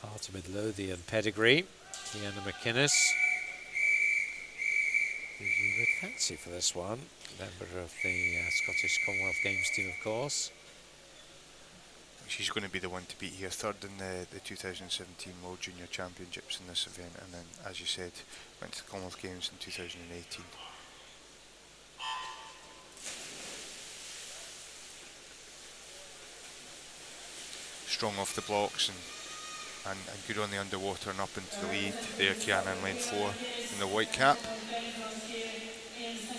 Heart of Midlothian pedigree, Kiana McInnes. Gives you a good fancy for this one. Member of the Scottish Commonwealth Games team, of course. She's going to be the one to beat here, third in the 2017 World Junior Championships in this event, and then, as you said, went to the Commonwealth Games in 2018. Strong off the blocks and good on the underwater and up into the lead. There, Kiana in lane 4 in the white cap.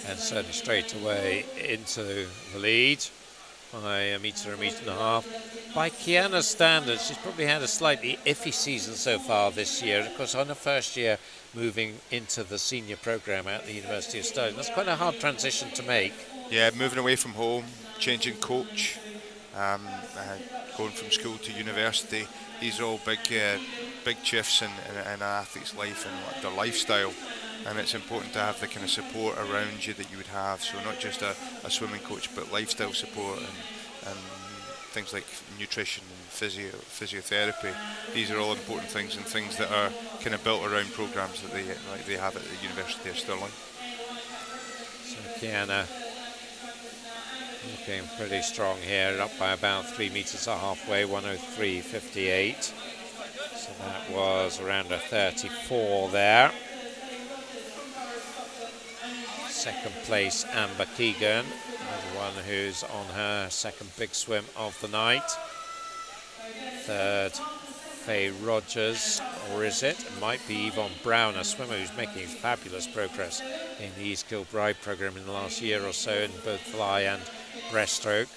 And certainly straight away into the lead by a metre and a half. By Kiana's standards, she's probably had a slightly iffy season so far this year. Of course, on her first year moving into the senior programme at the University of Stirling. That's quite a hard transition to make. Yeah, moving away from home, changing coach, going from school to university. These are all big shifts in an athlete's life and their lifestyle. And it's important to have the kind of support around you that you would have. So not just a swimming coach, but lifestyle support and things like nutrition and physiotherapy. These are all important things and things that are kind of built around programs that they have at the University of Stirling. So Kiana looking pretty strong here, up by about 3 metres at halfway, 103.58. So that was around a 34 there. Second place, Amber Keegan, another one who's on her second big swim of the night. Third, Faye Rogers, or is it? It might be Yvonne Brown, a swimmer who's making fabulous progress in the East Kilbride programme in the last year or so in both fly and breaststroke.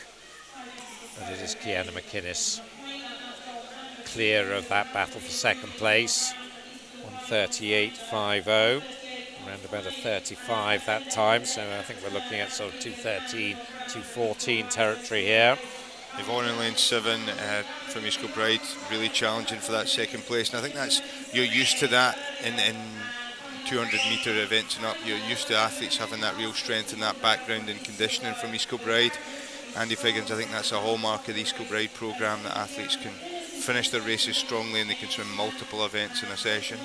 But it is Kiana McInnes clear of that battle for second place, 138.50. Around about a 35 that time, so I think we're looking at sort of 213, 214 territory here. Yvonne in lane 7 from East Kilbride, really challenging for that second place, and I think you're used to that in 200 metre events and up. You're used to athletes having that real strength and that background in conditioning from East Kilbride. Andy Figgins, I think that's a hallmark of the East Kilbride programme, that athletes can finish their races strongly and they can swim multiple events in a session.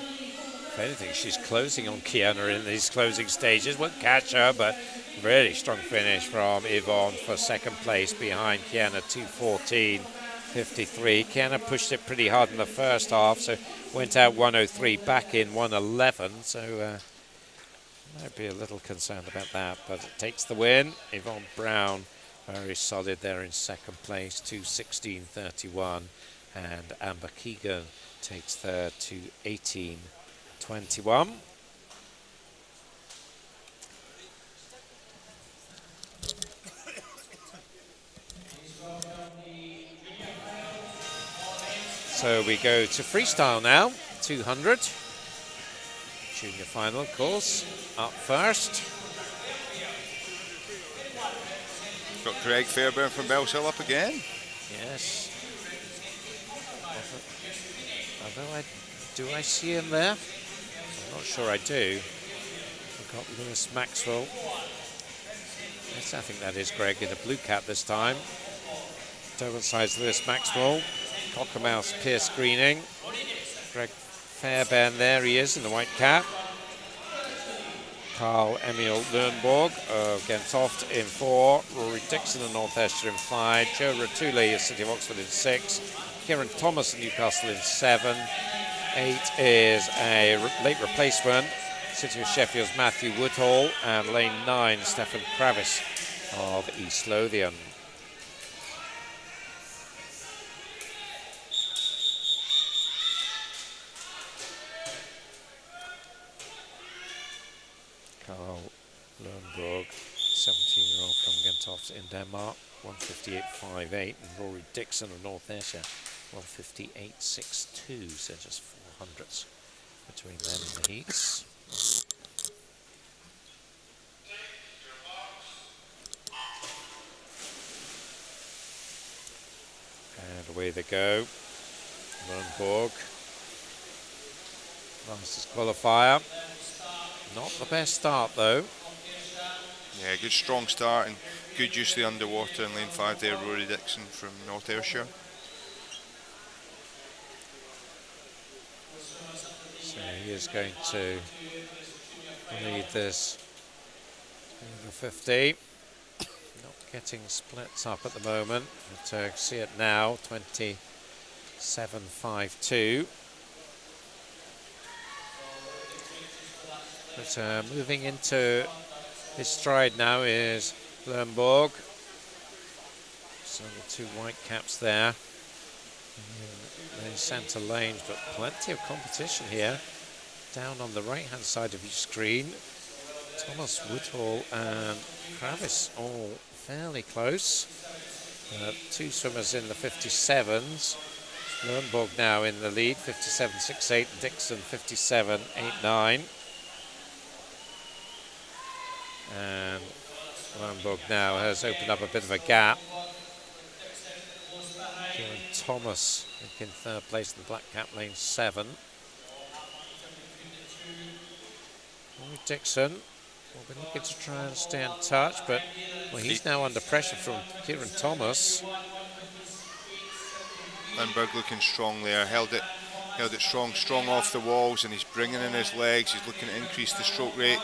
If anything, she's closing on Kiana in these closing stages. Won't catch her, but really strong finish from Yvonne for second place behind Kiana, 2:14.53. Kiana pushed it pretty hard in the first half, so went out 103, back in 111. So might be a little concerned about that, but it takes the win. Yvonne Brown, very solid there in second place, 2:16.31, and Amber Keegan takes third, 2:18.21. So we go to freestyle now, 200. Junior final, of course, up first. Got Greg Fairbairn from Bellshill up again. Yes. Although do I see him there? I'm not sure I do. We've got Lewis Maxwell. Yes, I think that is Greg in a blue cap this time. Dover side's Lewis Maxwell. Cockermouth Pierce Greening. Greg Fairbairn, there he is in the white cap. Carl Emil Lernborg of Gentoft in 4. Rory Dixon of North Ayrshire in 5. Joe Ratuli of City of Oxford in 6. Kieran Thomas of Newcastle in 7. 8 is a late replacement, City of Sheffield's Matthew Woodhall, and lane 9, Stefan Kravis of East Lothian. Carl Lernborg, 17-year-old from Gentoft in Denmark, 158.58, and Rory Dixon of North Ayrshire, 158.62, so just 400s between them and the heats. And away they go. Lernborg, fastest qualifier. Not the best start though. Yeah, good strong start and good use of the underwater in lane 5 there, Rory Dixon from North Ayrshire. So he is going to lead this over 50. Not getting splits up at the moment, but see it now, 27.52. But moving into his stride now is Lernborg. So the two white caps there. In the centre lanes, but plenty of competition here. Down on the right hand side of your screen, Thomas, Woodhall and Kravis all fairly close. Two swimmers in the 57s. Lernborg now in the lead, 57.68, Dixon 57.89. And Lernborg now has opened up a bit of a gap. Kieran Thomas in third place in the black cap, lane 7. Dixon will be looking to try and stay in touch, but well, he's now under pressure from Kieran Thomas. Lundberg looking strong there, held it strong off the walls, and he's bringing in his legs. He's looking to increase the stroke rate,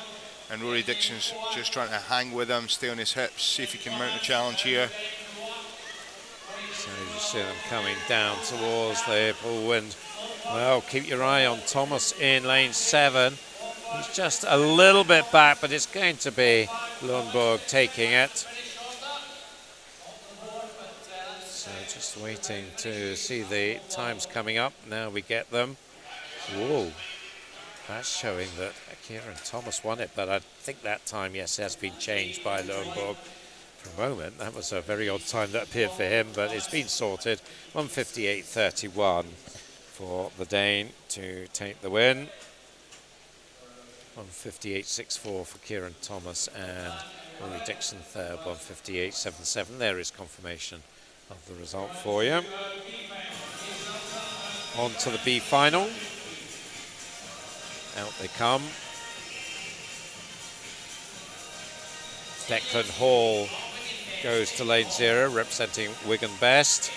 and Rory Dixon's just trying to hang with him, stay on his hips, see if he can mount a challenge here. So you see them coming down towards the pool, and well, keep your eye on Thomas in lane 7. He's just a little bit back, but it's going to be Lundborg taking it. So just waiting to see the times coming up. Now we get them. Whoa, that's showing that Kieran Thomas won it, but I think that time, yes, has been changed by Lundborg. For a moment, that was a very odd time that appeared for him, but it's been sorted. 1:58.31 for the Dane to take the win. 1:58.64 for Kieran Thomas, and Rory Dixon third, 1:58.77. There is confirmation of the result for you. On to the B final. Out they come. Declan Hall goes to lane 0, representing Wigan Best.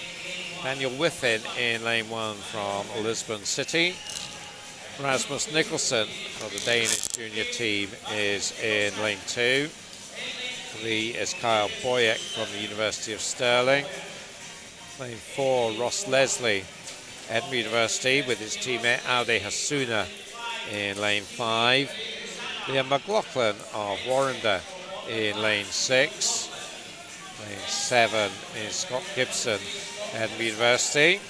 Daniel Whiffin in lane 1 from Lisbon City. Rasmus Nicholson for the Danish junior team is in lane 2. 3 is Kyle Boyek from the University of Stirling. Lane 4, Ross Leslie, Edinburgh University, with his teammate Aude Hasuna in lane 5. Liam McLaughlin of Warrender in lane 6. Lane 7 is Scott Gibson, Edinburgh University,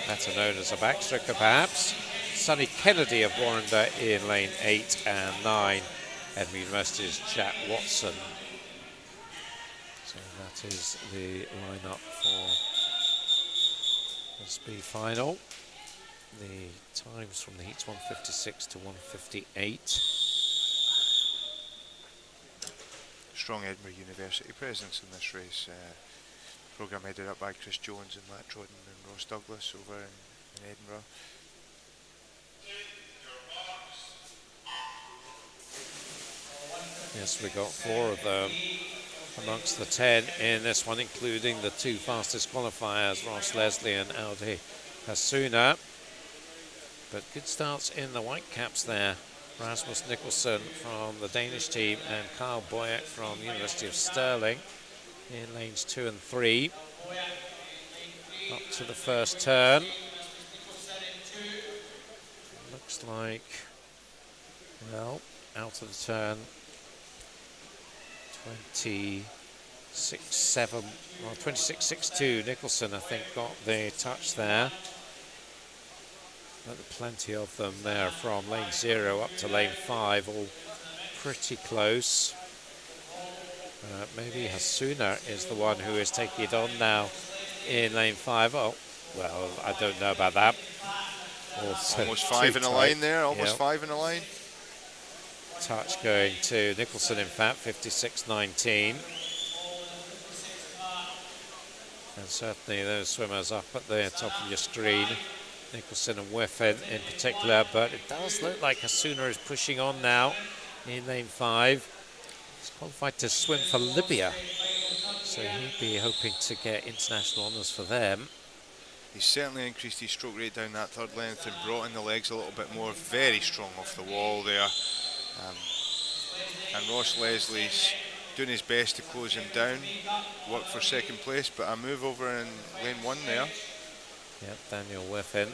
better known as a backstroker perhaps. Sonny Kennedy of Warrender in lane 8 and 9. Edinburgh University's Jack Watson. So that is the lineup for the speed final. The times from the heats 1:56 to 1:58. Strong Edinburgh University presence in this race. Programme headed up by Chris Jones and Matt Trodden and Ross Douglas over in Edinburgh. Yes, we got 4 of them amongst the 10 in this one, including the 2 fastest qualifiers, Ross Leslie and Aude Hasuna. But good starts in the white caps there. Rasmus Nicholson from the Danish team and Kyle Boyek from the University of Stirling in lanes 2 and 3. Up to the first turn. Looks like, well, out of the turn, 26.62. Nicholson, I think, got the touch there. But plenty of them there from lane 0 up to lane 5, all pretty close. Maybe Hasuna is the one who is taking it on now in lane 5. Oh, well, I don't know about that. Also almost 5 in a line there, almost 5 in a line. Touch going to Nicholson, in fact, 56.19. And certainly those swimmers up at the top of your screen, Nicholson and Whiffin in particular, but it does look like Hasuna is pushing on now in lane 5. He's qualified to swim for Libya, so he'd be hoping to get international honours for them. He's certainly increased his stroke rate down that third length and brought in the legs a little bit more. Very strong off the wall there. And Ross Leslie's doing his best to close him down, work for second place, but a move over in lane 1 there. Yep, Daniel Whiffin.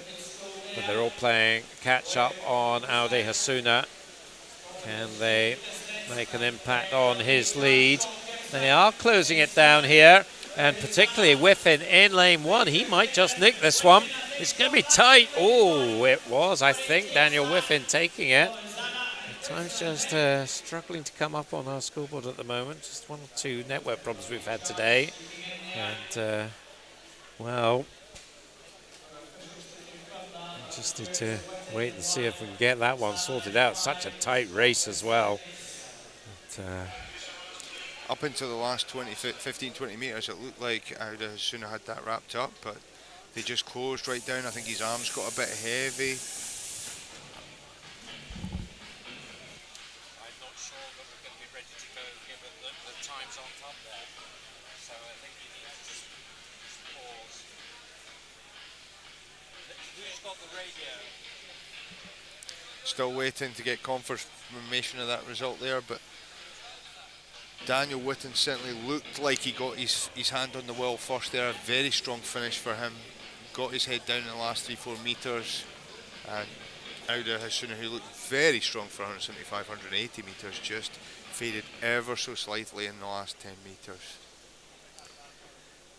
But they're all playing catch up on Audi Hasuna. Can they make an impact on his lead? They are closing it down here, and particularly Whiffin in lane 1. He might just nick this one. It's going to be tight. Oh, it was, I think, Daniel Whiffin taking it. Time's just struggling to come up on our scoreboard at the moment. Just 1 or 2 network problems we've had today. And, well, just need to wait and see if we can get that one sorted out. Such a tight race as well. But, up into the last 15-20 metres, it looked like Auda Hasuna had that wrapped up, but they just closed right down. I think his arms got a bit heavy. I'm not sure that we're going to be ready to go given the time's on top there. So I think you need to just pause. Who's got the radio? Still waiting to get confirmation of that result there, but Daniel Whitten certainly looked like he got his hand on the wheel first there. A very strong finish for him. Got his head down in the last 3-4 metres. And Auda Hasuna, who looked very strong for 175, 180 metres, just faded ever so slightly in the last 10 metres.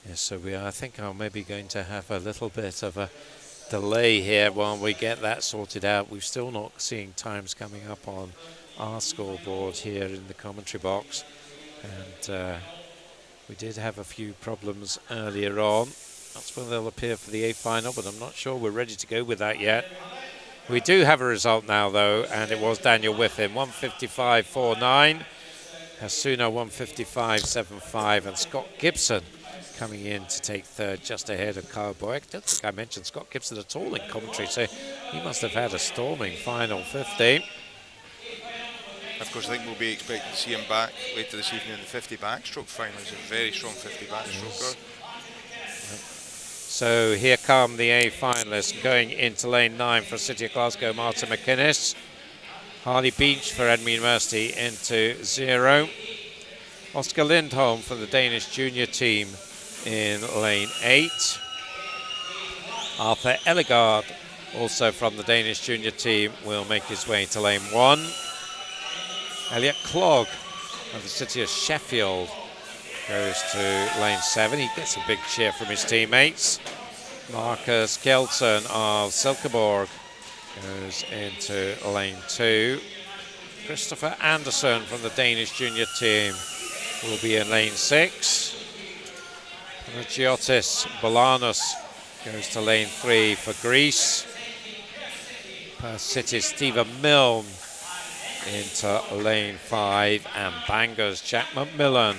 Yes, so I think I'm maybe going to have a little bit of a delay here while we get that sorted out. We're still not seeing times coming up on our scoreboard here in the commentary box. And we did have a few problems earlier on. That's when they'll appear for the A final, but I'm not sure we're ready to go with that yet. We do have a result now, though, and it was Daniel Whiffin, 155.49. Hasuna, 155.75, and Scott Gibson coming in to take third, just ahead of Kyle Boyk. I don't think I mentioned Scott Gibson at all in commentary, so he must have had a storming final 50. Of course, I think we'll be expecting to see him back later this evening in the 50 backstroke final. He's a very strong 50 backstroker. So here come the A finalists going into lane 9 for City of Glasgow, Martin McInnes. Harley Beach for Edinburgh University into 0. Oscar Lindholm for the Danish junior team in lane 8. Arthur Ellegaard, also from the Danish junior team, will make his way to lane 1. Elliot Clogg of the City of Sheffield goes to lane 7. He gets a big cheer from his teammates. Marcus Kjeldsen of Silkeborg goes into lane 2. Christopher Anderson from the Danish junior team will be in lane 6. Panagiotis Bolanos goes to lane 3 for Greece. Perth City's Stephen Milne into lane 5, and Bangor's Jack McMillan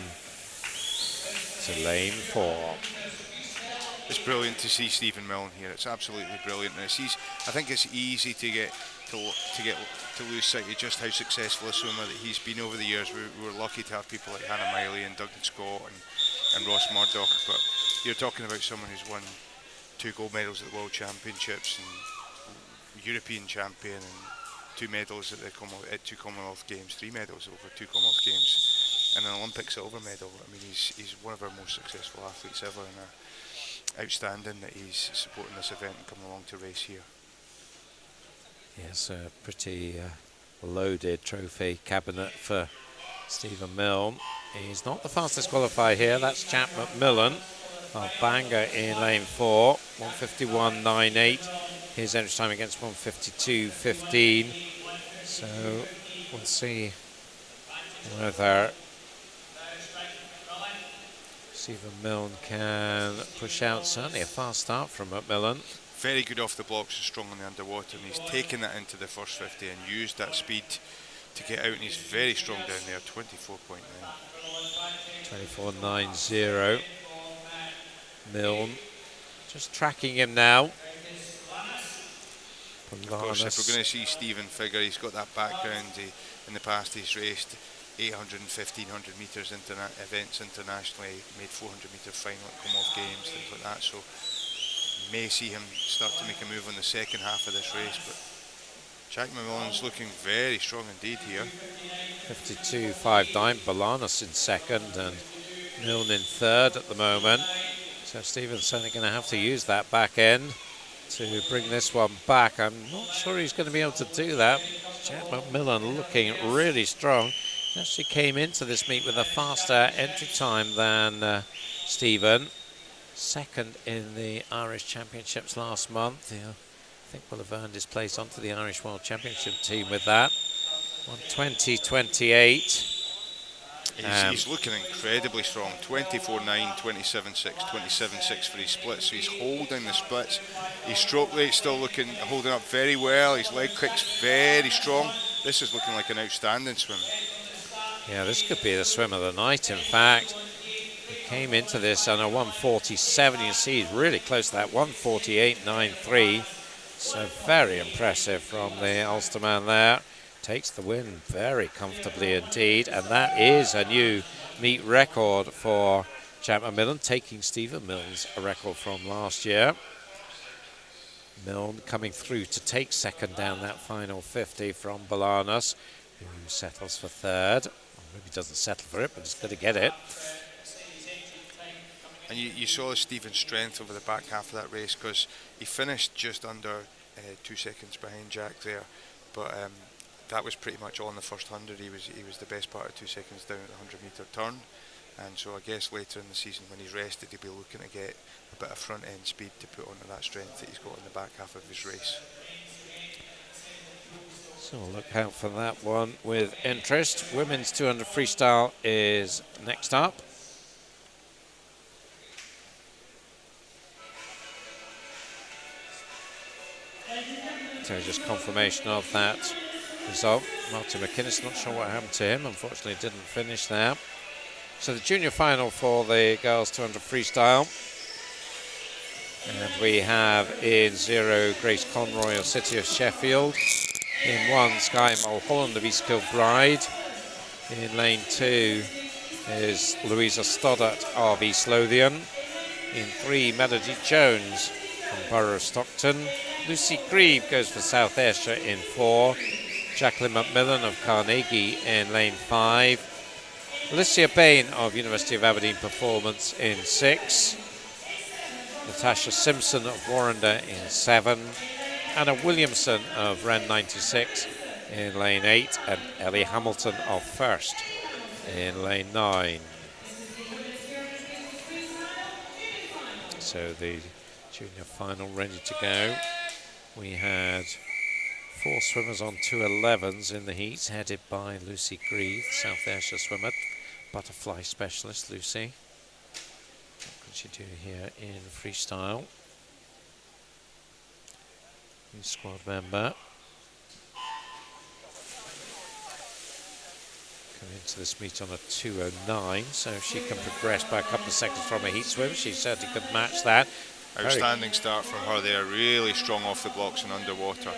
to lane 4. It's brilliant to see Stephen Milne here. It's absolutely brilliant. And I think it's easy to lose sight of just how successful a swimmer that he's been over the years. We were lucky to have people like Hannah Miley and Duncan Scott and Ross Murdoch, but you're talking about someone who's won 2 gold medals at the World Championships and European champion, and 2 medals at the 2 Commonwealth Games, 3 medals over 2 Commonwealth Games, and an Olympic silver medal. I mean, he's one of our most successful athletes ever, and outstanding that he's supporting this event and coming along to race here. Yes, a pretty loaded trophy cabinet for Stephen Milne. He's not the fastest qualifier here. That's Jack McMillan of Bangor in lane 4, 151.98. His entry time against 152.15. So we'll see whether Stephen Milne can push out. Certainly a fast start from McMillan. Very good off the blocks and strong on the underwater, and he's taken that into the first 50 and used that speed to get out, and he's very strong down there, 24.9. 24.90. Milne just tracking him now. Of course, if we're going to see Stephen Figure, he's got that background. In the past, he's raced 800 and 1500 metres events internationally, made 400 metre final at Commonwealth Games, things like that. So you may see him start to make a move on the second half of this race. But Jack McMillan's looking very strong indeed here. 52.59. Balanos in second and Milne in third at the moment. So Stephen's certainly going to have to use that back end to bring this one back. I'm not sure he's going to be able to do that. Jack McMillan looking really strong. He actually came into this meet with a faster entry time than Stephen. Second in the Irish Championships last month. I think will have earned his place onto the Irish World Championship team with that. 1:20.28. He's looking incredibly strong. 24.9, 27.6, 27.6 for his splits. So he's holding the splits. His stroke rate still holding up very well. His leg kick's very strong. This is looking like an outstanding swim. Yeah, this could be the swim of the night, in fact. He came into this on a 1:47. You see he's really close to that 1:48.93. So very impressive from the Ulsterman there. Takes the win very comfortably indeed, and that is a new meet record for Jack McMillan, taking Stephen Milne's record from last year. Milne coming through to take second down that final 50 from Balanos, who settles for third. Or maybe doesn't settle for it, but he's going to get it. And you saw Stephen's strength over the back half of that race, because he finished just under 2 seconds behind Jack there, but that was pretty much all in the first 100. He was the best part of 2 seconds down at the 100 metre turn, and so I guess later in the season when he's rested he'll be looking to get a bit of front end speed to put onto that strength that he's got in the back half of his race. So we'll look out for that one with interest. Women's 200 freestyle is next up. So just confirmation of that result. Martin McInnes, not sure what happened to him, unfortunately didn't finish there. So the junior final for the girls 200 freestyle. And we have in 0 Grace Conroy of City of Sheffield. In 1 Sky Mulholland of East Kilbride. In lane 2 is Louisa Stoddart of East Lothian. In 3 Melody Jones from Borough of Stockton. Lucy Grieve goes for South Ayrshire in 4. Jacqueline McMillan of Carnegie in lane 5. Alicia Bain of University of Aberdeen Performance in 6. Natasha Simpson of Warrender in 7. Anna Williamson of Ren 96 in lane 8. And Ellie Hamilton of First in lane 9. So the junior final ready to go. We had 4 swimmers on 2:11s in the heats, headed by Lucy Grieve, South Ayrshire swimmer, butterfly specialist Lucy. What can she do here in freestyle? New squad member. Coming into this meet on a 2:09, so if she can progress by a couple of seconds from a heat swim, she certainly could match that. Outstanding start from her there, really strong off the blocks and underwater.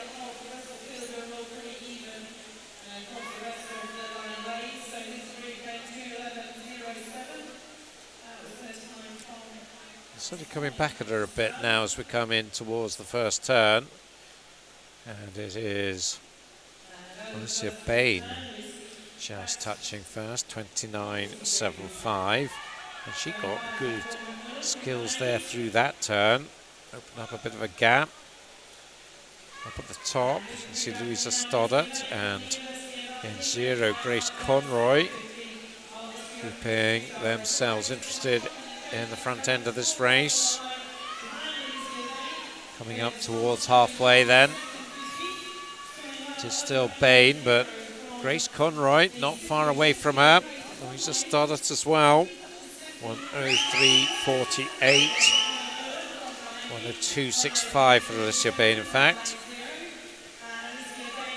Sort of coming back at her a bit now as we come in towards the first turn. And it is Alicia Bain just touching first, 29.75. And she got good skills there through that turn. Opened up a bit of a gap. Up at the top, you can see Louisa Stoddart and in 0 Grace Conroy, keeping themselves interested in the front end of this race. Coming up towards halfway then. It is still Bain, but Grace Conroy not far away from her. Louisa Stoddart as well. 1:03.48. 1:02.65 for Alicia Bain, in fact.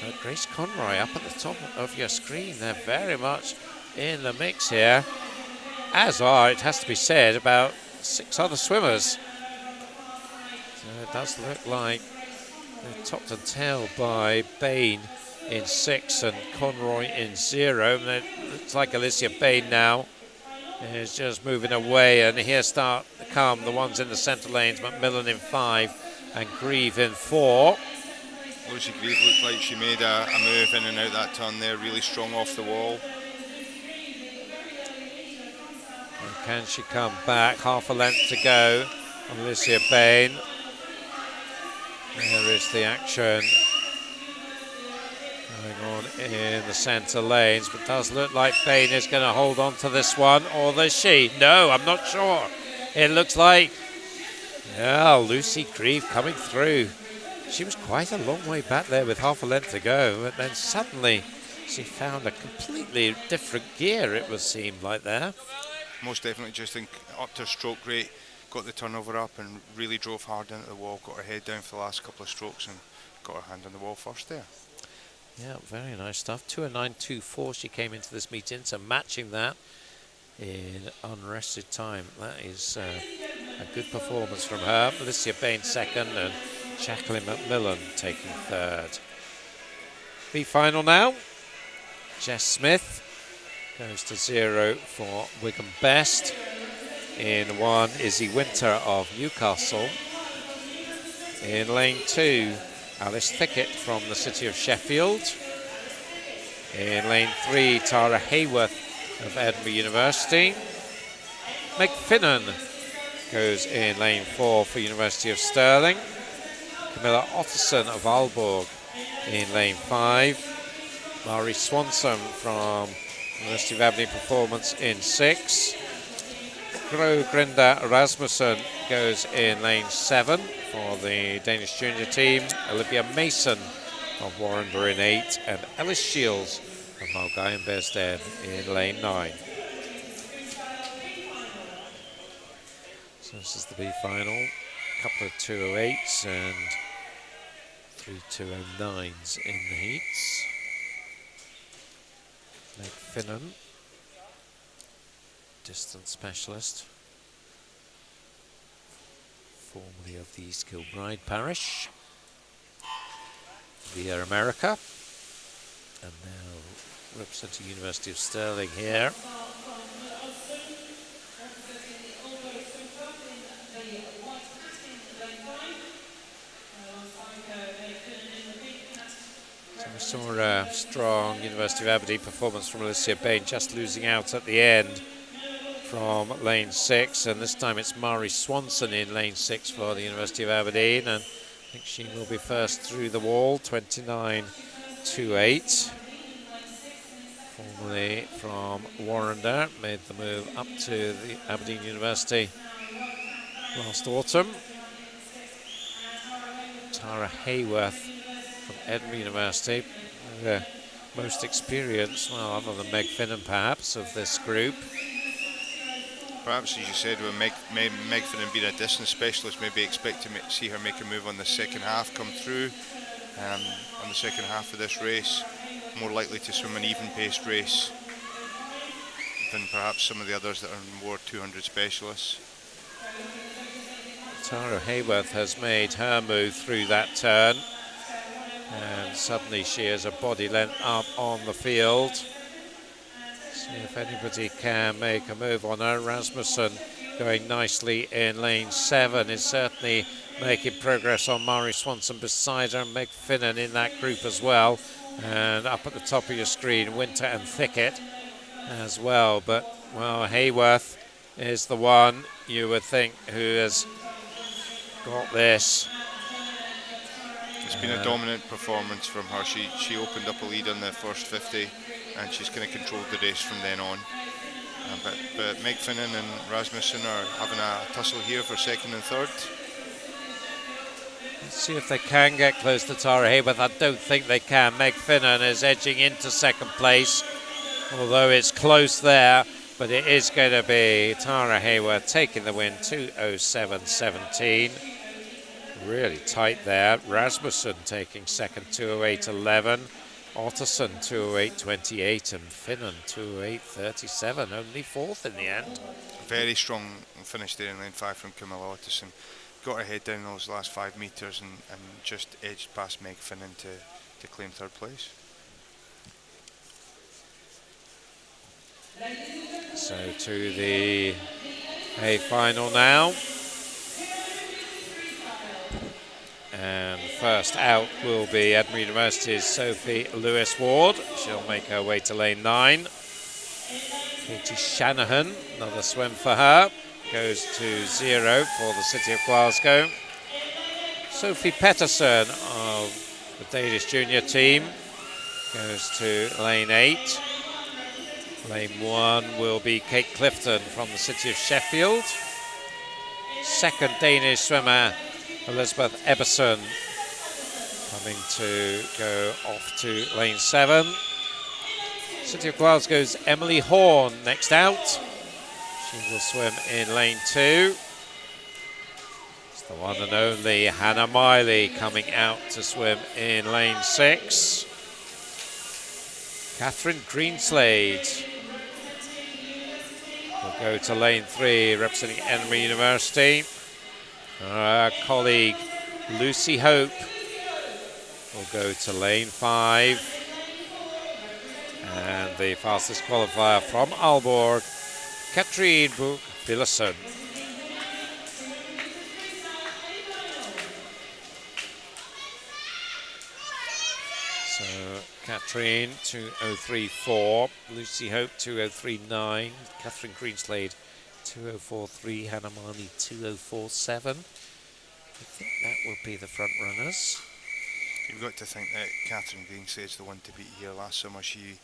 But Grace Conroy up at the top of your screen. They're very much in the mix here. As are, it has to be said, about 6 other swimmers. So it does look like They're topped and tailed by Bain in 6 and Conroy in 0. And it looks like Alicia Bain now is just moving away, and here start to come the ones in the centre lanes. Macmillan in 5 and Grieve in 4. Lucy Grieve looked like she made a move in and out that turn there, really strong off the wall. And can she come back? Half a length to go on Alicia Bain. There is the action going on in the centre lanes, but does look like Bain is going to hold on to this one, or does she? No, I'm not sure. It looks like, yeah, Lucy Grieve coming through. She was quite a long way back there with half a length to go, but then suddenly she found a completely different gear, it was seemed like there. Most definitely just upped her stroke rate, got the turnover up and really drove hard into the wall, got her head down for the last couple of strokes and got her hand on the wall first there. Yeah, very nice stuff. 2:09.24 she came into this meeting, so matching that in unrested time. That is a good performance from her. Alicia Bain second and Jacqueline Macmillan taking third. B-final now. Jess Smith goes to 0 for Wigan Best. In 1, Izzy Winter of Newcastle. In lane 2, Alice Thickett from the city of Sheffield. In lane 3, Tara Hayworth of Edinburgh University. Meg Finnan goes in lane 4 for University of Stirling. Camilla Otterson of Aalborg in lane 5. Mari Swanson from University of Aberdeen Performance in 6. Gro Grinda Rasmussen goes in lane 7 for the Danish junior team. Olivia Mason of Warrenburg in 8, and Ellis Shields of Mulgai and Bearsden in lane 9. So this is the B final. A couple of 208s and 3 209s in the heats. Meg Finnan, distance specialist, formerly of the East Kilbride parish, via America, and now representing University of Stirling here. We saw a strong University of Aberdeen performance from Alicia Bain, just losing out at the end from lane 6, and this time it's Mari Swanson in lane 6 for the University of Aberdeen, and I think she will be first through the wall. 29.28. Formerly from Warrender, made the move up to the Aberdeen University last autumn. Tara Hayworth from Edinburgh University, the most experienced, well, other than Meg Finnan perhaps, of this group. Perhaps, as you said, with Meg Finnan being a distance specialist, maybe expect to see her make a move on the second half, come through on the second half of this race. More likely to swim an even-paced race than perhaps some of the others that are more 200 specialists. Tara Hayworth has made her move through that turn, and suddenly she is a body length up on the field. See if anybody can make a move on her. Rasmussen going nicely in lane 7 is certainly making progress on Mari Swanson beside her, and Meg Finnan in that group as well. And up at the top of your screen, Winter and Thickett as well. But, well, Hayworth is the one you would think who has got this. It's been a dominant performance from her. She opened up a lead on the first 50, and she's kind of controlled the race from then on. But Meg Finnan and Rasmussen are having a tussle here for second and third. Let's see if they can get close to Tara Hayworth. I don't think they can. Meg Finnan is edging into second place, although it's close there. But it is going to be Tara Hayworth taking the win, 2:07.17. Really tight there. Rasmussen taking second, 2:08.11. Otterson 2:08.28 and Finnan 2:08.37. Only fourth in the end. Very strong finish there in lane 5 from Camilla Otterson. got her head down in those last 5 metres and just edged past Meg Finnan to claim third place. So to the A final now. And first out will be Edinburgh University's Sophie Lewis-Ward. She'll make her way to lane 9. Katie Shanahan, another swim for her, goes to 0 for the City of Glasgow. Sophie Petterson of the Danish junior team goes to lane 8. Lane 1 will be Kate Clifton from the City of Sheffield. Second Danish swimmer Elizabeth Eberson coming to go off to lane 7. City of Glasgow's Emily Horn next out. She will swim in lane 2. It's the one and only Hannah Miley coming out to swim in lane 6. Catherine Greenslade will go to lane 3, representing Edinburgh University. Our colleague Lucy Hope will go to lane 5. And the fastest qualifier from Aalborg, Katrine Buch-Villesen. So Katrine 2:03.4, Lucy Hope 2:03.9, Catherine Greenslade 2:04.3, Hannah Marnie 2:04.7. I think that will be the front runners. You've got to think that Catherine Greenslade's the one to beat here. Last summer she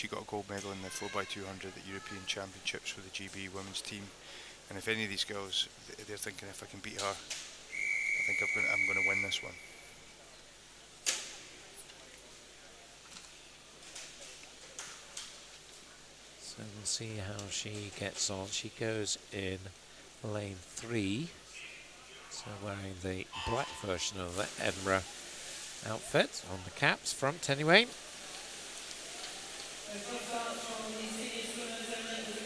got a gold medal in the 4x200 at European Championships for the GB women's team. And if any of these girls, they're thinking, if I can beat her, I think I'm going to win this one. So we'll see how she gets on. She goes in lane 3. So wearing the black version of the Edinburgh outfit on the caps front anyway.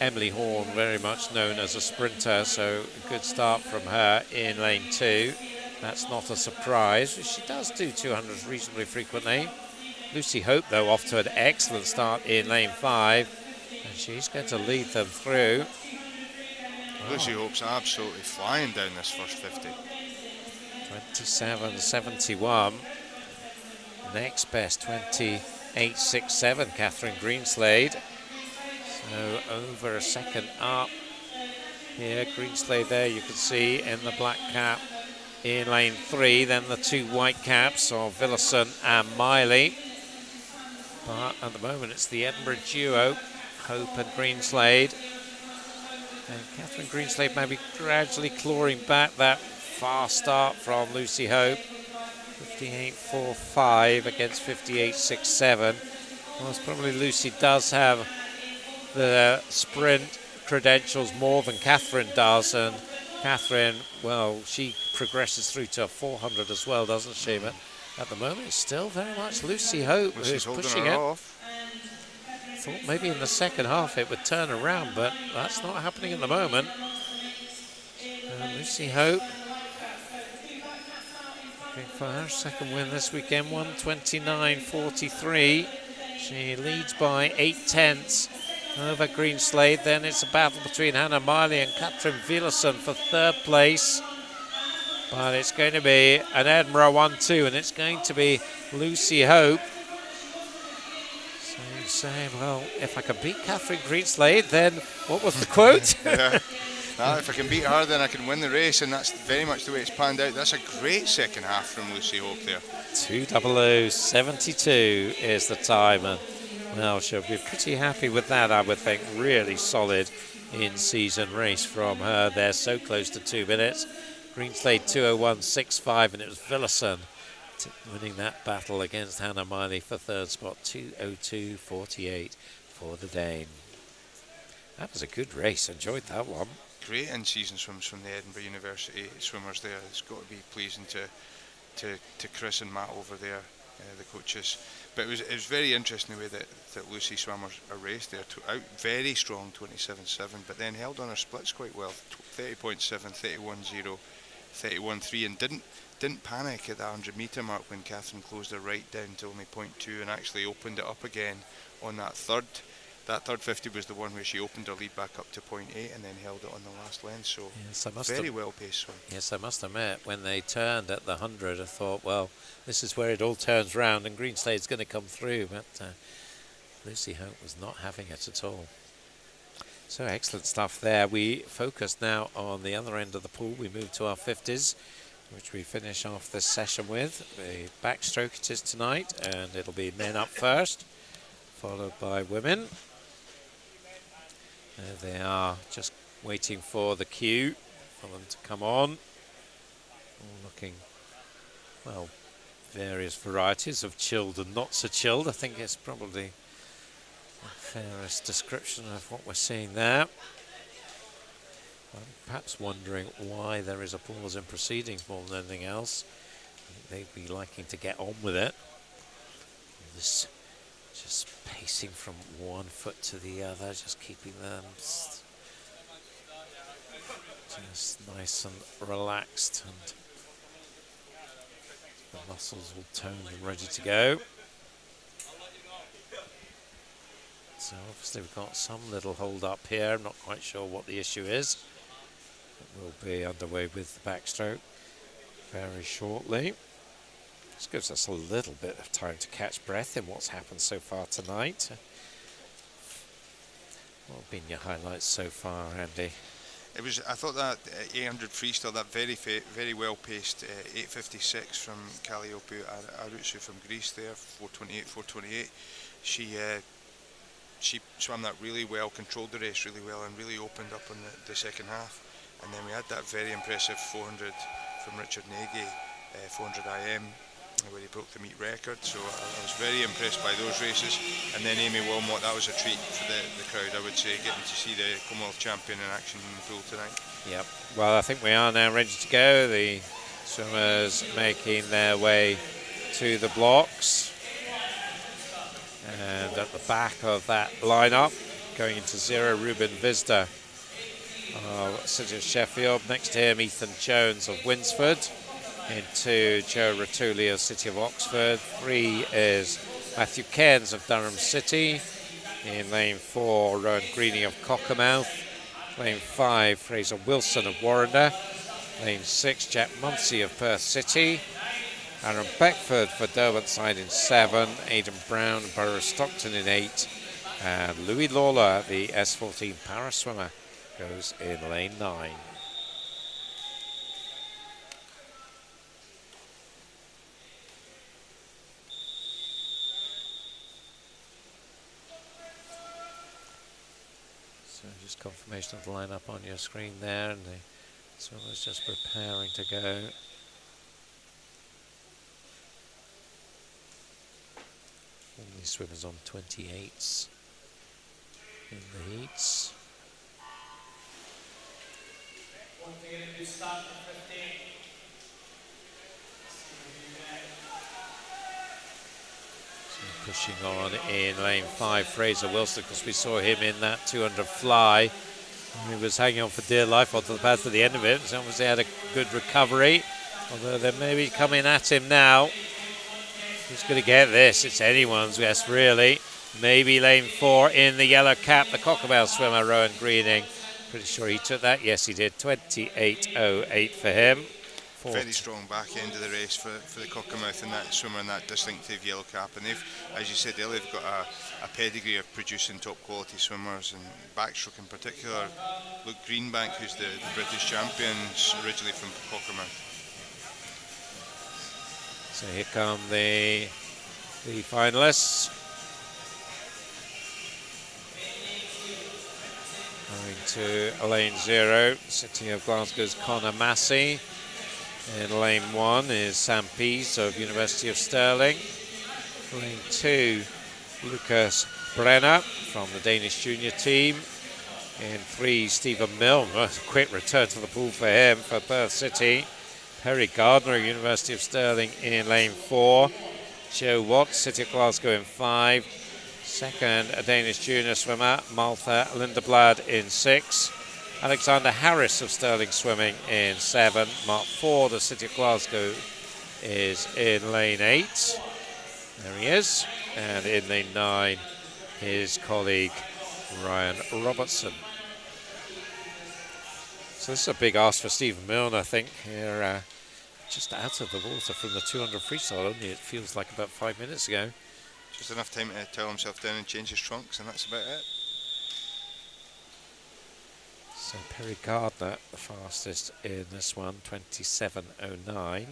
Emily Horn, very much known as a sprinter, so a good start from her in lane 2. That's not a surprise. She does do 200s reasonably frequently. Lucy Hope, though, off to an excellent start in lane 5, and she's going to lead them through. Lucy Hope's absolutely flying down this first 50. 27.71. Next best 28.67, Catherine Greenslade. So over a second up here. Greenslade there, you can see in the black cap in lane 3. Then the 2 white caps of Villesen and Miley. But at the moment it's the Edinburgh duo, Hope and Greenslade. And Catherine Greenslade maybe gradually clawing back that fast start from Lucy Hope. 58.45 against 58.67. Well, it's probably Lucy does have the sprint credentials more than Catherine does, and Catherine, well, she progresses through to a 400 as well, doesn't she? But at the moment, it's still very much Lucy Hope who's pushing it. Off. Thought maybe in the second half it would turn around, but that's not happening at the moment. Lucy Hope for her second win this weekend, 1:29.43. She leads by 8/10 over Greenslade. Then it's a battle between Hannah Miley and Catherine Villesen for third place. But it's going to be an Edinburgh 1-2, and it's going to be Lucy Hope. So you say, well, if I can beat Catherine Greenslade, then what was the quote? If I can beat her, then I can win the race, and that's very much the way it's panned out. That's a great second half from Lucy Hope there. 2:00.72 is the time, and well, she'll be pretty happy with that, I would think. Really solid in-season race from her there, so close to 2 minutes. Greenslade 2:01.65, and it was Villesen winning that battle against Hannah Miley for third spot, 2:02.48 for the Dane. That was a good race, enjoyed that one. Great in-season swims from the Edinburgh University swimmers there. It's got to be pleasing to Chris and Matt over there, the coaches. But it was very interesting the way that Lucy swam a race there. Out very strong, 27.7, but then held on her splits quite well, 30.7, 31.0, 31.3 and didn't panic at the 100-metre mark when Catherine closed her right down to only 0.2 and actually opened it up again on that third. That third 50 was the one where she opened her lead back up to 0.8 and then held it on the last lane. So yes, very well paced swim. Yes, I must admit, when they turned at the 100, I thought, well, this is where it all turns round and Greenslade's going to come through. But Lucy Hope was not having it at all. So excellent stuff there. We focus now on the other end of the pool. We move to our 50s, which we finish off this session with. The backstroke it is tonight, and it'll be men up first, followed by women. There they are, just waiting for the cue for them to come on. All looking, well, various varieties of chilled and not so chilled. I think it's probably the fairest description of what we're seeing there. I'm perhaps wondering why there is a pause in proceedings more than anything else. I think they'd be liking to get on with it. This just pacing from one foot to the other, just keeping them just nice and relaxed, and the muscles all toned and ready to go. So obviously we've got some little hold up here. I'm not quite sure what the issue is. We'll be underway with the backstroke very shortly. This gives us a little bit of time to catch breath in what's happened so far tonight. What have been your highlights so far, Andy? I thought that 800 freestyle, that very well paced 8:56 from Calliope Arutsu from Greece there, 4:28. She swam that really well, controlled the race really well, and really opened up on the second half. And then we had that very impressive 400 from Richard Nagy, 400 IM, where he broke the meet record. So I was very impressed by those races. And then Amy Wilmot, that was a treat for the crowd, I would say, getting to see the Commonwealth champion in action in the pool tonight. Yep. Well, I think we are now ready to go. The swimmers making their way to the blocks. And at the back of that lineup, going into zero, Ruben Visda of City of Sheffield. Next to him, Ethan Jones of Winsford. Into Joe Ratuli of City of Oxford. 3 is Matthew Cairns of Durham City. In lane 4, Rowan Greening of Cockermouth. Lane 5, Fraser Wilson of Warrender. Lane 6, Jack Munsey of Perth City. Aaron Beckford for Derwentsside in 7. Aidan Brown, Borough Stockton in 8. And Louis Lawler, the S14 para swimmer, goes in lane 9. So just confirmation of the lineup on your screen there, and the swimmer's just preparing to go. All these swimmers on 28s in the heats. So pushing on in lane 5, Fraser Wilson, because we saw him in that 200 fly. He was hanging on for dear life onto the path at the end of it. So obviously had a good recovery, although they're maybe coming at him now. Who's going to get this? It's anyone's guess, really. Maybe lane 4 in the yellow cap, the Cockermouth swimmer, Rowan Greening. Pretty sure he took that. Yes, he did. 28.08 for him. Very strong back end of the race for the Cockermouth and that swimmer in that distinctive yellow cap. And they've, as you said earlier, they've got a pedigree of producing top quality swimmers, and backstroke in particular. Luke Greenbank, who's the British champion, originally from Cockermouth. So here come the finalists. Going to lane 0, City of Glasgow's Connor Massey. In lane 1 is Sam Pease of University of Stirling. Lane 2, Lucas Brenner from the Danish junior team. In 3, Stephen Milne. A quick return to the pool for him for Perth City. Perry Gardner, University of Stirling, in lane 4. Joe Watts, City of Glasgow, in 5. Second, a Danish junior swimmer, Maltha Lindeblad, in 6. Alexander Harris of Stirling Swimming in 7. Mark Ford of City of Glasgow is in lane 8. There he is. And in lane 9, his colleague Ryan Robertson. So this is a big ask for Stephen Milne, I think, here, just out of the water from the 200 freestyle. Only it feels like about 5 minutes ago. Just enough time to towel himself down and change his trunks, and that's about it. So Perry Gardner, the fastest in this one, 27.09.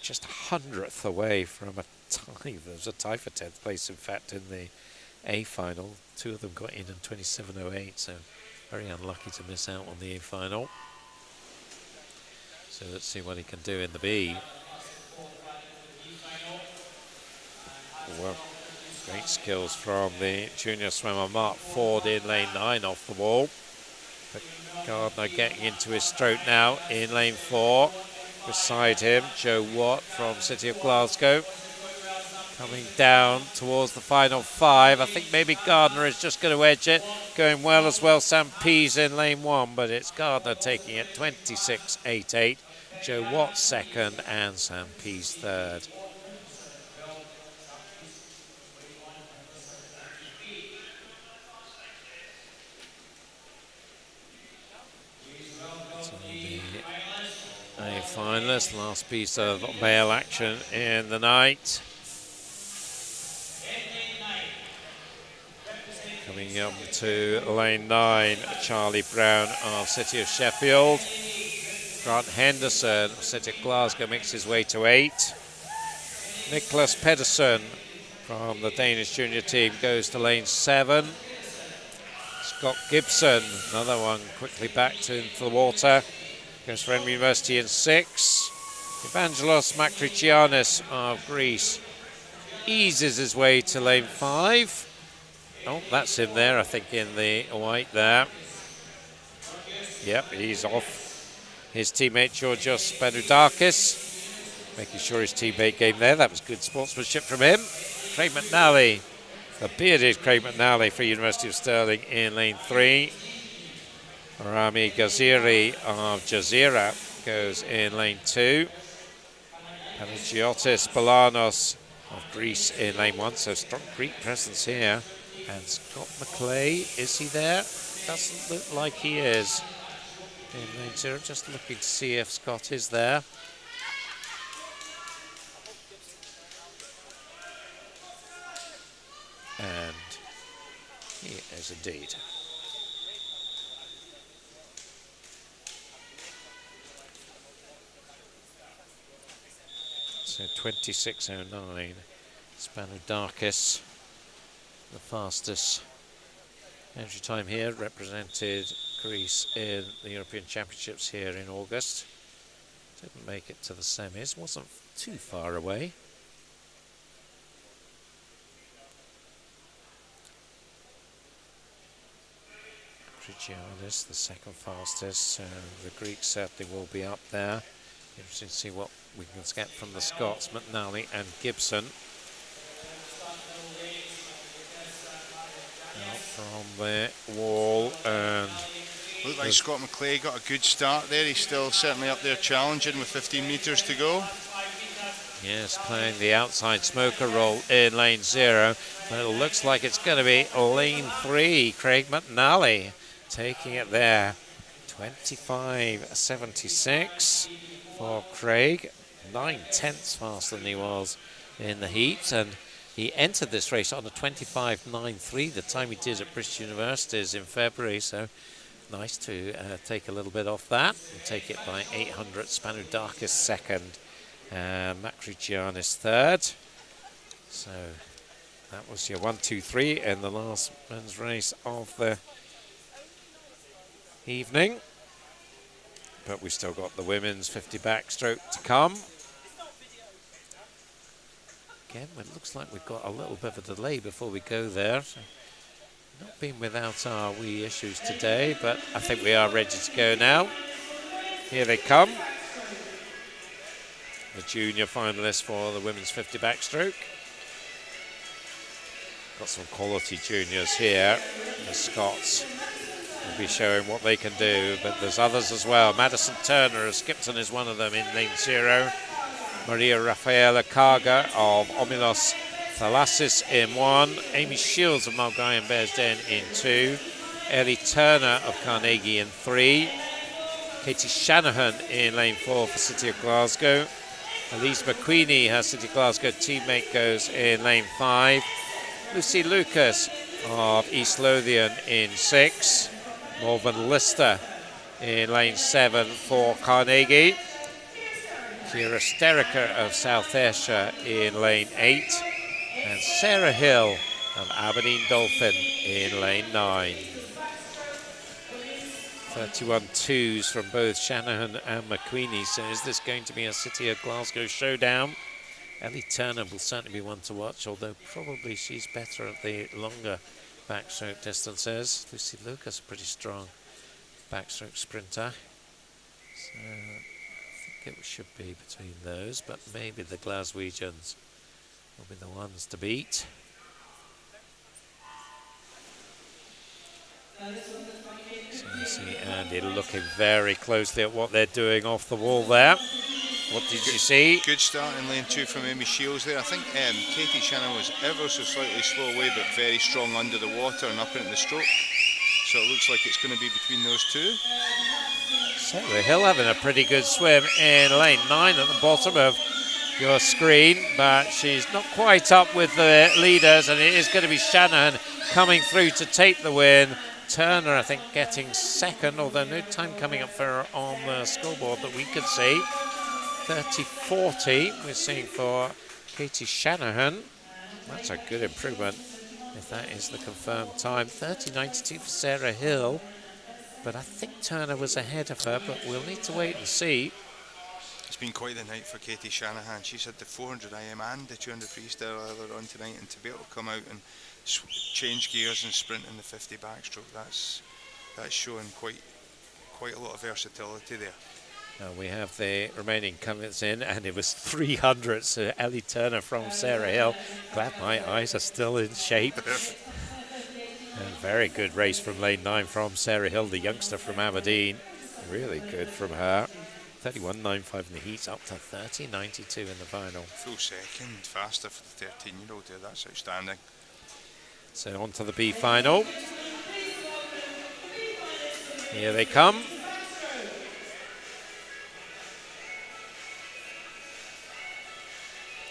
Just a hundredth away from a tie. There was a tie for 10th place, in fact, in the A final. 2 of them got in 27.08, so very unlucky to miss out on the A final. So let's see what he can do in the B. Well, great skills from the junior swimmer Mark Ford in lane 9 off the wall. But Gardner getting into his stroke now in lane 4. Beside him, Joe Watt from City of Glasgow. Coming down towards the final 5. I think maybe Gardner is just going to edge it. Going well as well, Sam Pease in lane 1, but it's Gardner taking it 26.88. Joe Watt second and Sam Pease third. A finalist, last piece of male action in the night. Coming up to lane 9, Charlie Brown of City of Sheffield. Grant Henderson of City of Glasgow makes his way to 8. Nicholas Pedersen from the Danish junior team goes to lane 7. Scott Gibson, another one quickly back into the water. Goes for Edinburgh University in 6. Evangelos Makrichianis of Greece eases his way to lane 5. Oh, that's him there, I think, in the white there. Yep, he's off. His teammate Georgios Spanoudakis, making sure his teammate came there. That was good sportsmanship from him. Craig McNally, the bearded Craig McNally for University of Stirling in lane 3. Rami Ghaziri of Jazeera goes in lane 2. Panagiotis Balanos of Greece in lane 1, so strong Greek presence here. And Scott McClay, is he there? Doesn't look like he is. In lane 0, just looking to see if Scott is there. And he is indeed. So 26.09, Spanoudakis, the fastest entry time here, represented Greece in the European Championships here in August. Didn't make it to the semis, wasn't too far away. Krigianis, the second fastest, so the Greeks certainly will be up there. Interesting to see what we can get from the Scots, McNally and Gibson. Out from the wall, and looked like Scott McClay got a good start there. He's still certainly up there challenging with 15 metres to go. Yes, playing the outside smoker role in lane 0. But it looks like it's going to be lane 3. Craig McNally taking it there. 25.76 for Craig. 9/10 faster than he was in the heat. And he entered this race on a 25.93, the time he did at British Universities in February. So nice to take a little bit off that and take it by 800. Spanoudakis second. Makrichianis third. So that was your 1, 2, 3 in the last men's race of the evening. But we've still got the women's 50 backstroke to come. Again, it looks like we've got a little bit of a delay before we go there. So not been without our wee issues today, but I think we are ready to go now. Here they come. The junior finalists for the women's 50 backstroke. Got some quality juniors here. The Scots will be showing what they can do, but there's others as well. Madison Turner of Skipton is one of them in lane 0. Maria Rafaela Carga of Omilos Thalasis in 1. Amy Shields of Mulgrave and Bearsden in 2. Ellie Turner of Carnegie in 3. Katie Shanahan in lane 4 for City of Glasgow. Elise McQueenie, her City of Glasgow teammate, goes in lane 5. Lucy Lucas of East Lothian in 6. Morven Lister in lane 7 for Carnegie. Kira Steriker of South Ayrshire in lane 8. And Sarah Hill of Aberdeen Dolphin in lane 9. 31 twos from both Shanahan and McQueenie. So is this going to be a City of Glasgow showdown? Ellie Turner will certainly be one to watch, although probably she's better at the longer backstroke distances. Lucy Lucas, a pretty strong backstroke sprinter. So I think it should be between those, but maybe the Glaswegians will be the ones to beat. So you see Andy looking very closely at what they're doing off the wall there. What did you see? Good start in lane 2 from Amy Shields there. I think Katie Shannon was ever so slightly slow away, but very strong under the water and up into the stroke. So it looks like it's going to be between those two. Sarah Hill having a pretty good swim in lane 9 at the bottom of your screen, but she's not quite up with the leaders, and it is going to be Shanahan coming through to take the win. Turner, I think, getting second, although no time coming up for her on the scoreboard that we could see. 30.40 we're seeing for Katie Shanahan. That's a good improvement if that is the confirmed time. 30.92 for Sarah Hill, but I think Turner was ahead of her, but we'll need to wait and see. It's been quite the night for Katie Shanahan. She's had the 400 IM and the 200 freestyle earlier on tonight, and to be able to come out and change gears and sprint in the 50 backstroke, that's showing quite a lot of versatility there. Now we have the remaining comments in, and it was 300, so Ellie Turner from Sarah Hill. Glad my eyes are still in shape. And very good race from lane 9 from Sarah Hill, the youngster from Aberdeen. Really good from her. 31.95 in the heats, up to 30.92 in the final. Full second faster for the 13-year-old there. That's outstanding. So on to the B final. Here they come.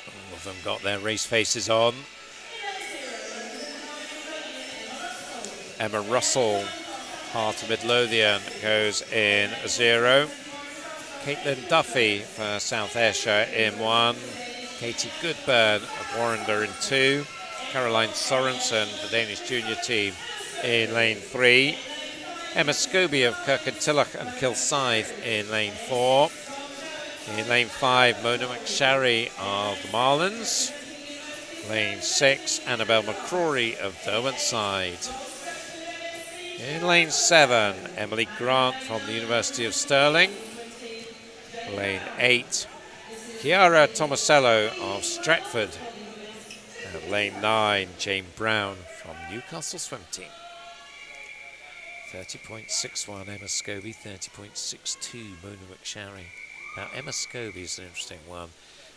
All of them got their race faces on. Emma Russell, Heart of Midlothian, goes in 0. Caitlin Duffy for South Ayrshire in 1. Katie Goodburn of Warrender in 2. Caroline Sorensen, the Danish junior team, in lane 3. Emma Scobie of Kirkintilloch and Kilsyth in lane 4. In lane 5, Mona McSharry of the Marlins. Lane 6, Annabelle McCrory of Derwentside. In lane 7, Emily Grant from the University of Stirling. Lane 8, Chiara Tomasello of Stratford. And lane 9, Jane Brown from Newcastle Swim Team. 30.61 Emma Scobie, 30.62 Mona McSharry. Now Emma Scobie is an interesting one.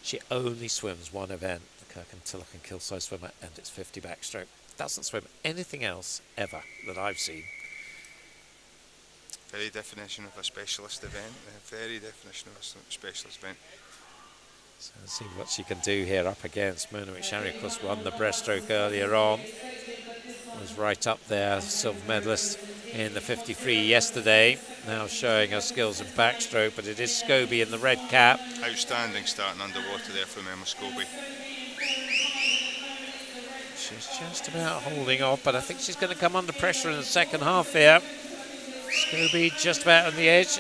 She only swims one event, the Kirkintilloch and Kilsyth swimmer, and it's 50 backstroke. Doesn't swim anything else ever that I've seen. Very definition of a specialist event. Very definition of a specialist event. So let's see what she can do here up against Mona McSharry. Of course, won the breaststroke earlier on. Was right up there, silver medalist in the 50 free yesterday. Now showing her skills in backstroke, but it is Scobie in the red cap. Outstanding starting underwater there from Emma Scobie. She's just about holding off, but I think she's going to come under pressure in the second half here. Scobie just about on the edge.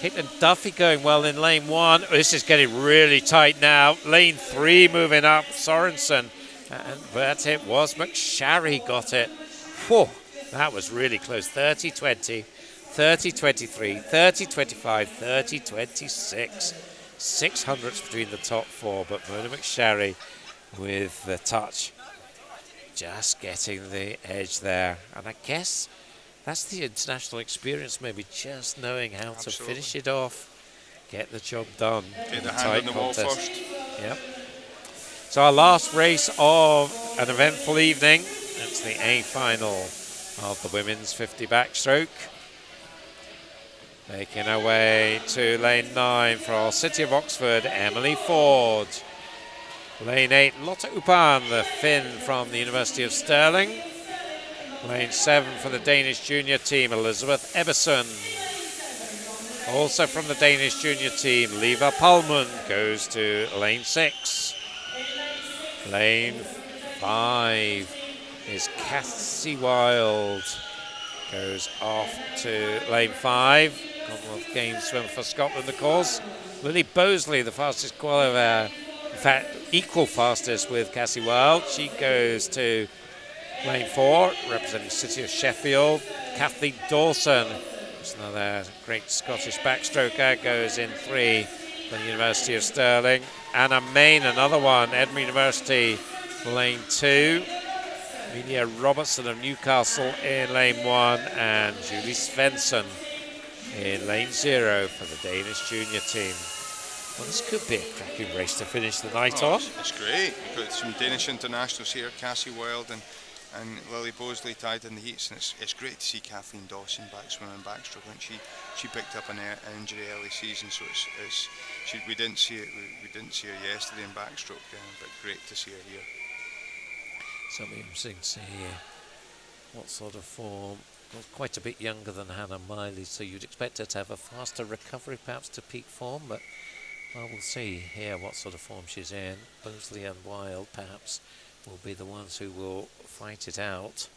Caitlin Duffy going well in lane 1. This is getting really tight now. Lane 3 moving up, Sorensen. But it was McSharry got it. Whew, that was really close. 30-20, 30-23, 30-25, 30-26. 600s between the top 4, but Mona McSharry with the touch. Just getting the edge there. And I guess That's the international experience, maybe just knowing how to Absolutely. finish it off, get the job done. Get in the a hand tight on the wall contest. first. Yep. So our last race of an eventful evening, it's the A final of the women's 50 backstroke. Making her way to lane 9 for our City of Oxford, Emily Ford. Lane 8, Lotte Upan, the Finn from the University of Stirling. Lane 7 for the Danish junior team, Elizabeth Eberson. Also from the Danish junior team, Leva Palmund goes to lane 6. Lane 5 is Cassie Wild. Goes off to lane 5. Commonwealth Games swim for Scotland, of course. Lily Bosley, the fastest qualifier, in fact, equal fastest with Cassie Wild. She goes to lane 4, representing City of Sheffield. Kathleen Dawson, who's another great Scottish backstroker, goes in 3 for the University of Stirling. Anna Main, another one, Edinburgh University, lane 2. Amelia Robertson of Newcastle in lane 1, and Julie Svensson in lane 0 for the Danish junior team. Well, this could be a cracking race to finish the night off. It's great. We've got some Danish internationals here, Cassie Wild and Lily Bosley tied in the heats, and it's great to see Kathleen Dawson back swimming backstroke. I think she picked up an injury early season, so we didn't see her yesterday in backstroke, but great to see her here. So it'll be interesting to see what sort of form. Well, quite a bit younger than Hannah Miley, so you'd expect her to have a faster recovery perhaps to peak form, but well, we'll see here what sort of form she's in. Bosley and Wild perhaps will be the ones who will fight it out.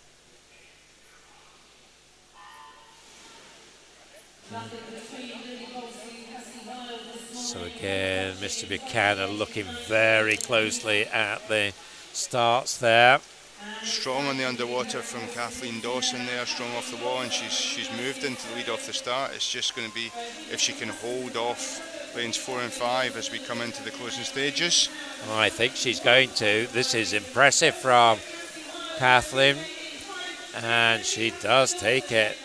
So again, Mr. Buchanan looking very closely at the starts there. Strong on the underwater from Kathleen Dawson there, strong off the wall, and she's moved into the lead off the start. It's just going to be if she can hold off lanes 4 and 5 as we come into the closing stages. Oh, I think she's going to. This is impressive from Kathleen, and she does take it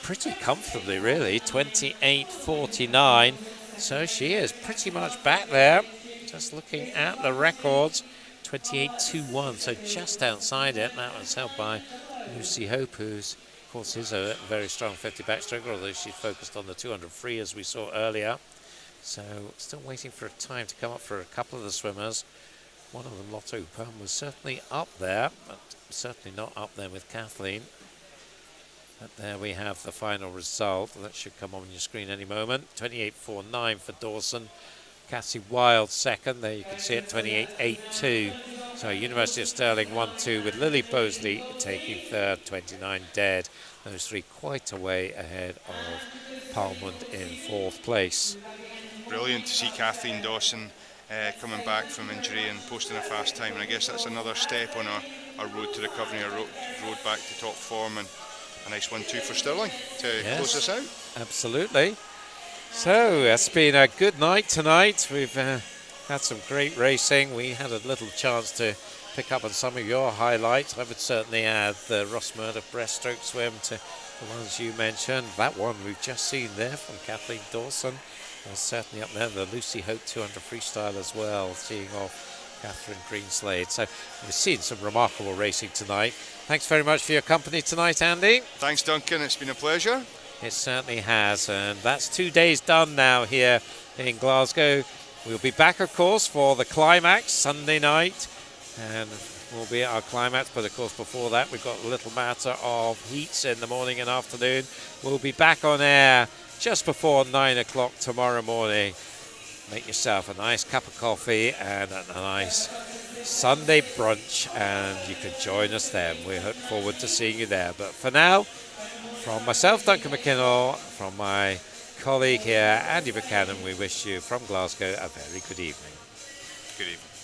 pretty comfortably, really. 28.49, so she is pretty much back there. Just looking at the records, 28.21, so just outside it. That was held by Lucy Hope, who's, of course, is a very strong 50 backstroker, although she's focused on the 200 free, as we saw earlier. So still waiting for a time to come up for a couple of the swimmers. One of them, Lotte Upan, was certainly up there, but certainly not up there with Kathleen. But there we have the final result. That should come on your screen any moment. 28.49 for Dawson. Cassie Wild second. There you can see it, 28.82. So University of Stirling 1-2 with Lily Bosley taking third, 29 dead. Those three quite a way ahead of Palmund in fourth place. Brilliant to see Kathleen Dawson coming back from injury and posting a fast time, and I guess that's another step on our road to recovery, our road back to top form, and a nice 1-2 for Stirling to close us out. Absolutely. So it's been a good night tonight. We've had some great racing. We had a little chance to pick up on some of your highlights. I would certainly add the Ross Murdoch breaststroke swim to the ones you mentioned. That one we've just seen there from Kathleen Dawson was certainly up there. The Lucy Hope 200 freestyle as well, seeing off Catherine Greenslade. So we've seen some remarkable racing tonight. Thanks very much for your company tonight, Andy. Thanks, Duncan. It's been a pleasure. It certainly has, and that's 2 days done now here in Glasgow. We'll be back, of course, for the climax Sunday night, and we'll be at our climax, but of course before that we've got a little matter of heats in the morning and afternoon. We'll be back on air just before 9 o'clock tomorrow morning. Make yourself a nice cup of coffee and a nice Sunday brunch, and you can join us then. We look forward to seeing you there. But for now, from myself, Duncan McKinnell, from my colleague here, Andy Buchanan, we wish you from Glasgow a very good evening. Good evening.